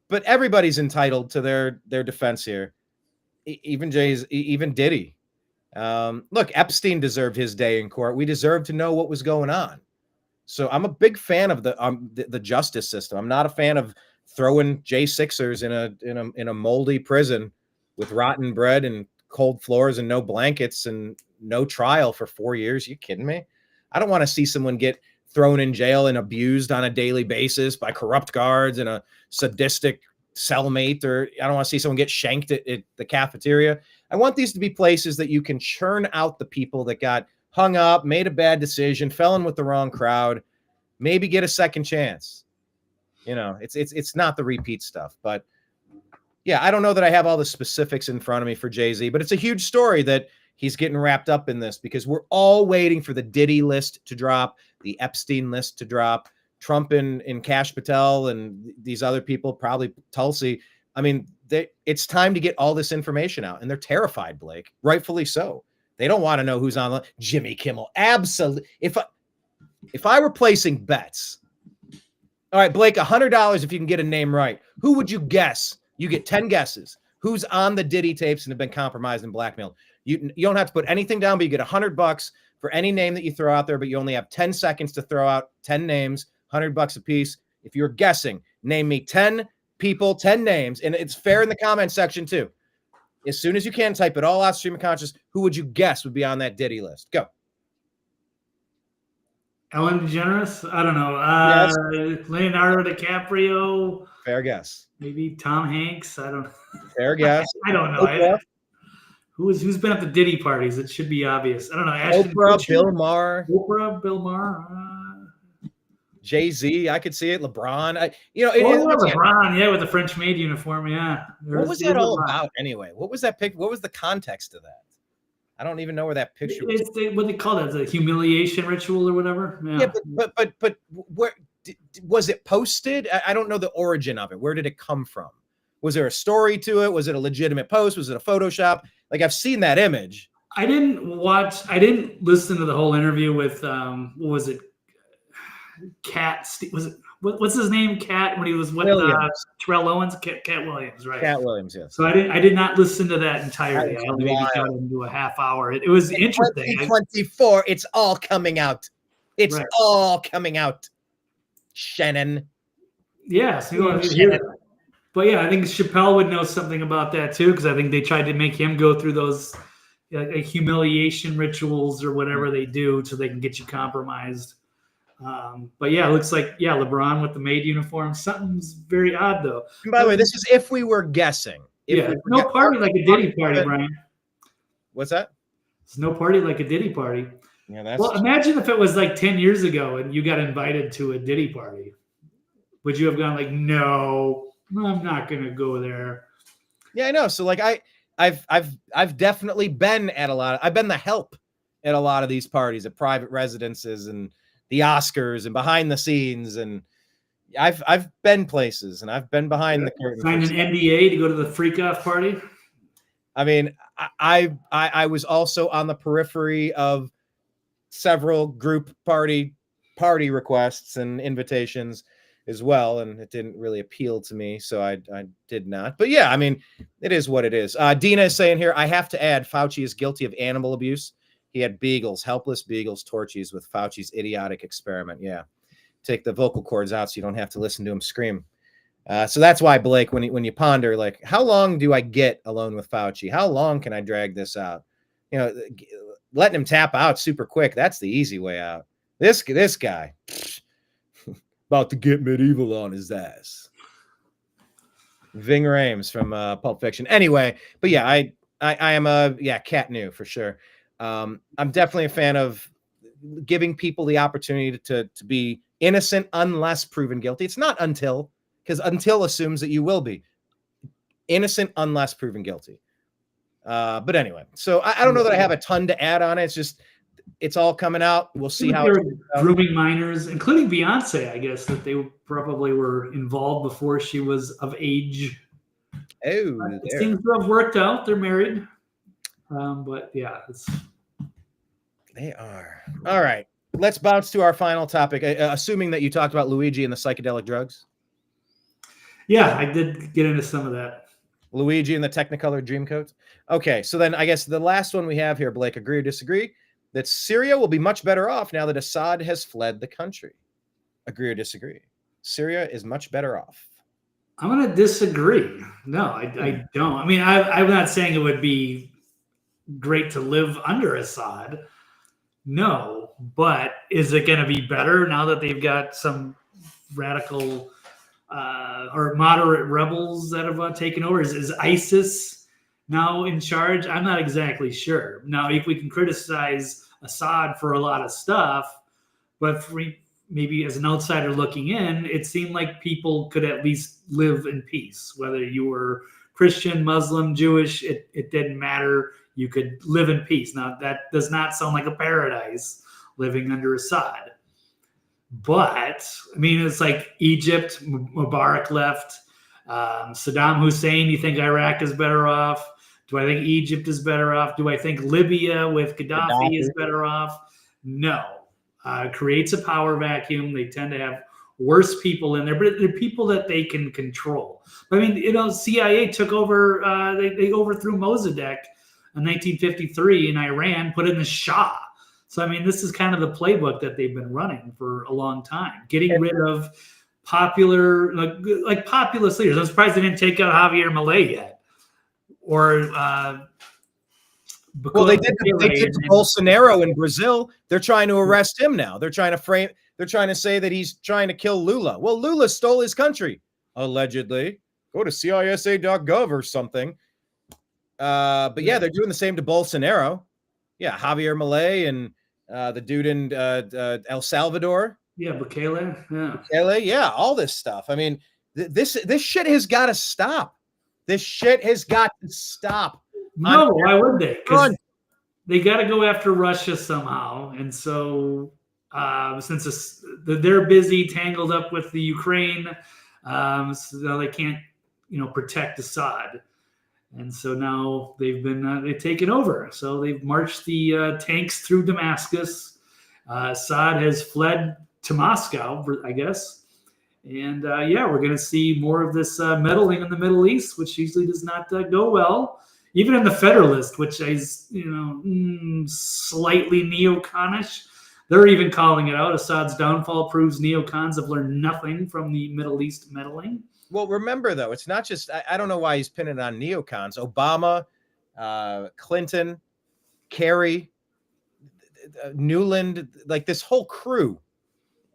But everybody's entitled to their defense here. Even Diddy. Look, Epstein deserved his day in court. We deserve to know what was going on. So I'm a big fan of the justice system. I'm not a fan of throwing J6ers in a moldy prison with rotten bread and cold floors and no blankets and no trial for 4 years. You kidding me? I don't want to see someone get thrown in jail and abused on a daily basis by corrupt guards and a sadistic cellmate, or I don't want to see someone get shanked at the cafeteria. I want these to be places that you can churn out the people that got hung up, made a bad decision, fell in with the wrong crowd, maybe get a second chance. You know, it's not the repeat stuff, but yeah, I don't know that I have all the specifics in front of me for Jay-Z, but it's a huge story that he's getting wrapped up in this because we're all waiting for the Diddy list to drop, the Epstein list to drop, Trump and Kash Patel and these other people, probably Tulsi. I mean, it's time to get all this information out, and they're terrified, Blake, rightfully so. They don't want to know who's on Jimmy Kimmel. Absolutely. If I were placing bets, all right, Blake, $100 if you can get a name right. Who would you guess? You get 10 guesses. Who's on the Diddy tapes and have been compromised and blackmailed? You don't have to put anything down, but you get $100 for any name that you throw out there, but you only have 10 seconds to throw out 10 names, $100 a piece. If you're guessing, name me 10 people, 10 names, and it's fair in the comment section too. As soon as you can, type it all out, stream of conscious. Who would you guess would be on that Diddy list? Go. Ellen DeGeneres? I don't know. Yes. Leonardo DiCaprio? Fair guess. Maybe Tom Hanks? I don't know. Fair guess. I don't know. Who's been at the Diddy parties? It should be obvious. I don't know. Oprah, Bill Maher. Jay-Z, I could see it. LeBron. LeBron, with the French maid uniform, yeah. What was that all about anyway? What was that pic? What was the context of that? I don't even know where that picture was. What they call it, the humiliation ritual or whatever. Yeah, but where was it posted? I don't know the origin of it. Where did it come from? Was there a story to it? Was it a legitimate post? Was it a Photoshop? Like, I've seen that image. I didn't listen to the whole interview with what was it? Cat was it? What's his name? Cat when he was with Terrell Owens. Cat Williams, right? Cat Williams, yes. So I did not listen to that entirely. I only maybe got into a half hour. It was interesting. 2024. It's all coming out. It's all coming out. Shannon. Yeah. But yeah, I think Chappelle would know something about that too, because I think they tried to make him go through those humiliation rituals or whatever they do so they can get you compromised. But yeah, it looks like, LeBron with the maid uniform. Something's very odd though. And by the way, this is if we were guessing. No party like a Diddy party, Brian. What's that? There's no party like a Diddy party. Yeah, well, imagine if it was like 10 years ago and you got invited to a Diddy party. Would you have gone like, no, I'm not going to go there? Yeah, I know. So like I've definitely been at I've been the help at a lot of these parties at private residences and the Oscars and behind the scenes, and I've been places and I've been behind the curtain. Signed an NDA to go to the freak off party. I mean, I was also on the periphery of several group party requests and invitations as well, and it didn't really appeal to me, so I did not. But yeah, I mean, it is what it is. Dina is saying here, I have to add, Fauci is guilty of animal abuse. He had beagles, helpless beagles, torchies with Fauci's idiotic experiment. Yeah. Take the vocal cords out so you don't have to listen to him scream. So that's why, Blake, when you ponder, like, how long do I get alone with Fauci? How long can I drag this out? You know, letting him tap out super quick. That's the easy way out. This guy about to get medieval on his ass. Ving Rhames from Pulp Fiction. Anyway, but yeah, I am Cat New for sure. I'm definitely a fan of giving people the opportunity to be innocent unless proven guilty. It's not until, because until assumes that you will be innocent unless proven guilty. But anyway, so I don't know that I have a ton to add on it. It's just, it's all coming out. We'll see how they're grooming minors, including Beyonce, I guess, that they probably were involved before she was of age. Oh, it seems to have worked out. They're married. But yeah, they are. All right. Let's bounce to our final topic, assuming that you talked about Luigi and the psychedelic drugs. Yeah, I did get into some of that. Luigi and the Technicolor Dreamcoat. Okay, so then I guess the last one we have here, Blake, agree or disagree, that Syria will be much better off now that Assad has fled the country. Agree or disagree? Syria is much better off. I'm going to disagree. No, I don't. I mean, I'm not saying it would be great to live under Assad. No, but is it going to be better now that they've got some radical or moderate rebels that have taken over? Is ISIS now in charge? I'm not exactly sure. Now, if we can criticize Assad for a lot of stuff, but maybe as an outsider looking in, it seemed like people could at least live in peace. Whether you were Christian, Muslim, Jewish, it didn't matter. You could live in peace. Now, that does not sound like a paradise living under Assad. But, I mean, it's like Egypt, Mubarak left. Saddam Hussein, you think Iraq is better off? Do I think Egypt is better off? Do I think Libya with Gaddafi is better off? No. Creates a power vacuum. They tend to have worse people in there, but they're people that they can control. I mean, CIA took over, they overthrew Mossadegh in 1953 in Iran, put in the Shah. So, I mean, this is kind of the playbook that they've been running for a long time, getting rid of popular, like populist leaders. I'm surprised they didn't take out Javier Milei yet. Or, well, they did Bolsonaro in Brazil. They're trying to arrest him now. They're trying to say that he's trying to kill Lula. Well, Lula stole his country, allegedly. Go to CISA.gov or something. But yeah, they're doing the same to Bolsonaro. Yeah, Javier Milei and the dude in El Salvador. Yeah, Bukele. Yeah. Bukele, yeah, all this stuff. I mean, this shit has got to stop. This shit has got to stop. No, why would they? Because they got to go after Russia somehow. And so since they're busy, tangled up with the Ukraine, so now they can't, protect Assad. And so now they've taken over. So they've marched the tanks through Damascus. Assad has fled to Moscow, I guess. And yeah, we're going to see more of this meddling in the Middle East, which usually does not go well. Even in the Federalist, which is, slightly neoconish, they're even calling it out. Assad's downfall proves neocons have learned nothing from the Middle East meddling. Well, remember, though, it's not just, I don't know why he's pinning it on neocons. Obama, Clinton, Kerry, Newland, like this whole crew,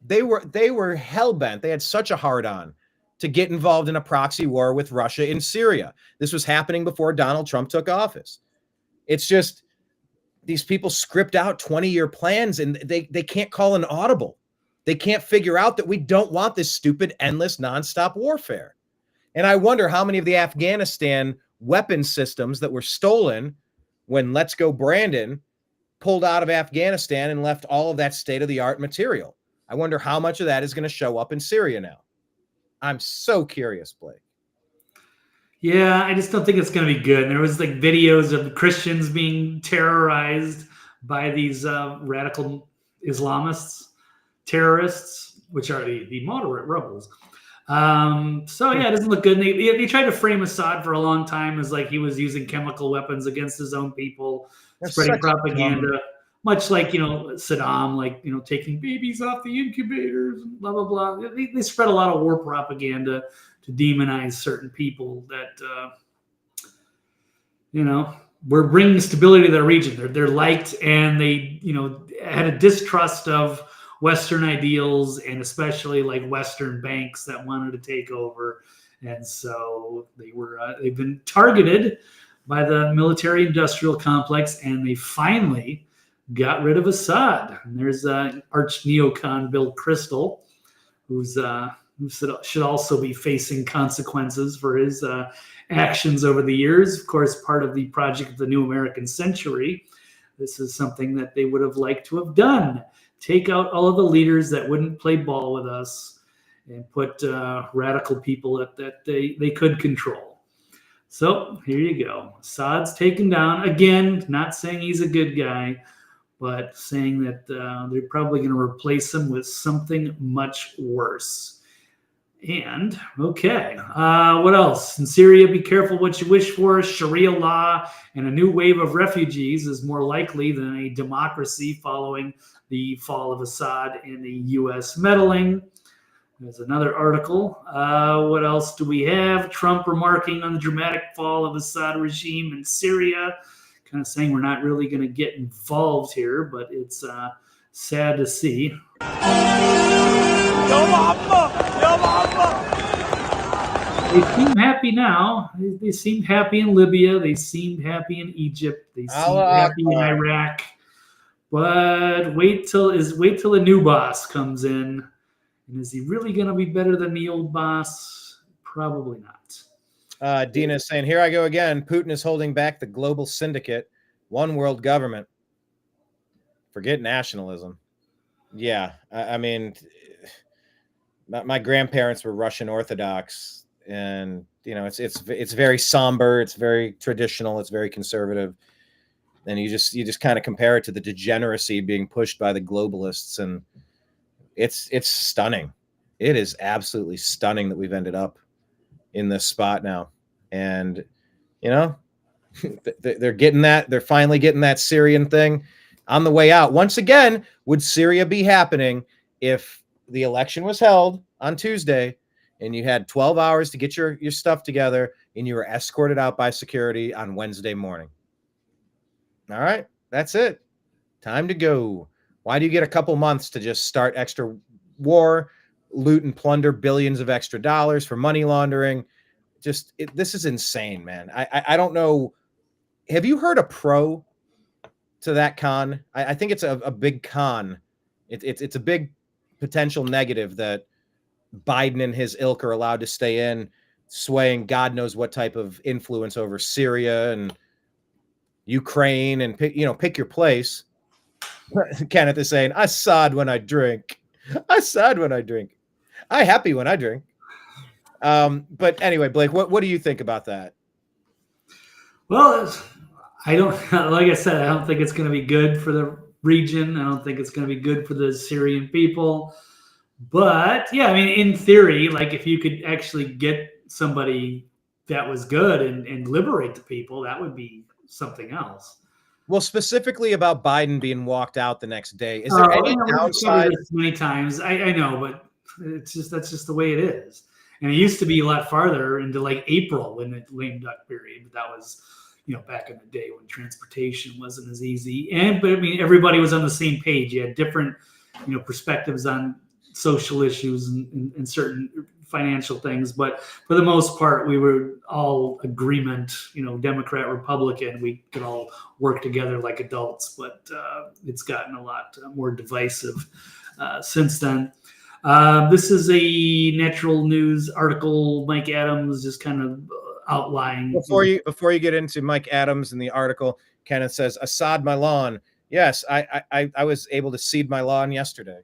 they were hell-bent. They had such a hard-on to get involved in a proxy war with Russia in Syria. This was happening before Donald Trump took office. It's just these people script out 20-year plans, and they can't call an audible. They can't figure out that we don't want this stupid, endless, nonstop warfare. And I wonder how many of the Afghanistan weapon systems that were stolen when Let's Go Brandon pulled out of Afghanistan and left all of that state-of-the-art material. I wonder how much of that is going to show up in Syria now. I'm so curious, Blake. Yeah, I just don't think it's going to be good. And there was like videos of Christians being terrorized by these radical Islamists, terrorists, which are the moderate rebels. So yeah, it doesn't look good. And they tried to frame Assad for a long time as like he was using chemical weapons against his own people, spreading propaganda. Much like, Saddam, taking babies off the incubators, blah, blah, blah. They spread a lot of war propaganda to demonize certain people that, were bringing stability to their region. They're liked, and they, had a distrust of Western ideals, and especially like Western banks that wanted to take over. And so they've been targeted by the military industrial complex, and they finally got rid of Assad. And there's arch neocon Bill Kristol, who should also be facing consequences for his actions over the years. Of course, part of the project of the New American Century. This is something that they would have liked to have done. Take out all of the leaders that wouldn't play ball with us and put radical people that they could control. So here you go. Assad's taken down. Again, not saying he's a good guy, but saying that they're probably going to replace him with something much worse. And, okay, what else? In Syria, be careful what you wish for. Sharia law and a new wave of refugees is more likely than a democracy following the fall of Assad and the U.S. meddling. There's another article. What else do we have? Trump remarking on the dramatic fall of Assad regime in Syria, kind of saying we're not really going to get involved here, but it's sad to see. They seem happy now. They seemed happy in Libya. They seemed happy in Egypt. They seemed happy in Iraq. But wait till the new boss comes in. And is he really going to be better than the old boss? Probably not. Dina is saying, here I go again. Putin is holding back the global syndicate, one world government. Forget nationalism. Yeah, I mean, my grandparents were Russian Orthodox, and it's very somber, it's very traditional, it's very conservative, and you just kind of compare it to the degeneracy being pushed by the globalists, and it's stunning. It is absolutely stunning that we've ended up in this spot now, and they're getting that. They're finally getting that Syrian thing on the way out. Once again, would Syria be happening if the election was held on Tuesday and you had 12 hours to get your stuff together and you were escorted out by security on Wednesday morning? All right, that's it. Time to go. Why do you get a couple months to just start extra war, loot and plunder billions of extra dollars for money laundering? This is insane, man. I don't know. Have you heard a pro to that con? I think it's a big con. It's a big potential negative that Biden and his ilk are allowed to stay in, swaying God knows what type of influence over Syria and Ukraine, and pick your place. Kenneth is saying, Assad when I drink. Assad when I drink. I happy when I drink. But anyway, Blake, what do you think about that? Well, I don't, like I said, I don't think it's going to be good for the region. I don't think it's going to be good for the Syrian people. But yeah, I mean, in theory, like if you could actually get somebody that was good and liberate the people, that would be something else. Well, specifically about Biden being walked out the next day, is there any downside? Many times, I know, but that's just the way it is. And it used to be a lot farther into like April in the lame duck period, but that was back in the day when transportation wasn't as easy. But I mean, everybody was on the same page. You had different perspectives on social issues and certain financial things, but for the most part, we were all agreement, Democrat, Republican, we could all work together like adults, but it's gotten a lot more divisive since then. This is a Natural News article. Mike Adams just kind of outlining. Before you get into Mike Adams and the article, Kenneth says, Assad my lawn. Yes, I was able to seed my lawn yesterday.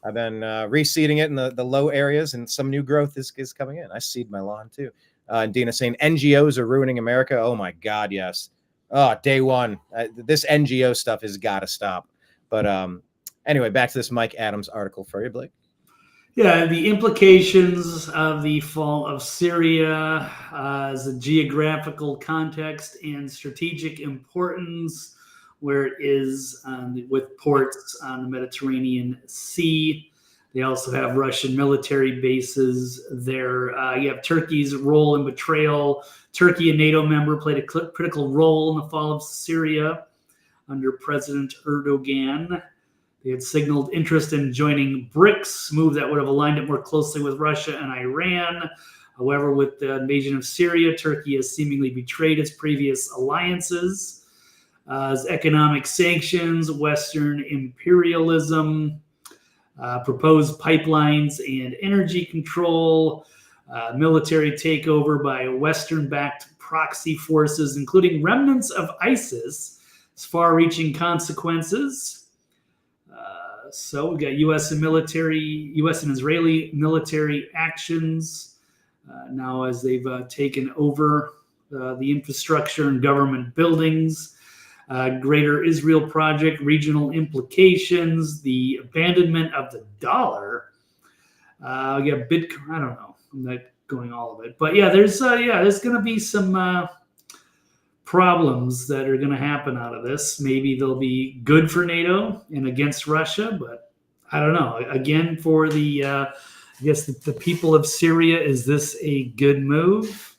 I've been reseeding it in the low areas, and some new growth is coming in. I seed my lawn too. And Dina saying NGOs are ruining America. Oh my God, yes. Oh, day one. This NGO stuff has got to stop. But anyway, back to this Mike Adams article for you, Blake. Yeah, the implications of the fall of Syria as a geographical context and strategic importance, where it is with ports on the Mediterranean Sea. They also have Russian military bases there. You have Turkey's role in betrayal. Turkey, a NATO member, played a critical role in the fall of Syria under President Erdogan. They had signaled interest in joining BRICS, move that would have aligned it more closely with Russia and Iran. However, with the invasion of Syria, Turkey has seemingly betrayed its previous alliances. economic sanctions, Western imperialism, proposed pipelines and energy control, military takeover by Western-backed proxy forces, including remnants of ISIS, far-reaching consequences. So we got U.S. and Israeli military actions now as they've taken over the infrastructure and government buildings. Greater Israel Project, regional implications, the abandonment of the dollar. We got Bitcoin. I don't know. I'm not going all of it, but yeah, there's going to be some problems that are going to happen out of this. Maybe they'll be good for NATO and against Russia, but I don't know. Again, for the I guess the people of Syria, is this a good move?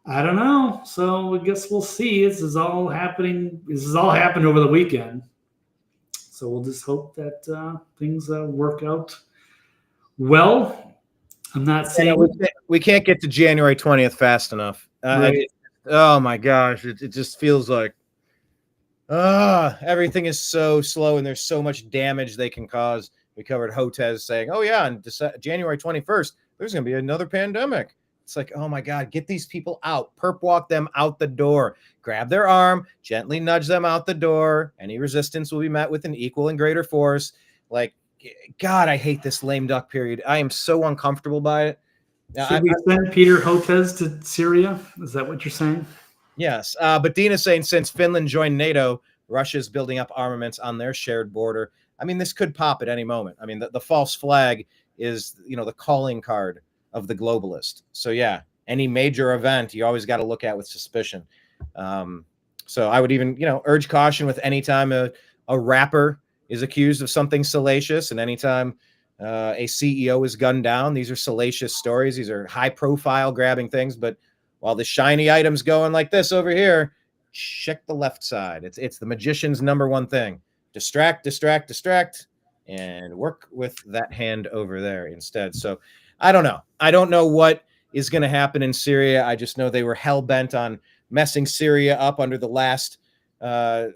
I don't know. So I guess we'll see. This is all happening. This has all happened over the weekend. So we'll just hope that things work out well. I'm not saying we can't get to January 20th fast enough. Right. Oh my gosh, it just feels like everything is so slow and there's so much damage they can cause. We covered Hotez saying, oh yeah, on January 21st, there's going to be another pandemic. It's like, oh my God, get these people out, perp walk them out the door, grab their arm, gently nudge them out the door. Any resistance will be met with an equal and greater force. Like, God, I hate this lame duck period. I am so uncomfortable by it. Should we send Peter Hotez to Syria? Is that what you're saying? Yes. But Dina's saying since Finland joined NATO, Russia's building up armaments on their shared border. I mean, this could pop at any moment. I mean, the false flag is, the calling card of the globalist. So yeah, any major event, you always got to look at with suspicion. So I would even, urge caution with any time a rapper is accused of something salacious, and anytime a CEO is gunned down. These are salacious stories. These are high profile grabbing things. But while the shiny item's going like this over here, check the left side. It's the magician's number one thing. Distract, distract, distract, and work with that hand over there instead. So I don't know. I don't know what is going to happen in Syria. I just know they were hell bent on messing Syria up under the last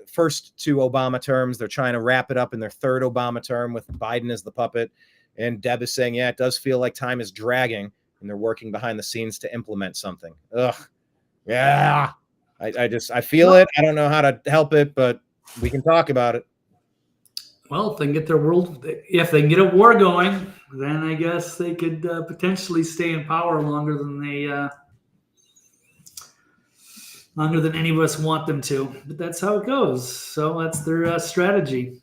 first two Obama terms. They're trying to wrap it up in their third Obama term with Biden as the puppet. And Deb is saying, yeah, it does feel like time is dragging and they're working behind the scenes to implement something. Ugh. Yeah. I feel it. I don't know how to help it, but we can talk about it. Well, if they can get if they can get a war going, then I guess they could potentially stay in power longer than any of us want them to. But that's how it goes. So that's their strategy.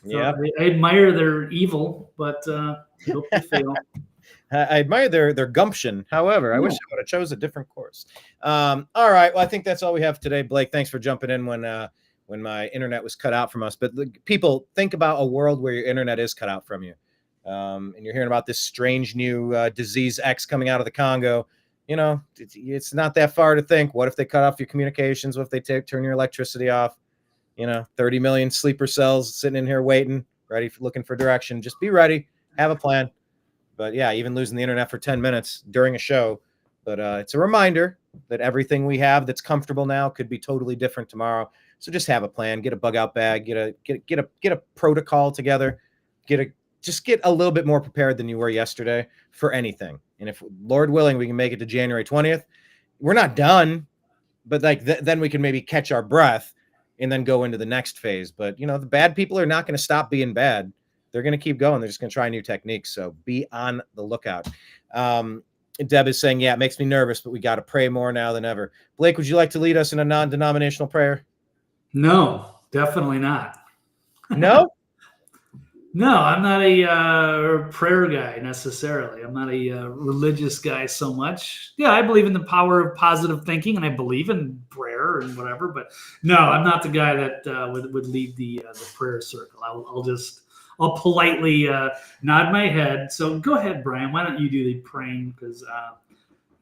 Yeah, so I admire their evil, but I hope they fail. I admire their gumption. However, I wish I would have chose a different course. All right. Well, I think that's all we have today. Blake, thanks for jumping in when my internet was cut out from us. But people, think about a world where your internet is cut out from you. And you're hearing about this strange new disease X coming out of the Congo. It's not that far to think. What if they cut off your communications? What if they turn your electricity off? 30 million sleeper cells sitting in here waiting, ready looking for direction. Just be ready. Have a plan. But yeah, even losing the internet for 10 minutes during a show. But it's a reminder that everything we have that's comfortable now could be totally different tomorrow. So just have a plan. Get a bug out bag. Get a protocol together. Just get a little bit more prepared than you were yesterday for anything. And if Lord willing, we can make it to January 20th, we're not done, but then we can maybe catch our breath and then go into the next phase. But the bad people are not going to stop being bad. They're going to keep going. They're just going to try new techniques. So be on the lookout. Deb is saying, yeah, it makes me nervous, but we got to pray more now than ever. Blake, would you like to lead us in a non-denominational prayer? No, definitely not. No? No, I'm not a prayer guy necessarily. I'm not a religious guy so much. Yeah, I believe in the power of positive thinking, and I believe in prayer and whatever. But no, I'm not the guy that would lead the prayer circle. I'll politely nod my head. So go ahead, Brian. Why don't you do the praying? Because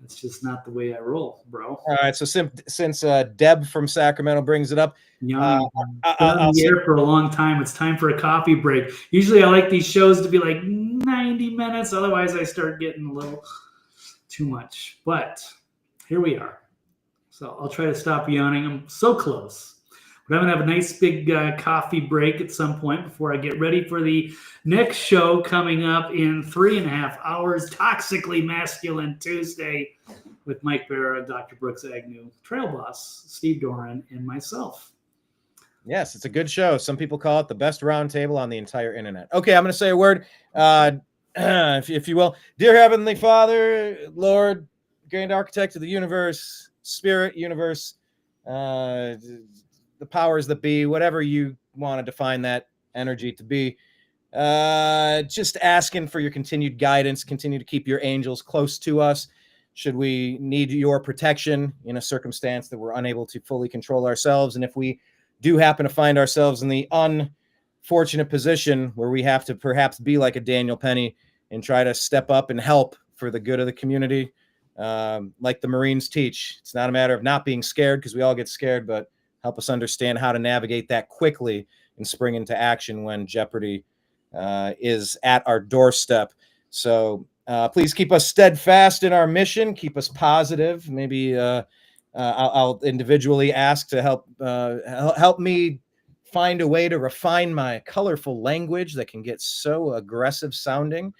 it's just not the way I roll, bro. All right. So since Deb from Sacramento brings it up, I'll be here for a long time. It's time for a coffee break. Usually I like these shows to be like 90 minutes. Otherwise I start getting a little too much. But here we are. So I'll try to stop yawning. I'm so close. But I'm going to have a nice big coffee break at some point before I get ready for the next show coming up in 3.5 hours, Toxically Masculine Tuesday, with Mike Barra, Dr. Brooks Agnew, Trail Boss, Steve Doran, and myself. Yes, it's a good show. Some people call it the best roundtable on the entire internet. Okay, I'm going to say a word, if you will. Dear Heavenly Father, Lord, Grand Architect of the Universe, Spirit, Universe, the powers that be, whatever you want to define that energy to be. Just asking for your continued guidance, continue to keep your angels close to us. Should we need your protection in a circumstance that we're unable to fully control ourselves? And if we do happen to find ourselves in the unfortunate position where we have to perhaps be like a Daniel Penny and try to step up and help for the good of the community, like the Marines teach, it's not a matter of not being scared, because we all get scared, but help us understand how to navigate that quickly and spring into action when jeopardy is at our doorstep. So please keep us steadfast in our mission. Keep us positive. Maybe I'll individually ask to help me find a way to refine my colorful language that can get so aggressive sounding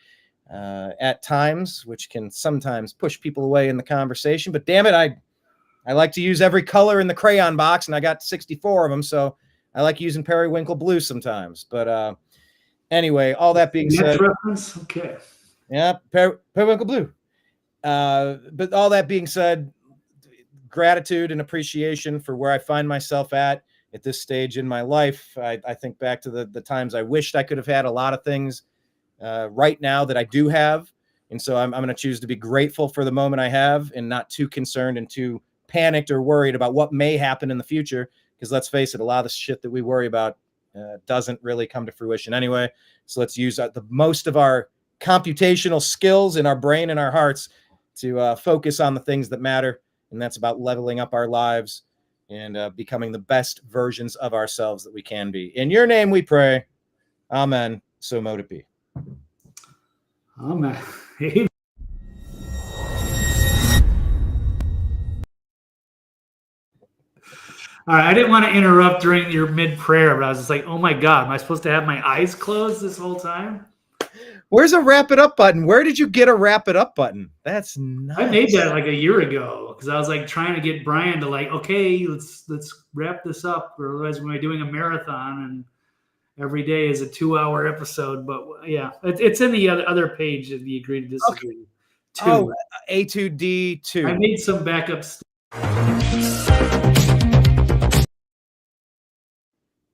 at times, which can sometimes push people away in the conversation. But damn it, I like to use every color in the crayon box, and I got 64 of them, so I like using periwinkle blue sometimes. But anyway, all that being said, reference? Okay. Yeah, periwinkle blue. But all that being said, gratitude and appreciation for where I find myself at this stage in my life. I think back to the times I wished I could have had a lot of things right now that I do have. And so I'm going to choose to be grateful for the moment I have and not too concerned and too panicked or worried about what may happen in the future. Because let's face it, a lot of the shit that we worry about doesn't really come to fruition anyway. So let's use the most of our computational skills in our brain and our hearts to focus on the things that matter. And that's about leveling up our lives and becoming the best versions of ourselves that we can be. In your name we pray. Amen. So mote it be. Amen. All right, I didn't want to interrupt during your mid-prayer, but I was just like, oh my God, am I supposed to have my eyes closed this whole time? Where's a wrap it up button? Where did you get a wrap it up button? That's nice. I made that like a year ago because I was like trying to get Brian to like, okay, let's wrap this up, or otherwise we're doing a marathon and every day is a 2-hour episode. But yeah, it's in the other page of the agree to disagree. Okay. Oh, A2D2. I made some backups.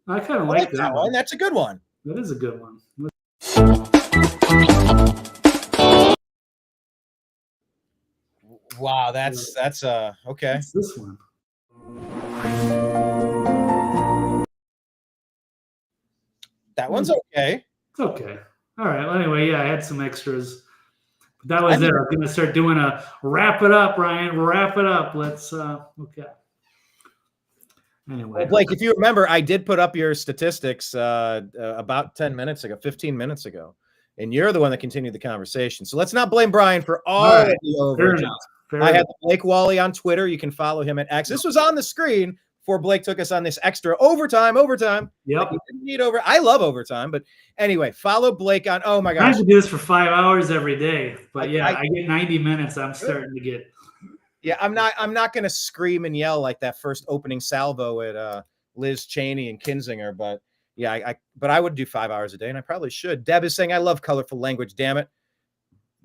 I kind of like that one. That's a good one. That is a good one. Wow, that's okay. What's this one? That one's okay. It's okay. All right. Well, anyway, yeah, I had some extras. But that was it. I was going to start doing a wrap it up, Ryan. Wrap it up. Let's okay. Anyway, well, Blake, if you remember, I did put up your statistics about 10 minutes ago, 15 minutes ago, and you're the one that continued the conversation. So let's not blame Brian for all of the overage. I had Blake Walley on Twitter. You can follow him at X. This was on the screen before Blake took us on this extra overtime. Yep. Like, didn't need over. I love overtime, but anyway, follow Blake on. Oh my gosh, I should do this for 5 hours every day, but I get 90 minutes. I'm starting to get. Yeah, I'm not going to scream and yell like that first opening salvo at Liz Cheney and Kinzinger, but yeah, but I would do 5 hours a day, and I probably should. Deb is saying I love colorful language. Damn it,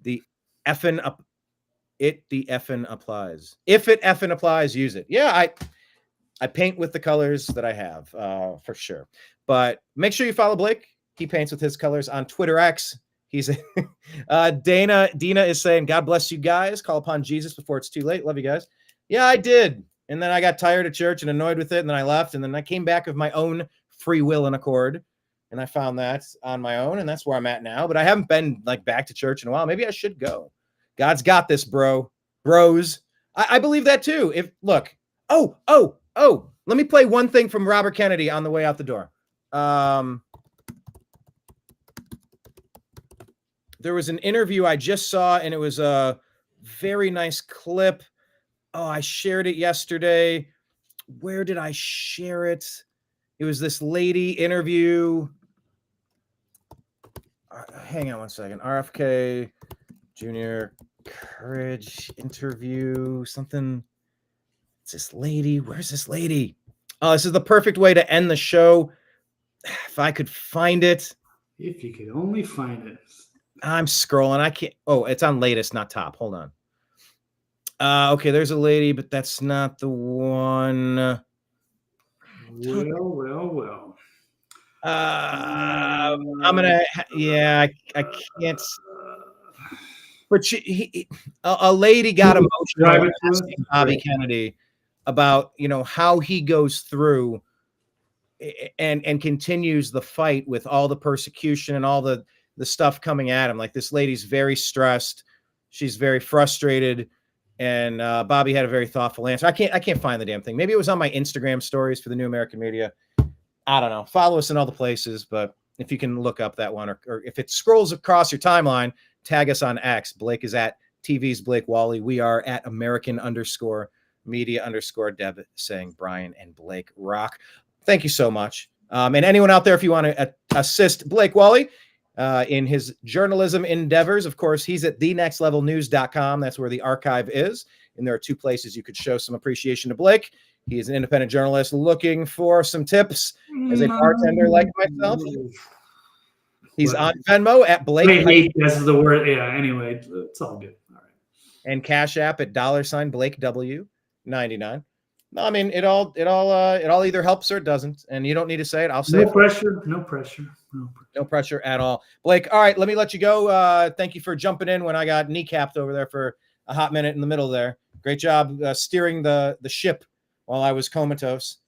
the effing applies. If it effing applies, use it. Yeah, I paint with the colors that I have for sure. But make sure you follow Blake. He paints with his colors on Twitter X. He's Dina is saying, God bless you guys. Call upon Jesus before it's too late. Love you guys. Yeah, I did. And then I got tired of church and annoyed with it. And then I left. And then I came back of my own free will and accord. And I found that on my own. And that's where I'm at now. But I haven't been like back to church in a while. Maybe I should go. God's got this, bros. I believe that too. Let me play one thing from Robert Kennedy on the way out the door. There was an interview I just saw, and it was a very nice clip. Oh, I shared it yesterday. Where did I share it? It was this lady interview. Hang on one second. RFK Jr. Courage interview, something. It's this lady. Where's this lady? Oh, this is the perfect way to end the show. If I could find it. If you could only find it. I'm scrolling. I can't. Oh, it's on latest, not top. Hold on. Okay, there's a lady, but that's not the one. Well. I'm gonna. Yeah, I can't. But a lady got emotional asking Bobby Kennedy about, you know, how he goes through and continues the fight with all the persecution and all the stuff coming at him. Like, this lady's very stressed. She's very frustrated. And Bobby had a very thoughtful answer. I can't find the damn thing. Maybe it was on my Instagram stories for the New American Media. I don't know. Follow us in all the places, but if you can look up that one, or if it scrolls across your timeline, tag us on X. Blake is at TV's Blake Walley. We are at American_media_Deb, saying Brian and Blake rock. Thank you so much. And anyone out there, if you want to assist Blake Walley in his journalism endeavors, of course, he's at thenextlevelnews.com. That's where the archive is. And there are 2 places you could show some appreciation to Blake. He is an independent journalist looking for some tips as a bartender like myself. He's on Venmo at Blake. This is the word. Yeah. Anyway, it's all good. All right. And Cash App at $Blake W99. No, I mean, it all either helps or it doesn't, and you don't need to say it. I'll say no pressure. No pressure at all. Blake, all right, let me let you go. Thank you for jumping in when I got kneecapped over there for a hot minute in the middle there. Great job steering the ship while I was comatose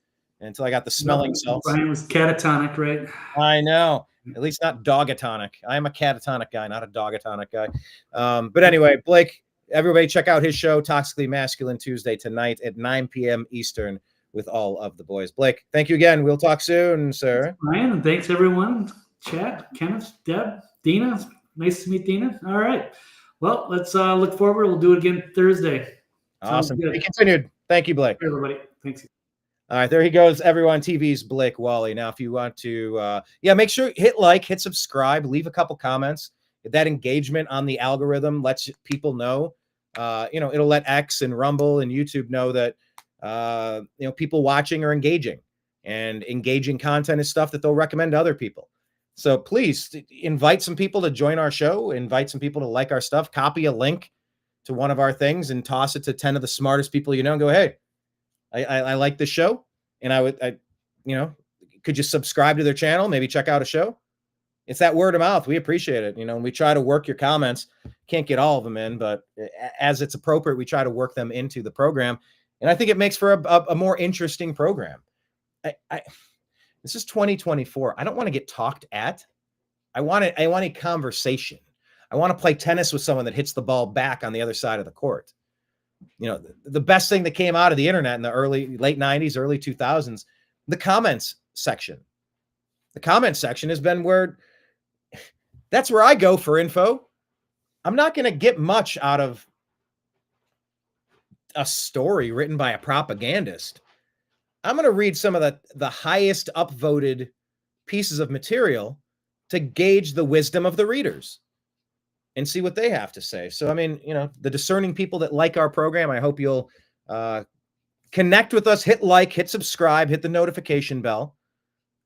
until I got the smelling salts. Brian was catatonic, right? I know. At least not dogatonic. I am a catatonic guy, not a dogatonic guy. But anyway, Blake, everybody check out his show, Toxically Masculine, Tuesday tonight at 9 p.m. Eastern with all of the boys. Blake, thank you again. We'll talk soon, sir. Thanks, Brian, and thanks everyone. Chad, Kenneth, Deb, Dina. Nice to meet Dina. All right. Well, let's look forward. We'll do it again Thursday. Awesome. Be continued. Thank you, Blake. Everybody. Thanks. All right, there he goes, everyone. TV's Blake Walley. Now, if you want to, make sure hit like, hit subscribe, leave a couple comments. That engagement on the algorithm lets people know. It'll let X and Rumble and YouTube know that people watching are engaging, and engaging content is stuff that they'll recommend to other people. So please invite some people to join our show. Invite some people to like our stuff. Copy a link to one of our things and toss it to 10 of the smartest people you know. And go, hey. I like this show, and could you subscribe to their channel? Maybe check out a show. It's that word of mouth. We appreciate it. And we try to work your comments. Can't get all of them in, but as it's appropriate, we try to work them into the program. And I think it makes for a more interesting program. This is 2024. I don't want to get talked at. I want a conversation. I want to play tennis with someone that hits the ball back on the other side of the court. The best thing that came out of the internet in the late 90s, early 2000s, the comments section. The comments section has been that's where I go for info. I'm not going to get much out of a story written by a propagandist. I'm going to read some of the highest upvoted pieces of material to gauge the wisdom of the readers and see what they have to say. So, I mean, the discerning people that like our program, I hope you'll connect with us, hit like, hit subscribe, hit the notification bell.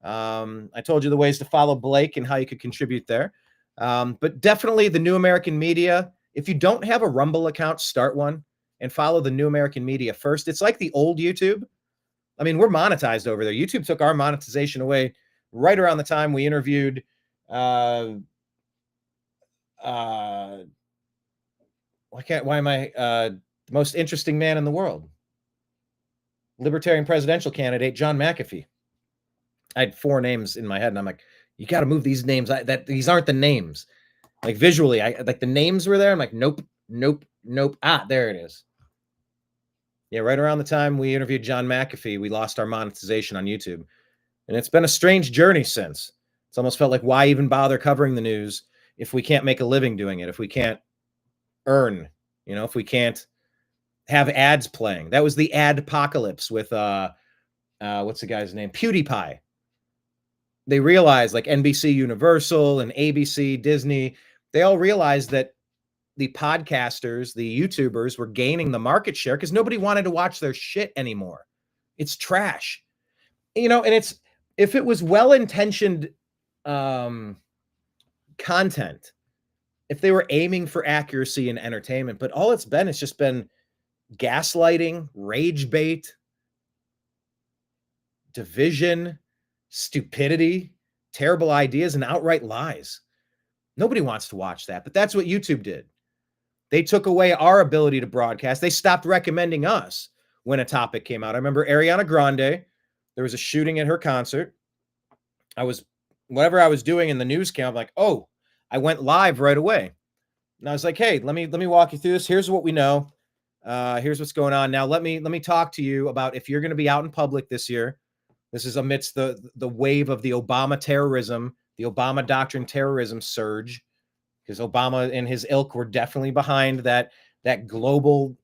I told you the ways to follow Blake and how you could contribute there. But definitely the New American Media. If you don't have a Rumble account, start one and follow the New American Media first. It's like the old YouTube. I mean, we're monetized over there. YouTube took our monetization away right around the time we interviewed why am I the most interesting man in the world? Libertarian presidential candidate John McAfee. I had 4 names in my head, and I'm like, you got to move these names. These aren't the names. Like visually, I like the names were there. I'm like, nope. Ah, there it is. Yeah, right around the time we interviewed John McAfee, we lost our monetization on YouTube, and it's been a strange journey since. It's almost felt like, why even bother covering the news if we can't make a living doing it, if we can't earn, if we can't have ads playing. That was the ad apocalypse with what's the guy's name? PewDiePie. they realized, like NBC Universal and ABC, Disney, they all realized that the podcasters, the YouTubers were gaining the market share because nobody wanted to watch their shit anymore. It's trash. You know, and it's, if it was well-intentioned content, if they were aiming for accuracy and entertainment, but all it's been, it's just been gaslighting, rage bait, division, stupidity, terrible ideas, and outright lies. Nobody wants to watch that, but that's what YouTube did. They took away our ability to broadcast. They stopped recommending us when a topic came out. I remember Ariana Grande, there was a shooting at her concert. Whatever I was doing in the news cam, I'm like, oh, I went live right away. And I was like, hey, let me walk you through this. Here's what we know. Here's what's going on. Now let me talk to you about if you're going to be out in public this year. This is amidst the wave of the Obama terrorism, the Obama doctrine terrorism surge, because Obama and his ilk were definitely behind that global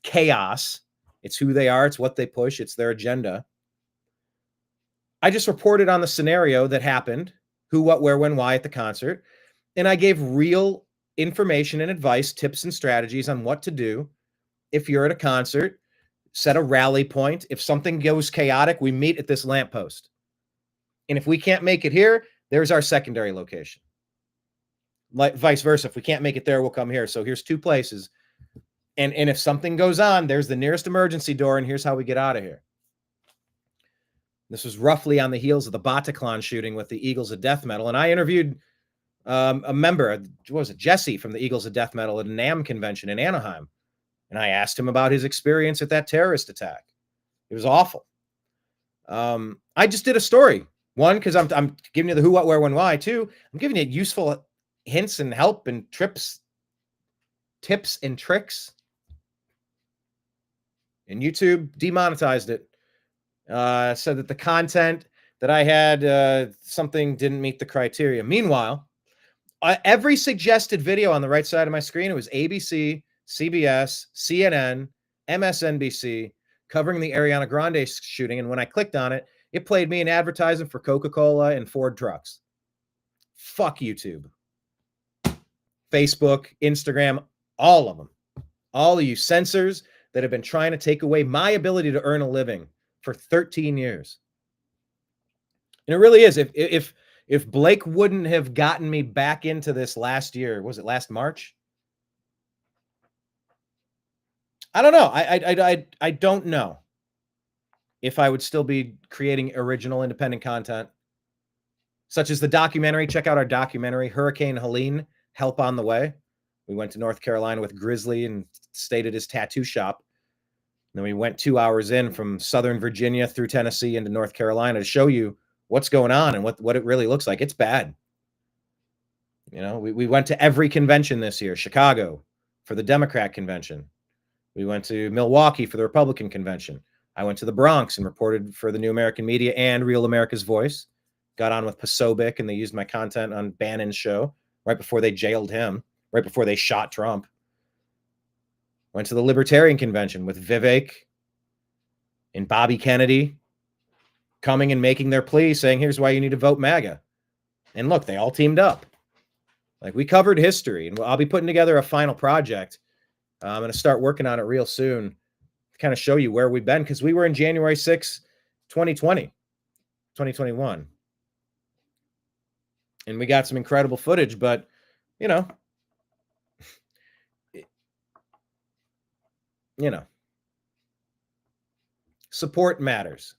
chaos. It's who they are. It's what they push. It's their agenda. I just reported on the scenario that happened, who, what, where, when, why at the concert. And I gave real information and advice, tips and strategies on what to do if you're at a concert. Set a rally point. If something goes chaotic, we meet at this lamppost. And if we can't make it here, there's our secondary location. Like vice versa. If we can't make it there, we'll come here. So here's two places. And if something goes on, there's the nearest emergency door, and here's how we get out of here. This was roughly on the heels of the Bataclan shooting with the Eagles of Death Metal. And I interviewed a member, what was it, Jesse from the Eagles of Death Metal at a NAMM convention in Anaheim. And I asked him about his experience at that terrorist attack. It was awful. I just did a story. One, because I'm giving you the who, what, where, when, why. Two, I'm giving you useful hints and help and tips and tricks. And YouTube demonetized it. Said that the content that I had, something didn't meet the criteria. Meanwhile, every suggested video on the right side of my screen, it was ABC, CBS, CNN, MSNBC, covering the Ariana Grande shooting. And when I clicked on it, it played me an advertisement for Coca-Cola and Ford trucks. Fuck YouTube. Facebook, Instagram, all of them. All of you censors that have been trying to take away my ability to earn a living for 13 years. And it really is. If Blake wouldn't have gotten me back into this last year, was it last March? I don't know. I don't know if I would still be creating original independent content, such as the documentary. Check out our documentary, Hurricane Helene, Help on the Way. We went to North Carolina with Grizzly and stayed at his tattoo shop. Then we went 2 hours in from Southern Virginia through Tennessee into North Carolina to show you what's going on and what it really looks like. It's bad. You know, we went to every convention this year. Chicago for the Democrat convention. We went to Milwaukee for the Republican convention. I went to the Bronx and reported for the New American Media and Real America's Voice. Got on with Posobiec, and they used my content on Bannon's show right before they jailed him, right before they shot Trump. Went to the Libertarian Convention with Vivek and Bobby Kennedy coming and making their plea, saying, here's why you need to vote MAGA. And look, they all teamed up. Like, we covered history, and I'll be putting together a final project. I'm going to start working on it real soon to kind of show you where we've been, because we were in January 6, 2021. And we got some incredible footage, but, support matters.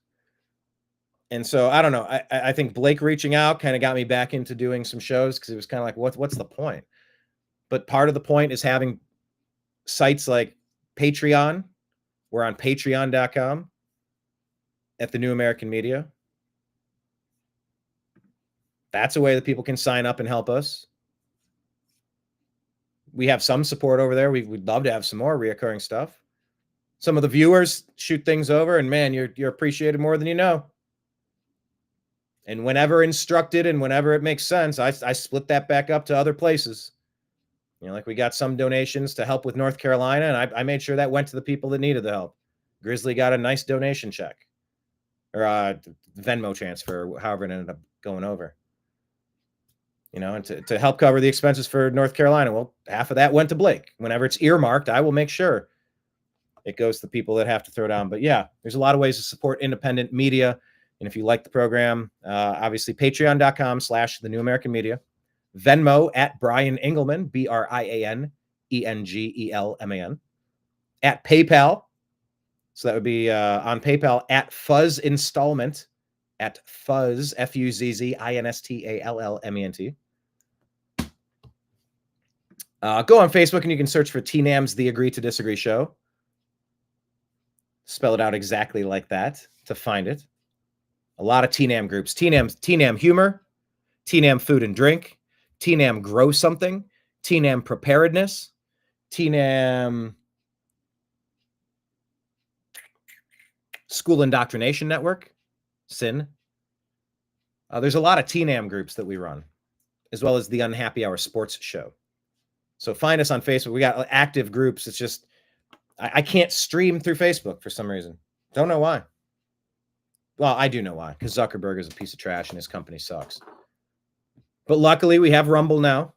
And so, I don't know. I think Blake reaching out kind of got me back into doing some shows, because it was kind of like, what's the point? But part of the point is having sites like Patreon. We're on patreon.com at the New American Media. That's a way that people can sign up and help us. We have some support over there. We'd love to have some more reoccurring stuff. Some of the viewers shoot things over, and man, you're appreciated more than you know. And whenever instructed and whenever it makes sense, I split that back up to other places. Like we got some donations to help with North Carolina, and I made sure that went to the people that needed the help. Grizzly got a nice donation check. or Venmo transfer, however it ended up going over. You know, and to help cover the expenses for North Carolina. Well, half of that went to Blake. Whenever it's earmarked, I will make sure it goes to the people that have to throw down. But yeah, there's a lot of ways to support independent media. And if you like the program, obviously patreon.com/The New American Media, Venmo at Brian Engelman, BrianEngelman, at PayPal. So that would be on PayPal at Fuzz Installment, at Fuzz, FUZZINSTALLMENT. Go on Facebook and you can search for TNAM's The Agree to Disagree Show. Spell it out exactly like that to find it. A lot of TNAM groups. TNAM Humor, TNAM Food and Drink, TNAM Grow Something, TNAM Preparedness, TNAM School Indoctrination Network, SIN. There's a lot of TNAM groups that we run, as well as the Unhappy Hour Sports Show. So find us on Facebook. We got active groups. It's just, I can't stream through Facebook for some reason. Don't know why. Well, I do know why, because Zuckerberg is a piece of trash and his company sucks. But luckily, we have Rumble now.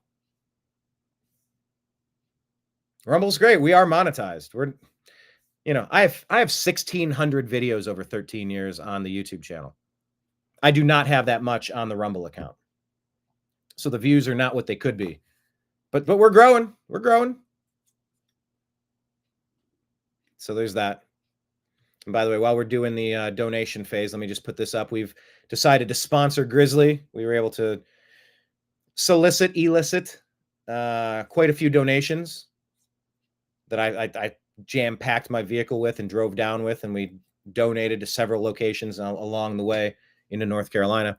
Rumble's great. We are monetized. We're, you know, I have 1,600 videos over 13 years on the YouTube channel. I do not have that much on the Rumble account. So the views are not what they could be. But we're growing. We're growing. So there's that. And by the way, while we're doing the donation phase, let me just put this up. We've decided to sponsor Grizzly. We were able to elicit quite a few donations that I jam-packed my vehicle with and drove down with, and we donated to several locations along the way into North Carolina.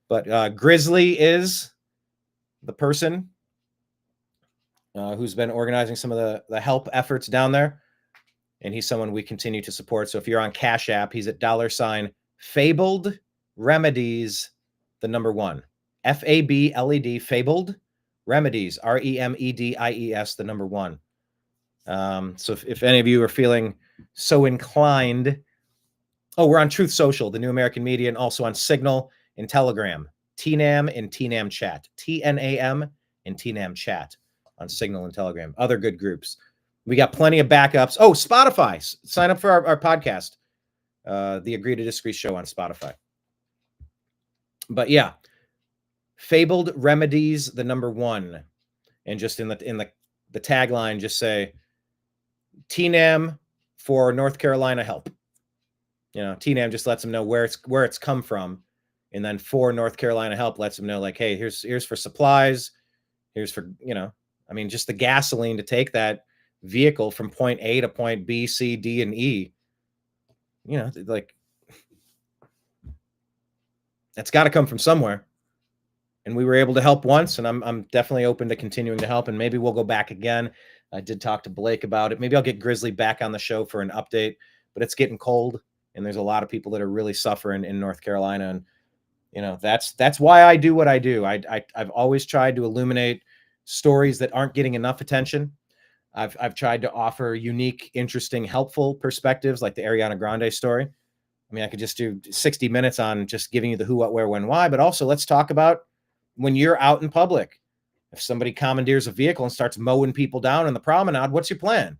But Grizzly is the person who's been organizing some of the help efforts down there. And he's someone we continue to support. So if you're on Cash App, he's at $Fabled Remedies, the number 1. FABLED, Fabled Remedies, REMEDIES, the number 1. So if any of you are feeling so inclined, we're on Truth Social, the New American Media, and also on Signal and Telegram, TNAM and TNAM Chat, TNAM and TNAM Chat on Signal and Telegram. Other good groups. We got plenty of backups. Oh, Spotify. Sign up for our podcast, the Agree to Disagree show on Spotify. But yeah, Fabled Remedies, the number 1. And just in the tagline, just say TNAM for North Carolina help. You know, TNAM just lets them know where it's come from. And then for North Carolina help lets them know, like, hey, here's for supplies. Here's for, you know, I mean, just the gasoline to take that vehicle from point A to point B, C, D, and E. You know, like, that's got to come from somewhere. And we were able to help once, and I'm definitely open to continuing to help, and maybe we'll go back again. I did talk to Blake about it. Maybe I'll get Grizzly back on the show for an update, but it's getting cold, and there's a lot of people that are really suffering in North Carolina, and you know, that's why I do what I do. I've always tried to illuminate stories that aren't getting enough attention. I've tried to offer unique, interesting, helpful perspectives, like the Ariana Grande story. I mean, I could just do 60 minutes on just giving you the who, what, where, when, why, but also let's talk about when you're out in public. If somebody commandeers a vehicle and starts mowing people down in the promenade, what's your plan?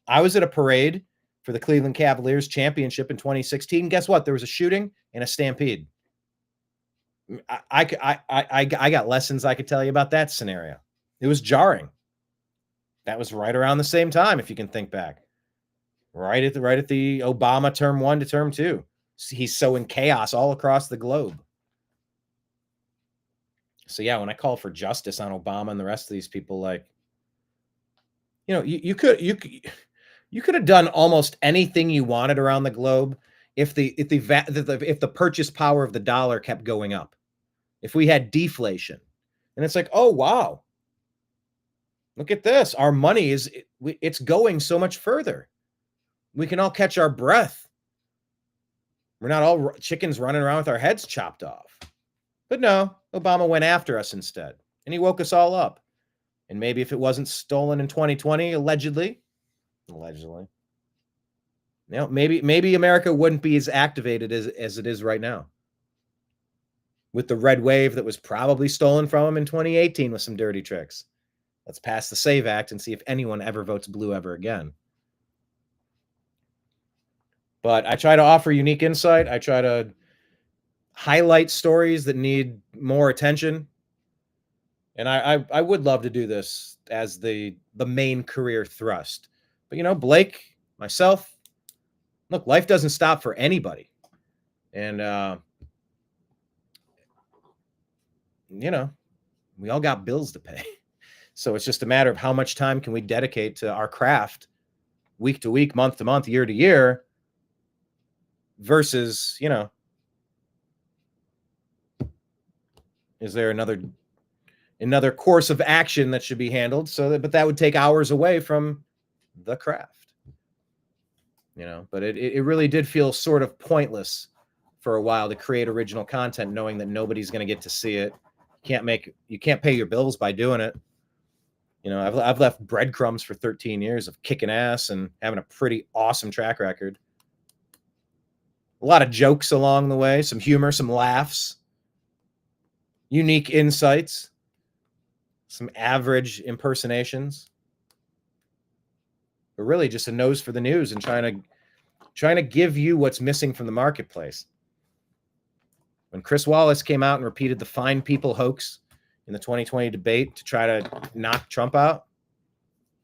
I was at a parade for the Cleveland Cavaliers championship in 2016. Guess what? There was a shooting and a stampede. I got lessons I could tell you about that scenario. It was jarring. That was right around the same time, if you can think back. Right at the Obama term 1 to term 2. He's sowing chaos all across the globe. So yeah, when I call for justice on Obama and the rest of these people, like, you know, you could have done almost anything you wanted around the globe if the purchase power of the dollar kept going up. If we had deflation, and it's like, oh wow, look at this, our money it's going so much further. We can all catch our breath. We're not all chickens running around with our heads chopped off. But no, Obama went after us instead, and he woke us all up. And maybe if it wasn't stolen in 2020, allegedly, You know, maybe America wouldn't be as activated as it is right now, with the red wave that was probably stolen from them in 2018 with some dirty tricks. Let's pass the SAVE Act and see if anyone ever votes blue ever again. But I try to offer unique insight. I try to highlight stories that need more attention. And I would love to do this as the main career thrust. But, you know, Blake, myself, look, life doesn't stop for anybody. And, you know, we all got bills to pay. So it's just a matter of how much time can we dedicate to our craft week to week, month to month, year to year, versus, you know, is there another course of action that should be handled? But that would take hours away from the craft, you know. But it really did feel sort of pointless for a while to create original content, knowing that nobody's going to get to see it. You can't pay your bills by doing it. You know, I've left breadcrumbs for 13 years of kicking ass and having a pretty awesome track record. A lot of jokes along the way, some humor, some laughs, unique insights, some average impersonations, but really just a nose for the news and trying to give you what's missing from the marketplace. When Chris Wallace came out and repeated the fine people hoax in the 2020 debate to try to knock Trump out,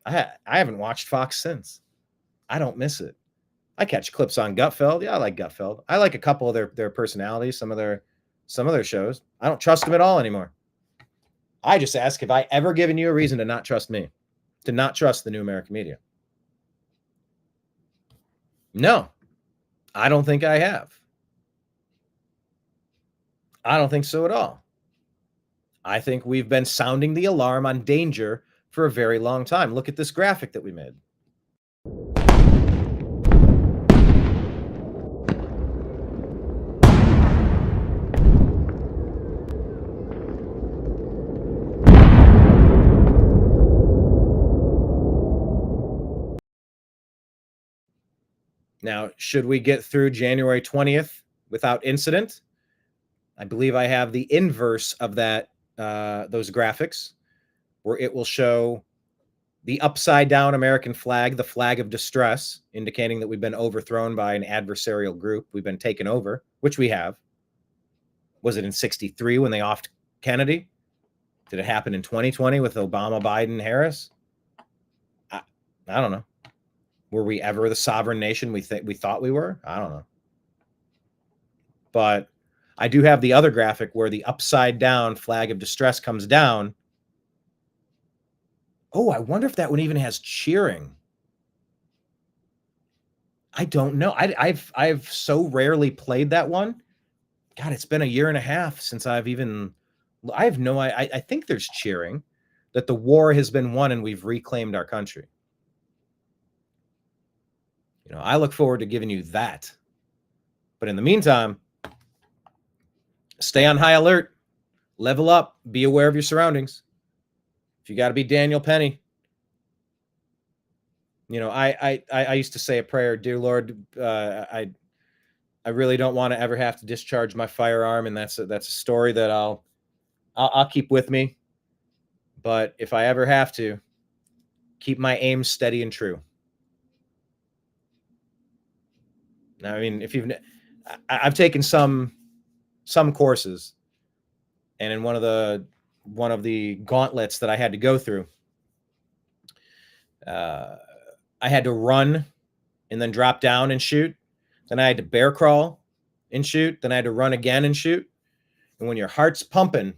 I haven't watched Fox since. I don't miss it. I catch clips on Gutfeld. Yeah, I like Gutfeld. I like a couple of their personalities, some of their shows. I don't trust them at all anymore. I just ask, have I ever given you a reason to not trust me, to not trust the new American media? No, I don't think I have. I don't think so at all. I think we've been sounding the alarm on danger for a very long time. Look at this graphic that we made. Now, should we get through January 20th without incident? I believe I have the inverse of that, those graphics, where it will show the upside down American flag, the flag of distress, indicating that we've been overthrown by an adversarial group. We've been taken over, which we have. Was it in 63 when they offed Kennedy? Did it happen in 2020 with Obama, Biden, Harris? I don't know. Were we ever the sovereign nation we thought we were? I don't know. But I do have the other graphic where the upside down flag of distress comes down. Oh, I wonder if that one even has cheering. I don't know. I've so rarely played that one. God, it's been a year and a half since I have no, I think there's cheering that the war has been won and we've reclaimed our country. You know, I look forward to giving you that. But in the meantime, stay on high alert, level up, be aware of your surroundings. If you got to be Daniel Penny, you know, I used to say a prayer, dear Lord, I really don't want to ever have to discharge my firearm, and that's a story that I'll keep with me. But if I ever have to, keep my aim steady and true. Now, I mean, I've taken some courses, and in one of the gauntlets that I had to go through, I had to run and then drop down and shoot. Then I had to bear crawl and shoot. Then I had to run again and shoot. And when your heart's pumping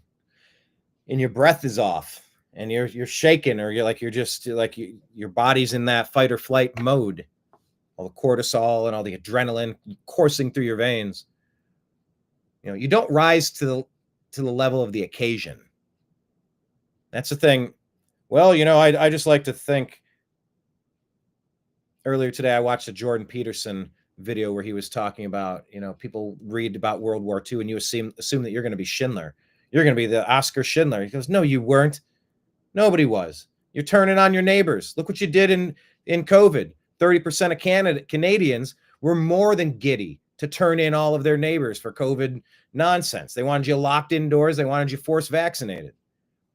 and your breath is off and you're shaking, or your body's in that fight or flight mode, all the cortisol and all the adrenaline coursing through your veins, you know, you don't rise to the level of the occasion. That's the thing. Well, you know, I just like to think. Earlier today, I watched a Jordan Peterson video where he was talking about, you know, people read about World War II and you assume that you're going to be Schindler. You're going to be the Oscar Schindler. He goes, no, you weren't. Nobody was. You're turning on your neighbors. Look what you did in COVID. 30% of Canadians were more than giddy to turn in all of their neighbors for COVID nonsense. They wanted you locked indoors. They wanted you forced vaccinated.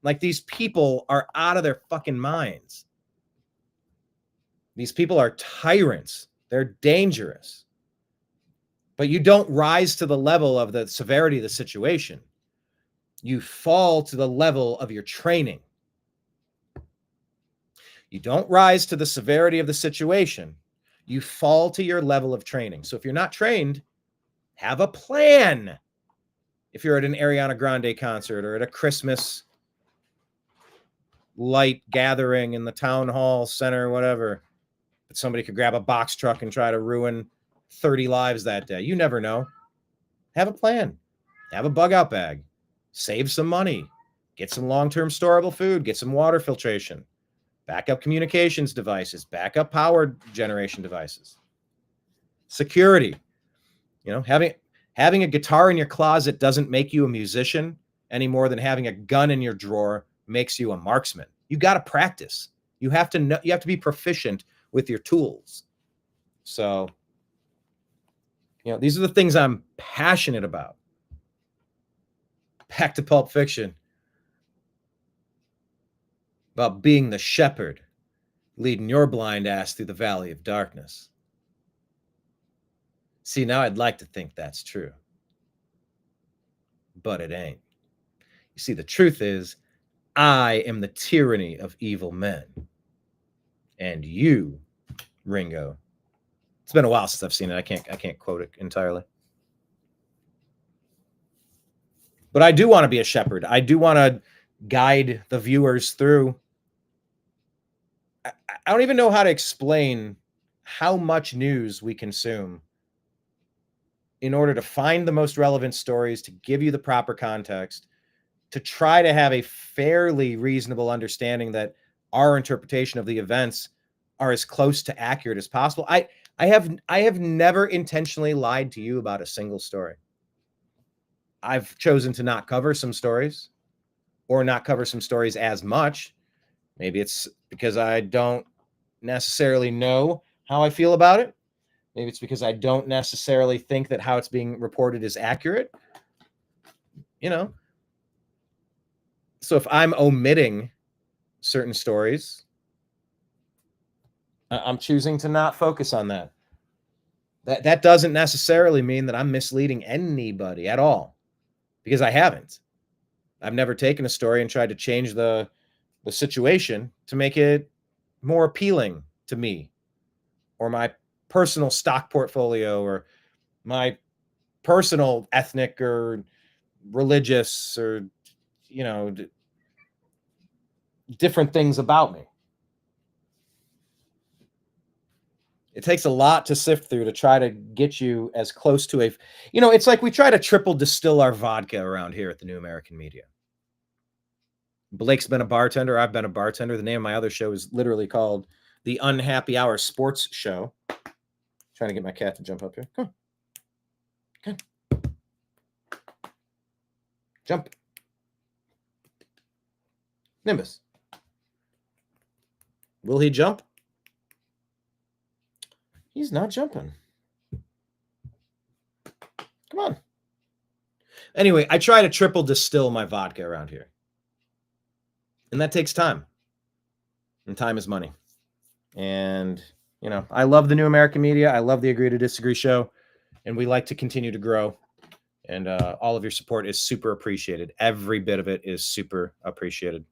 Like, these people are out of their fucking minds. These people are tyrants. They're dangerous. But you don't rise to the level of the severity of the situation. You fall to the level of your training. You don't rise to the severity of the situation. You fall to your level of training. So if you're not trained, have a plan. If you're at an Ariana Grande concert or at a Christmas light gathering in the town hall center, whatever, that somebody could grab a box truck and try to ruin 30 lives that day. You never know. Have a plan. Have a bug out bag. Save some money. Get some long-term storable food. Get some water filtration. Backup communications devices. Backup power generation devices. Security. You know, having a guitar in your closet doesn't make you a musician any more than having a gun in your drawer makes you a marksman. You got to practice. You have to know, you have to be proficient with your tools. So, you know, these are the things I'm passionate about. Back to Pulp Fiction. About being the shepherd, leading your blind ass through the valley of darkness. See, now I'd like to think that's true. But it ain't. You see, the truth is, I am the tyranny of evil men. And you, Ringo. It's been a while since I've seen it. I can't quote it entirely. But I do want to be a shepherd. I do want to guide the viewers through. I don't even know how to explain how much news we consume in order to find the most relevant stories, to give you the proper context, to try to have a fairly reasonable understanding that our interpretation of the events are as close to accurate as possible. I have never intentionally lied to you about a single story. I've chosen to not cover some stories or not cover some stories as much. Maybe it's because I don't necessarily know how I feel about it. Maybe it's because I don't necessarily think that how it's being reported is accurate. You know? So if I'm omitting certain stories, I'm choosing to not focus on that. That doesn't necessarily mean that I'm misleading anybody at all, because I haven't. I've never taken a story and tried to change the situation to make it more appealing to me or my personal stock portfolio or my personal ethnic or religious or, you know, different things about me. It takes a lot to sift through to try to get you as close to a, you know, it's like we try to triple distill our vodka around here at the New American Media. Blake's been a bartender. I've been a bartender. The name of my other show is literally called The Unhappy Hour Sports Show. Trying to get my cat to jump up here. Come on. Come. Jump. Nimbus. Will he jump? He's not jumping. Come on. Anyway, I try to triple distill my vodka around here. And that takes time. And time is money. And, you know, I love the New American Media. I love the Agree to Disagree show. And we like to continue to grow. And all of your support is super appreciated. Every bit of it is super appreciated.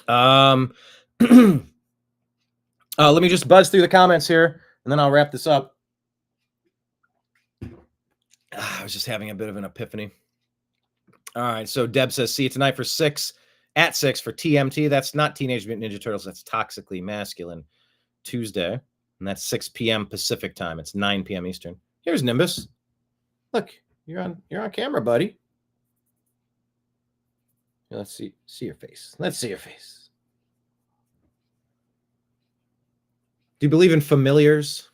Let me just buzz through the comments here, and then I'll wrap this up. I was just having a bit of an epiphany. All right, so Deb says, see you tonight for 6 at 6 for TMT. That's not Teenage Mutant Ninja Turtles. That's Toxically Masculine Tuesday. And that's 6 p.m. Pacific time. It's 9 p.m. Eastern. Here's Nimbus. Look, you're on camera, buddy. Here, let's see your face. Let's see your face. Do you believe in familiars,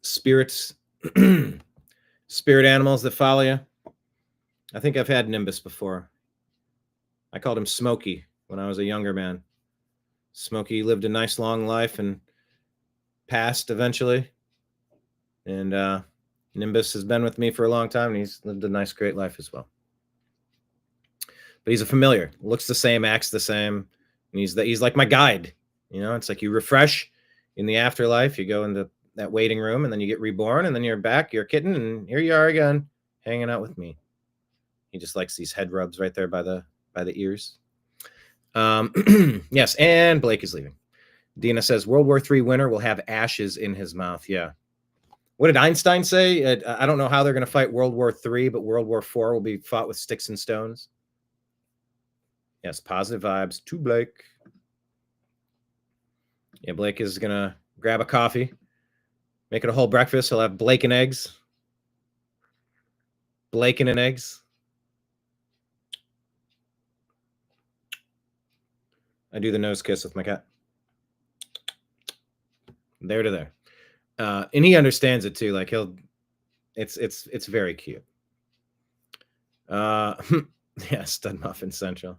spirits, spirit animals that follow you? I think I've had Nimbus before. I called him Smokey when I was a younger man. Smokey lived a nice long life and passed eventually. And Nimbus has been with me for a long time, and he's lived a nice, great life as well. But he's a familiar. Looks the same, acts the same. And he's like my guide. You know, it's like you refresh in the afterlife. You go into that waiting room, and then you get reborn, and then you're back. You're a kitten, and here you are again, hanging out with me. He just likes these head rubs right there by the ears. Yes, and Blake is leaving. Dina says World War III winner will have ashes in his mouth. Yeah. What did Einstein say? I don't know how they're going to fight World War III, but World War IV will be fought with sticks and stones. Yes, positive vibes to Blake. Yeah, Blake is going to grab a coffee, make it a whole breakfast. He'll have Blake and eggs. Bacon and eggs. I do the nose kiss with my cat. There to there. And he understands it too. Like it's very cute. Yeah, Stud Muffin Central.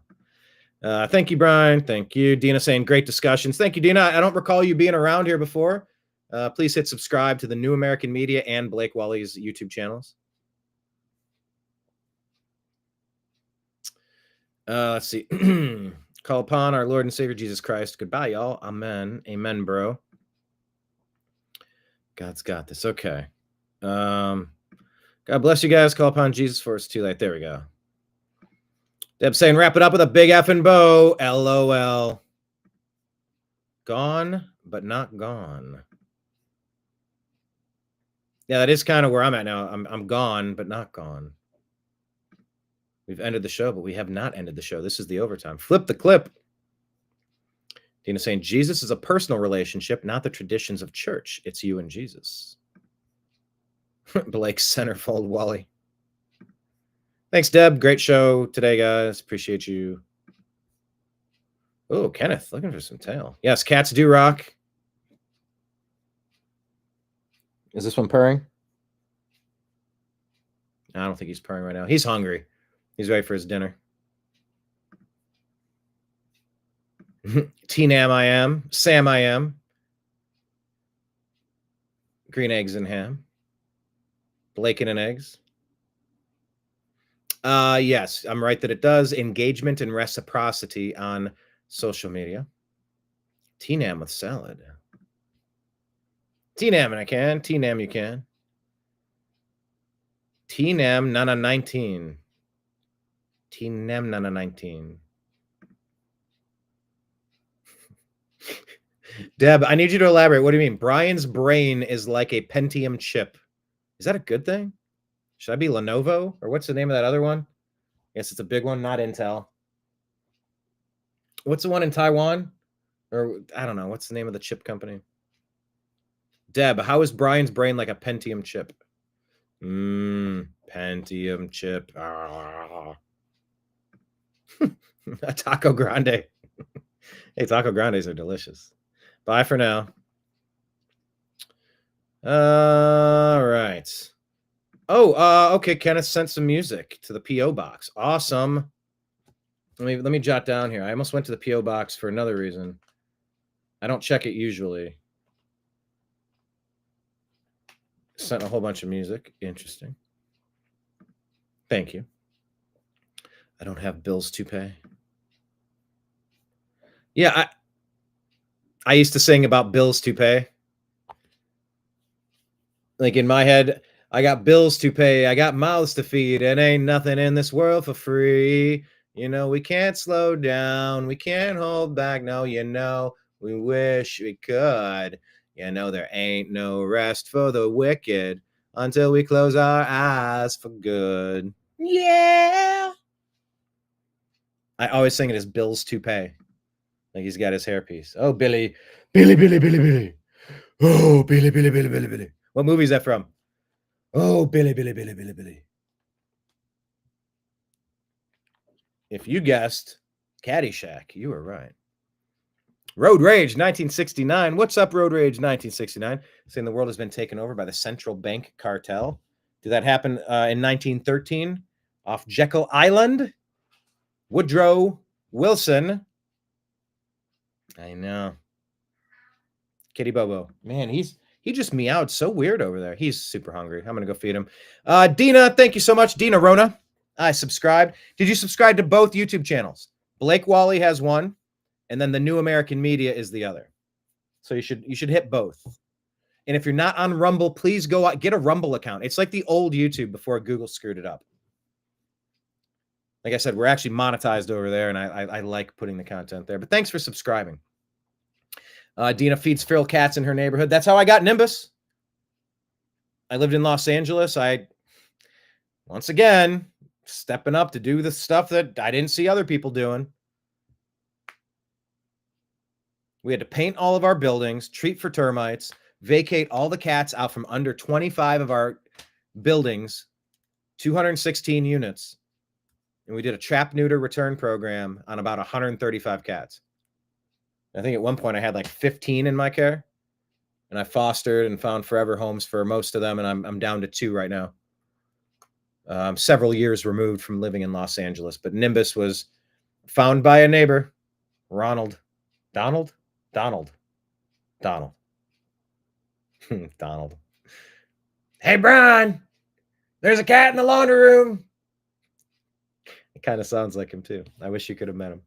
Thank you, Brian. Thank you. Dina saying great discussions. Thank you, Dina. I don't recall you being around here before. Please hit subscribe to the New American Media and Blake Walley's YouTube channels. Let's see. Call upon our Lord and Savior Jesus Christ. Goodbye, y'all. Amen. Amen, bro. God's got this. Okay. God bless you guys. Call upon Jesus for it's too late. There we go. Deb saying wrap it up with a big effing bow. LOL. Gone, but not gone. Yeah, that is kind of where I'm at now. I'm gone, but not gone. We've ended the show, but we have not ended the show. This is the overtime. Flip the clip. Dina saying Jesus is a personal relationship, not the traditions of church. It's you and Jesus. Blake Centerfold Wally. Thanks, Deb. Great show today, guys. Appreciate you. Oh, Kenneth, looking for some tail. Yes, cats do rock. Is this one purring? I don't think he's purring right now. He's hungry. He's ready for his dinner. T-Nam I am. Sam I am. Green eggs and ham. Bacon and eggs. Yes, I'm right that it does. Engagement and reciprocity on social media. T-Nam with salad. T-Nam and I can. T-Nam you can. T-Nam Nana 19. T-Nam Nana 19. Deb, I need you to elaborate. What do you mean? Brian's brain is like a Pentium chip. Is that a good thing? Should I be Lenovo? Or what's the name of that other one? Yes, it's a big one, not Intel. What's the one in Taiwan? Or I don't know. What's the name of the chip company? Deb, how is Brian's brain like a Pentium chip? Pentium chip. A Taco Grande. Hey, Taco Grandes are delicious. Bye for now. All right. Oh, okay. Kenneth sent some music to the P.O. box. Awesome. Let me jot down here. I almost went to the P.O. box for another reason. I don't check it usually. Sent a whole bunch of music. Interesting. Thank you. I don't have bills to pay. Yeah, I used to sing about bills to pay. Like in my head, I got bills to pay, I got mouths to feed, and ain't nothing in this world for free. You know, we can't slow down, we can't hold back. No, you know, we wish we could. You know, there ain't no rest for the wicked until we close our eyes for good. Yeah. I always sing it as bills to pay. Like he's got his hairpiece. Oh, Billy. Billy. Oh, Billy. What movie is that from? Oh, Billy. If you guessed Caddyshack, you were right. Road Rage 1969. What's up, Road Rage 1969? Saying the world has been taken over by the Central Bank Cartel. Did that happen in 1913 off Jekyll Island? Woodrow Wilson. I know. Kitty Bobo. Man, he just meowed so weird over there. He's super hungry. I'm going to go feed him. Dina, thank you so much. Dina Rona, I subscribed. Did you subscribe to both YouTube channels? Blake Walley has one, and then the New American Media is the other. So you should hit both. And if you're not on Rumble, please go out, get a Rumble account. It's like the old YouTube before Google screwed it up. Like I said, we're actually monetized over there, and I like putting the content there. But thanks for subscribing. Dina feeds feral cats in her neighborhood. That's how I got Nimbus. I lived in Los Angeles. Once again, stepping up to do the stuff that I didn't see other people doing. We had to paint all of our buildings, treat for termites, vacate all the cats out from under 25 of our buildings, 216 units. And we did a trap neuter return program on about 135 cats. I think at one point I had like 15 in my care, and I fostered and found forever homes for most of them. And I'm down to 2 right now. Several years removed from living in Los Angeles, but Nimbus was found by a neighbor, Donald. Hey, Brian, there's a cat in the laundry room. It kind of sounds like him too. I wish you could have met him.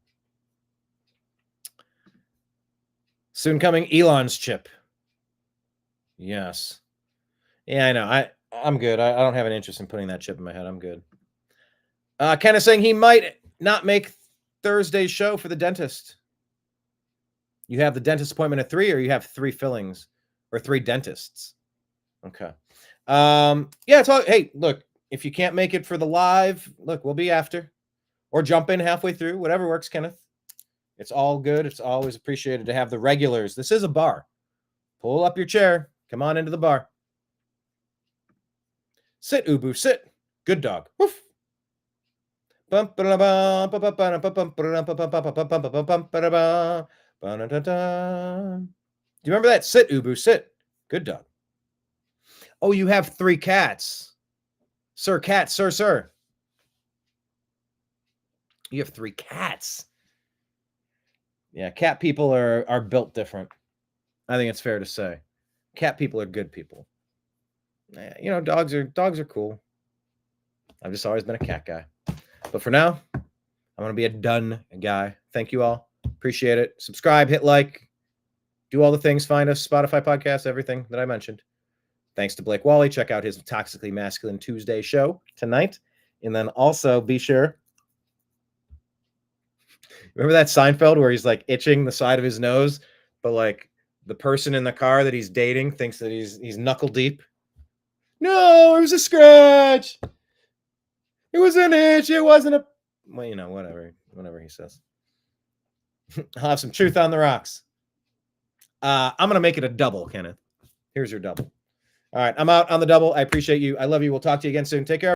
Soon coming, Elon's chip. Yes. Yeah, I know. I'm good. I don't have an interest in putting that chip in my head. I'm good. Ken is saying he might not make Thursday's show for the dentist. You have the dentist appointment at 3, or you have 3 fillings or 3 dentists. Okay. Yeah, hey, look, if you can't make it for the live, look, we'll be after, or jump in halfway through, whatever works, Kenneth. It's all good. It's always appreciated to have the regulars. This is a bar. Pull up your chair. Come on into the bar. Sit, Ubu, sit. Good dog. Woof. Do you remember that? Sit, Ubu, sit. Good dog. Oh, you have 3 cats. Sir, cat, sir. You have 3 cats. Yeah, cat people are built different. I think it's fair to say. Cat people are good people. You know, dogs are cool. I've just always been a cat guy. But for now, I'm going to be a done guy. Thank you all. Appreciate it. Subscribe, hit like, do all the things. Find us, Spotify podcast, everything that I mentioned. Thanks to Blake Walley. Check out his Toxically Masculine Tuesday show tonight. And then also be sure. Remember that Seinfeld where he's like itching the side of his nose, but like the person in the car that he's dating thinks that he's knuckle deep? No, it was a scratch. It was an itch. It wasn't a... Well, you know, whatever he says. I'll have some truth on the rocks. I'm going to make it a double, Kenneth. Here's your double. All right, I'm out on the double. I appreciate you. I love you. We'll talk to you again soon. Take care.